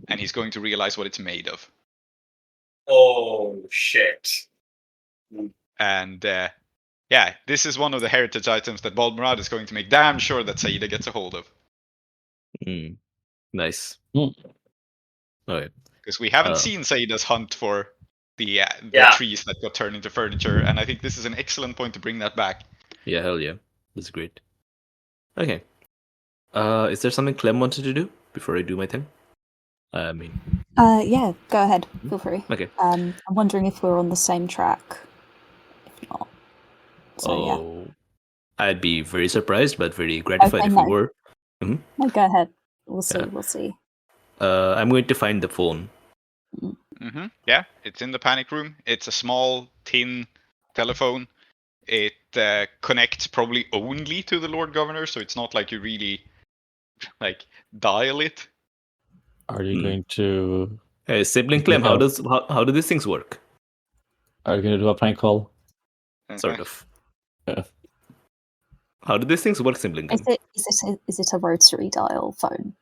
And he's going to realize what it's made of. Oh, shit. And this is one of the heritage items that Bald Murad is going to make damn sure that Saeeda gets a hold of. Nice. Okay. Because we haven't seen Saeeda's hunt for the trees that got turned into furniture, and I think this is an excellent point to bring that back. Yeah, hell yeah. That's great. Okay. Is there something Clem wanted to do before I do my thing? I mean, Yeah, go ahead. Feel free. Okay. I'm wondering if we're on the same track. If not, so yeah. Oh, I'd be very surprised, but very gratified Okay, if we were. no, go ahead. We'll see. Yeah. We'll see. I'm going to find the phone. Yeah, it's in the panic room. It's a small tin telephone. It connects probably only to the Lord Governor, so it's not like you really like dial it. Are you Hmm. going to? Hey, sibling Do you Clem, how have- do these things work? Are you going to do a prank call? Sort of. Yeah. How do these things work, sibling Clem? Is it a rotary dial phone?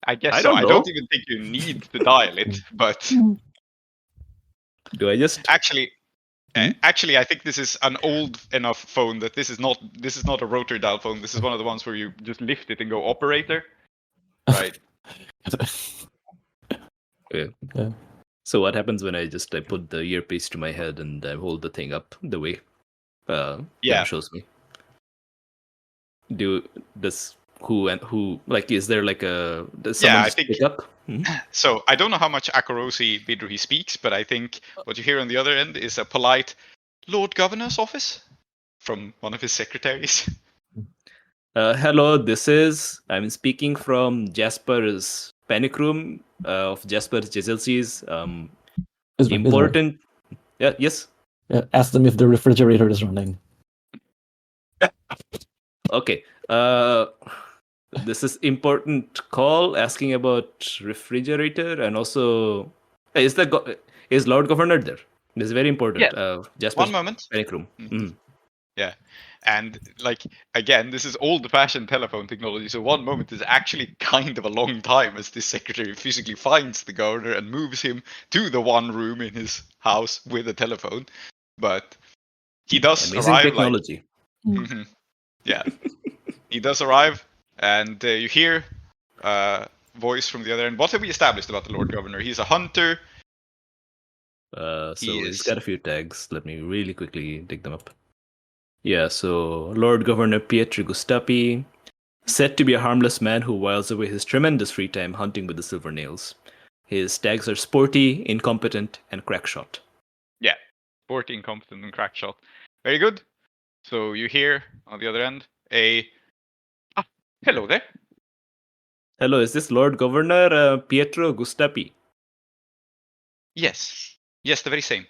I guess I so. don't I know. don't even think you need to dial it, but Do I just? actually, I think this is an old enough phone that this is not a rotary dial phone. This is one of the ones where you just lift it and go operator. Right. Yeah. Yeah. So what happens when I put the earpiece to my head and I hold the thing up the way Clem shows me? Is there like a does someone I just think pick up? so. I don't know how much Akorosi Bidrohi speaks, but I think what you hear on the other end is a polite Lord Governor's office from one of his secretaries. Hello, I'm speaking from Jasper's panic room of Jasper's JLC's important. Yeah, yes. Yeah, ask them if the refrigerator is running. Okay. This is important call asking about refrigerator and also is Lord Governor there? This is very important. Yeah. Jasper's One moment. panic room. Yeah. And like again, this is old-fashioned telephone technology. So one moment is actually kind of a long time as this secretary physically finds the governor and moves him to the one room in his house with a telephone. But he does Amazing arrive. technology. Yeah, he does arrive, and you hear a voice from the other end. What have we established about the Lord Governor? He's a hunter. So he's got a few tags. Let me really quickly dig them up. Yeah, so Lord Governor Pietro Gustapi, said to be a harmless man who whiles away his tremendous free time hunting with the silver nails. His tags are sporty, incompetent, and crackshot. Yeah, sporty, incompetent, and crackshot. Very good. So you hear on the other end hello there. Hello, is this Lord Governor Pietro Gustapi? Yes, the very same.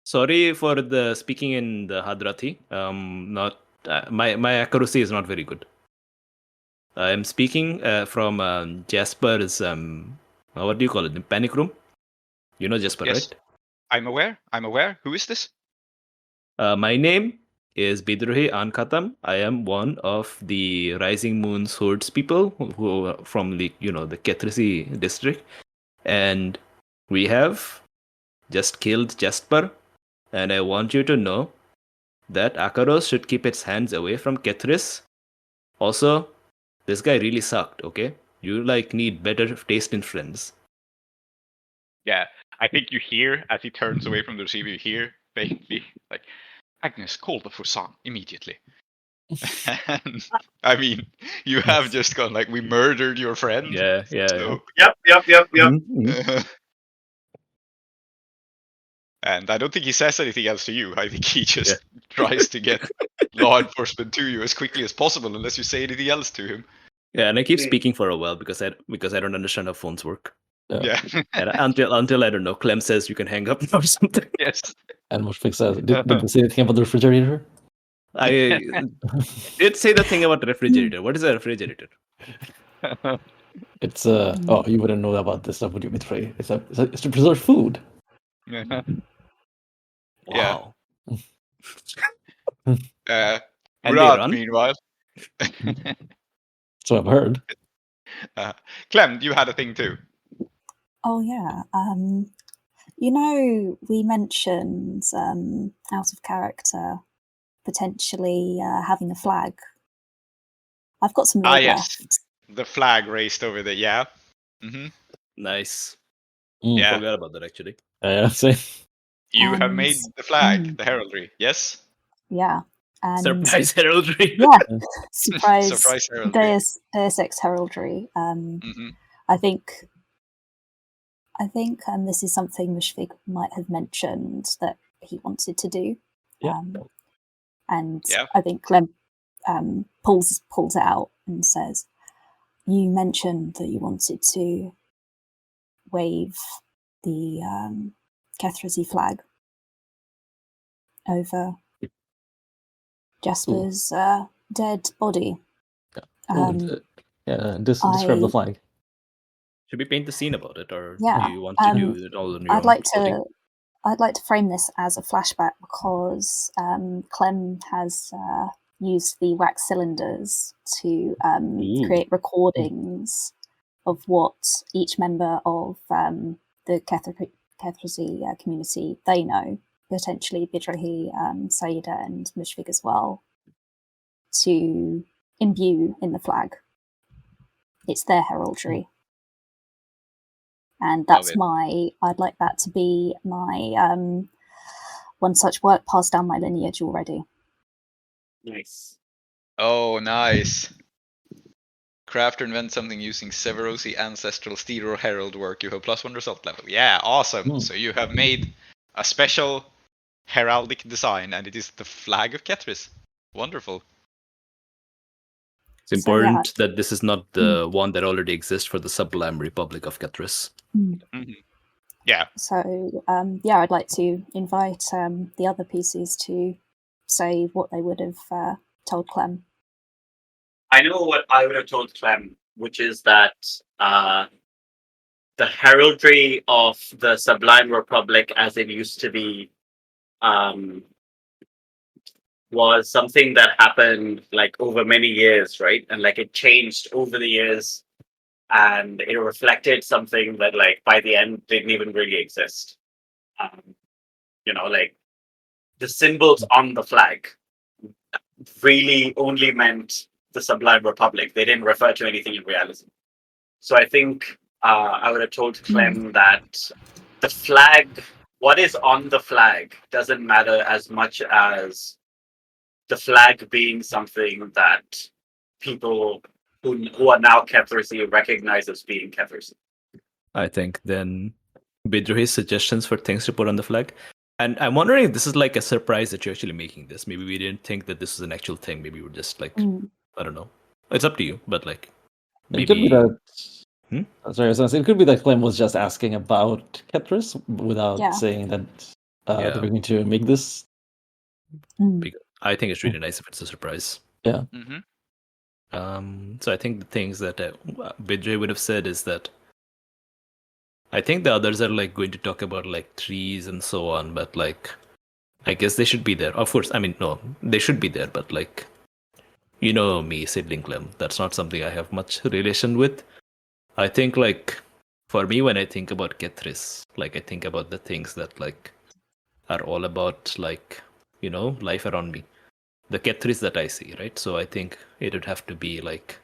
Sorry for the speaking in the Hadrati. Not my accuracy is not very good. I'm speaking from Jasper's what do you call it? The panic room. You know Jasper, Yes. right? I'm aware. Who is this? My name is Bidrohi Khattam. I am one of the Rising Moon Swords people who are from the Kethrys district, and we have just killed Jasper. And I want you to know that Akaros should keep its hands away from Kethrys. Also, this guy really sucked. Okay, you need better taste in friends. Yeah, I think you hear as he turns away from the receiver. You hear faintly like, Agnes, call the Fusang immediately. And, I mean, you have just gone like, we murdered your friend. Yeah. So, Yep. and I don't think he says anything else to you. I think he just tries to get law enforcement to you as quickly as possible, unless you say anything else to him. Yeah, and I keep speaking for a while because I don't understand how phones work. Yeah. And until I don't know, Clem says you can hang up or something. Yes. And what fix that? Did they say anything about the refrigerator? I did say the thing about the refrigerator. What is a refrigerator? It's you wouldn't know about this stuff, would you, Mithrey? It's to preserve food. Wow. Yeah. And Murad, they run? meanwhile. So I've heard. Clem, you had a thing too. Oh yeah. We mentioned out of character potentially having a flag. I've got some loot Yes. left. The flag raised over there, yeah. Nice. Yeah. Forgot about that actually. See? You have made the flag, Mm. the heraldry, yes? Yeah. And Surprise heraldry. yeah, surprise Surprise heraldry. Deus Ex heraldry. Mhm. I think I think this is something Mushfig might have mentioned that he wanted to do. Yeah. And Yeah. I think Clem pulls it out and says, "You mentioned that you wanted to wave the Kethrys flag over Jasper's dead body." Describe the flag. Should we paint the scene about it, or Yeah, do you want to do it all on your I'd own? like to frame this as a flashback because Clem has used the wax cylinders to create recordings of what each member of the Kethrys community they know, potentially Bidrohi, Saeeda, and Mushfig as well, to imbue in the flag. It's their heraldry. And that's I'd like that to be my one such work passed down my lineage already. Nice. Oh, nice. Craft or invent something using Severosi ancestral steed or herald work. You have +1 result level. Yeah, awesome. So you have made a special heraldic design, and it is the flag of Kethrys. Wonderful. It's important that this is not the one that already exists for the Sublime Republic of Kethrys. Yeah. So I'd like to invite the other PCs to say what they would have told Clem. I know what I would have told Clem, which is that the heraldry of the Sublime Republic as it used to be was something that happened like over many years, right? And like it changed over the years, and it reflected something that like by the end didn't even really exist. Like the symbols on the flag really only meant the Sublime Republic. They didn't refer to anything in reality. So I think I would have told Clem that the flag, what is on the flag, doesn't matter as much as the flag being something that people who are now Kethrys recognize as being Kethrys. I think then Bidrohi's suggestions for things to put on the flag. And I'm wondering if this is like a surprise that you're actually making this. Maybe we didn't think that this was an actual thing. Maybe we're just like, I don't know. It's up to you, but like, maybe... It could be that. Sorry, I was gonna say, it could be that Clem was just asking about Kethrys without saying that they were going to make this. I think it's really nice if it's a surprise. Yeah. So I think the things that Bidrohi would have said is that I think the others are like going to talk about like trees and so on, but like I guess they should be there. Of course, I mean no, they should be there, but like you know me, Sibling Clem, that's not something I have much relation with. I think like for me when I think about Kethrys, like I think about the things that like are all about like, you know, life around me. The Kethrys that I see, right? So I think it would have to be like,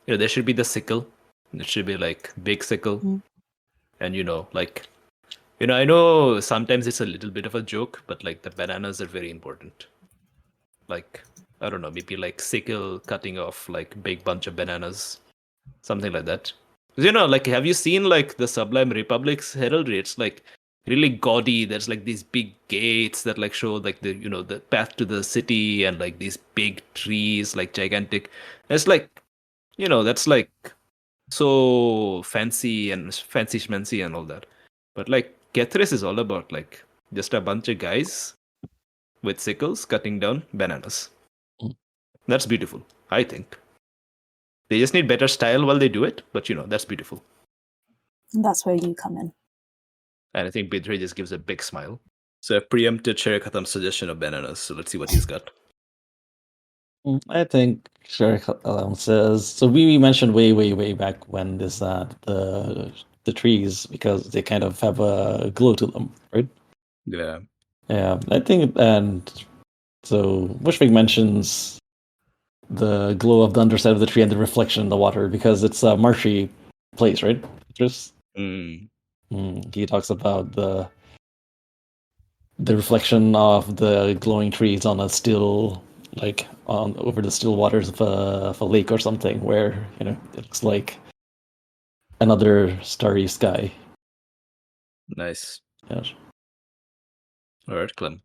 you know, there should be the sickle. It should be like big sickle. And you know, like, you know, I know sometimes it's a little bit of a joke, but like the bananas are very important. Like, I don't know, maybe like sickle cutting off like big bunch of bananas, something like that. You know, like, have you seen like the Sublime Republic's heraldry? It's like really gaudy. There's like these big gates that like show like the, you know, the path to the city, and like these big trees, like gigantic. It's like, you know, that's like so fancy and fancy schmancy and all that. But like Kethrys is all about like just a bunch of guys with sickles cutting down bananas. That's beautiful, I think. They just need better style while they do it, but you know, that's beautiful. And that's where you come in. And I think Bidrohi just gives a big smile. So I've preempted Sher-e-Khattam's suggestion of bananas, so let's see what he's got. I think Sher-e-Khattam says, so we mentioned way back when this the trees, because they kind of have a glow to them, right? Yeah. Yeah, I think, and so Bushwick mentions the glow of the underside of the tree and the reflection in the water because it's a marshy place, right? Just he talks about the reflection of the glowing trees on a still, like on over the still waters of a lake or something, where, you know, it looks like another starry sky. Nice. Yes. All right, Clem.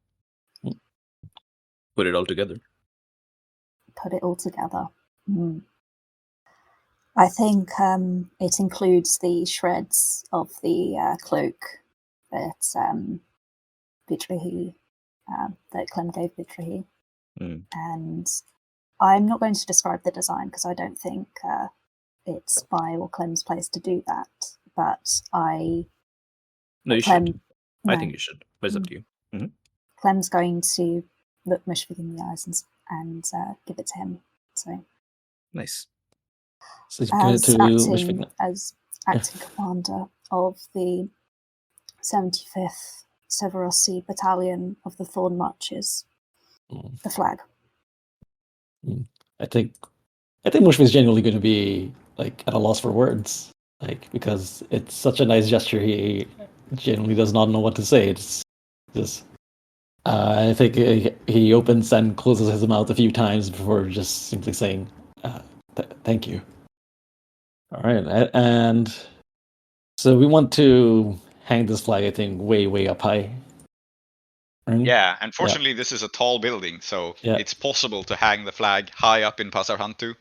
Put it all together. Put it all together. I think it includes the shreds of the cloak that Bidrohi, that Clem gave Bidrohi. And I'm not going to describe the design because I don't think it's my or Clem's place to do that. But No, you Clem, should. I think you should. But it's up to you. Mm-hmm. Clem's going to look Mushfik in the eyes and give it to him. So nice. So you give it to Mushfik. As acting commander of the 75th Severossi Battalion of the Thorn Marches, the flag. I think Mushfik is genuinely going to be like at a loss for words, like because it's such a nice gesture. He genuinely does not know what to say. It's just I think he opens and closes his mouth a few times before just simply saying thank you. All right, and so we want to hang this flag, I think, way up high. Right? Yeah, unfortunately, this is a tall building, so it's possible to hang the flag high up in Pasarhantu.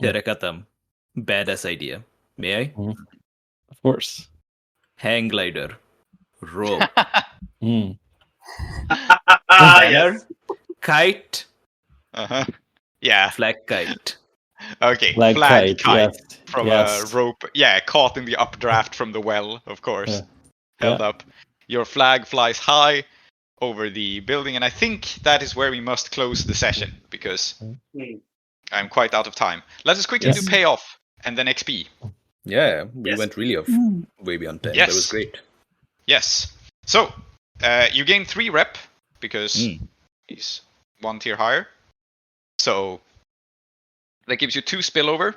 Sher-e-Khattam. Badass idea. May I? Of course. Hang glider. Rope. Yes. Kite. Yeah. Flag kite. Okay. Flag kite. Yes. From a rope. Yeah, caught in the updraft from the well, of course. Held up. Your flag flies high over the building, and I think that is where we must close the session because I'm quite out of time. Let us quickly do payoff and then XP. Yeah, we went really off way beyond 10. Yes. That was great. Yes. So, you gain 3 rep because he's 1 tier higher. So, that gives you 2 spillover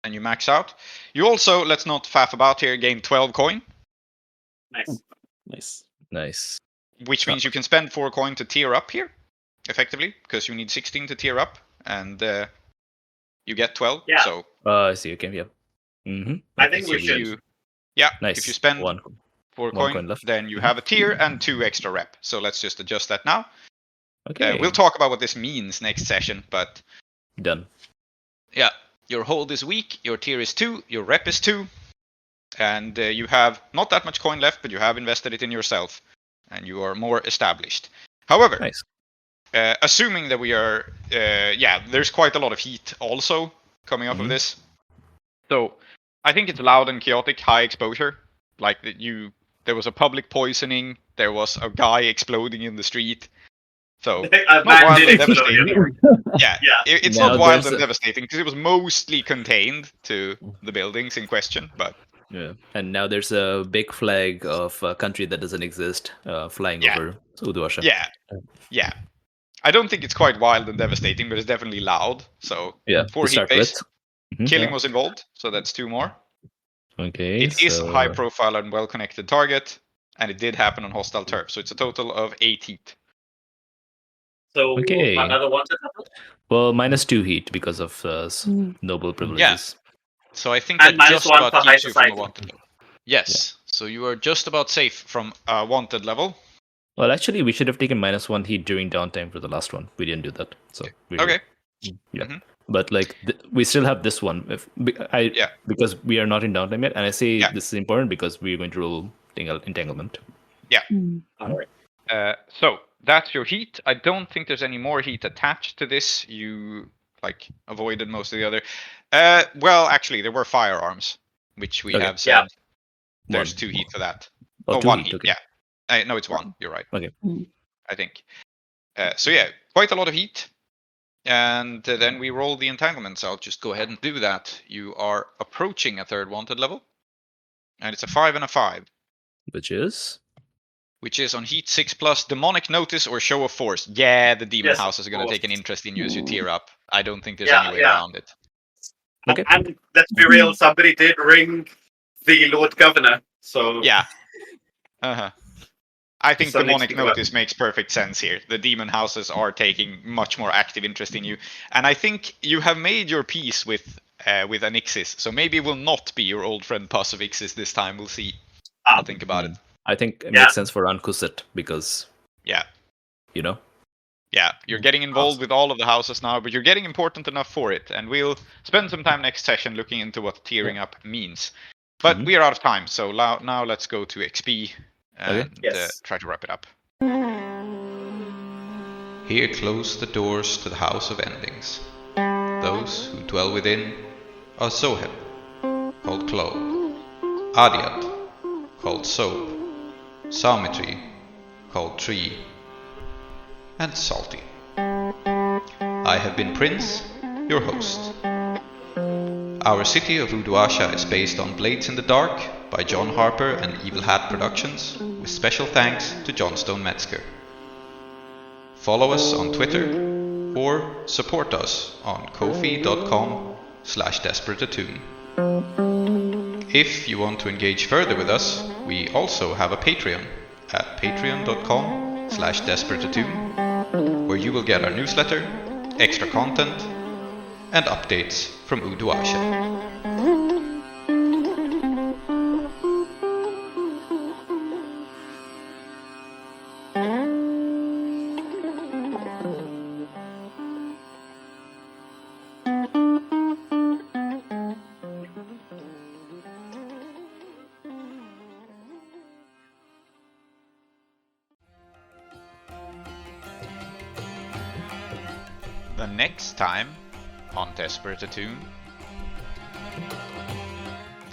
and you max out. You also, let's not faff about here, gain 12 coin. Nice. Which means you can spend 4 coin to tier up here, effectively, because you need 16 to tier up, and you get 12. Yeah. So, I see. Okay, yeah. Mm-hmm. I think we should. Nice. If you spend 4 coin left, then you have a tier and 2 extra rep. So let's just adjust that now. Okay. We'll talk about what this means next session, but... Done. Yeah. Your hold is weak, your tier is 2, your rep is 2, and you have not that much coin left, but you have invested it in yourself, and you are more established. However, nice. Assuming that we are... there's quite a lot of heat also coming off of this. So, I think it's loud and chaotic, high exposure. Like, there was a public poisoning, there was a guy exploding in the street. So, not wild and devastating. It's not wild and devastating, because it was mostly contained to the buildings in question, but... Yeah, and now there's a big flag of a country that doesn't exist flying over Udwasha. Yeah. I don't think it's quite wild and devastating, but it's definitely loud. So, 4 heat base. Killing was involved, so that's 2 more. Okay. It is a high profile and well connected target, and it did happen on hostile turf, so it's a total of 8 heat. So another one to double? Well, -2 heat because of noble privileges. Yeah. So I think that just -1 about for high keeps you from a society. wanted level. Yes. So you are just about safe from a wanted level. Well, actually, we should have taken -1 heat during downtime for the last one. We didn't do that. So okay. Yeah. But like we still have this one. Because we are not in downtime yet, and I say this is important because we are going to roll entanglement. Yeah. All right. So that's your heat. I don't think there's any more heat attached to this. You avoided most of the other. Well, actually, there were firearms, which we have said. There's 2 heat for that. Oh, 1 heat. Okay. Yeah. No, it's 1. You're right. Okay. I think. So yeah, quite a lot of heat. And then we roll the entanglements. I'll just go ahead and do that. You are approaching a 3rd wanted level. And it's a 5 and a 5. Which is on heat 6+, demonic notice or show of force. Yeah, the demon houses are going to take an interest in you as you tier up. I don't think there's any way around it. Okay. And let's be real, somebody did ring the Lord Governor, so... Yeah. I think demonic notice makes perfect sense here. The demon houses are taking much more active interest in you. And I think you have made your peace with Anixis, so maybe it will not be your old friend Pus of Ixis this time. We'll see. I'll think about it. I think it Yeah. makes sense for Ankuset because, Yeah. you know. Yeah, you're getting involved with all of the houses now, but you're getting important enough for it. And we'll spend some time next session looking into what tearing up means. But Mhm. we are out of time, so now let's go to XP and Okay. Yes. try to wrap it up. Here close the doors to the House of Endings. Those who dwell within are Zoheb, called Klow, Aadiyat, called Soap, Symmetry, called Tree, and Salty. I have been Prince, your host. Our city of Uduasha is based on Blades in the Dark by John Harper and Evil Hat Productions, with special thanks to Johnstone Metzger. Follow us on Twitter or support us on kofi.com/desperateattune. If you want to engage further with us, we also have a Patreon at patreon.com/desperateattune, where you will get our newsletter, extra content, and updates from Uduasha. The next time on Desperate Attune,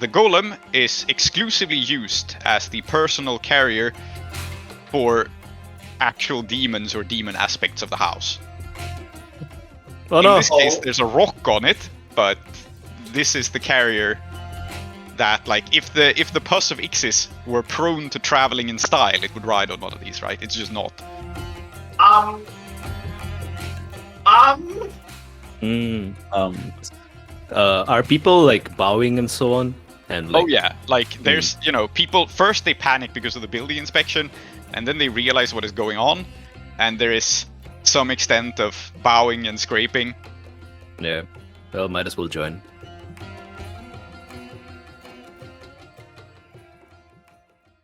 the golem is exclusively used as the personal carrier for actual demons or demon aspects of the house. Oh In no! this case, there's a rock on it, but this is the carrier that, like, if the Pus of Ixis were prone to traveling in style, it would ride on one of these, right? It's just not. Are people like bowing and so on? And like, Oh yeah, like there's, people first they panic because of the building inspection, and then they realize what is going on, and there is some extent of bowing and scraping. yeah. Well, might as well join.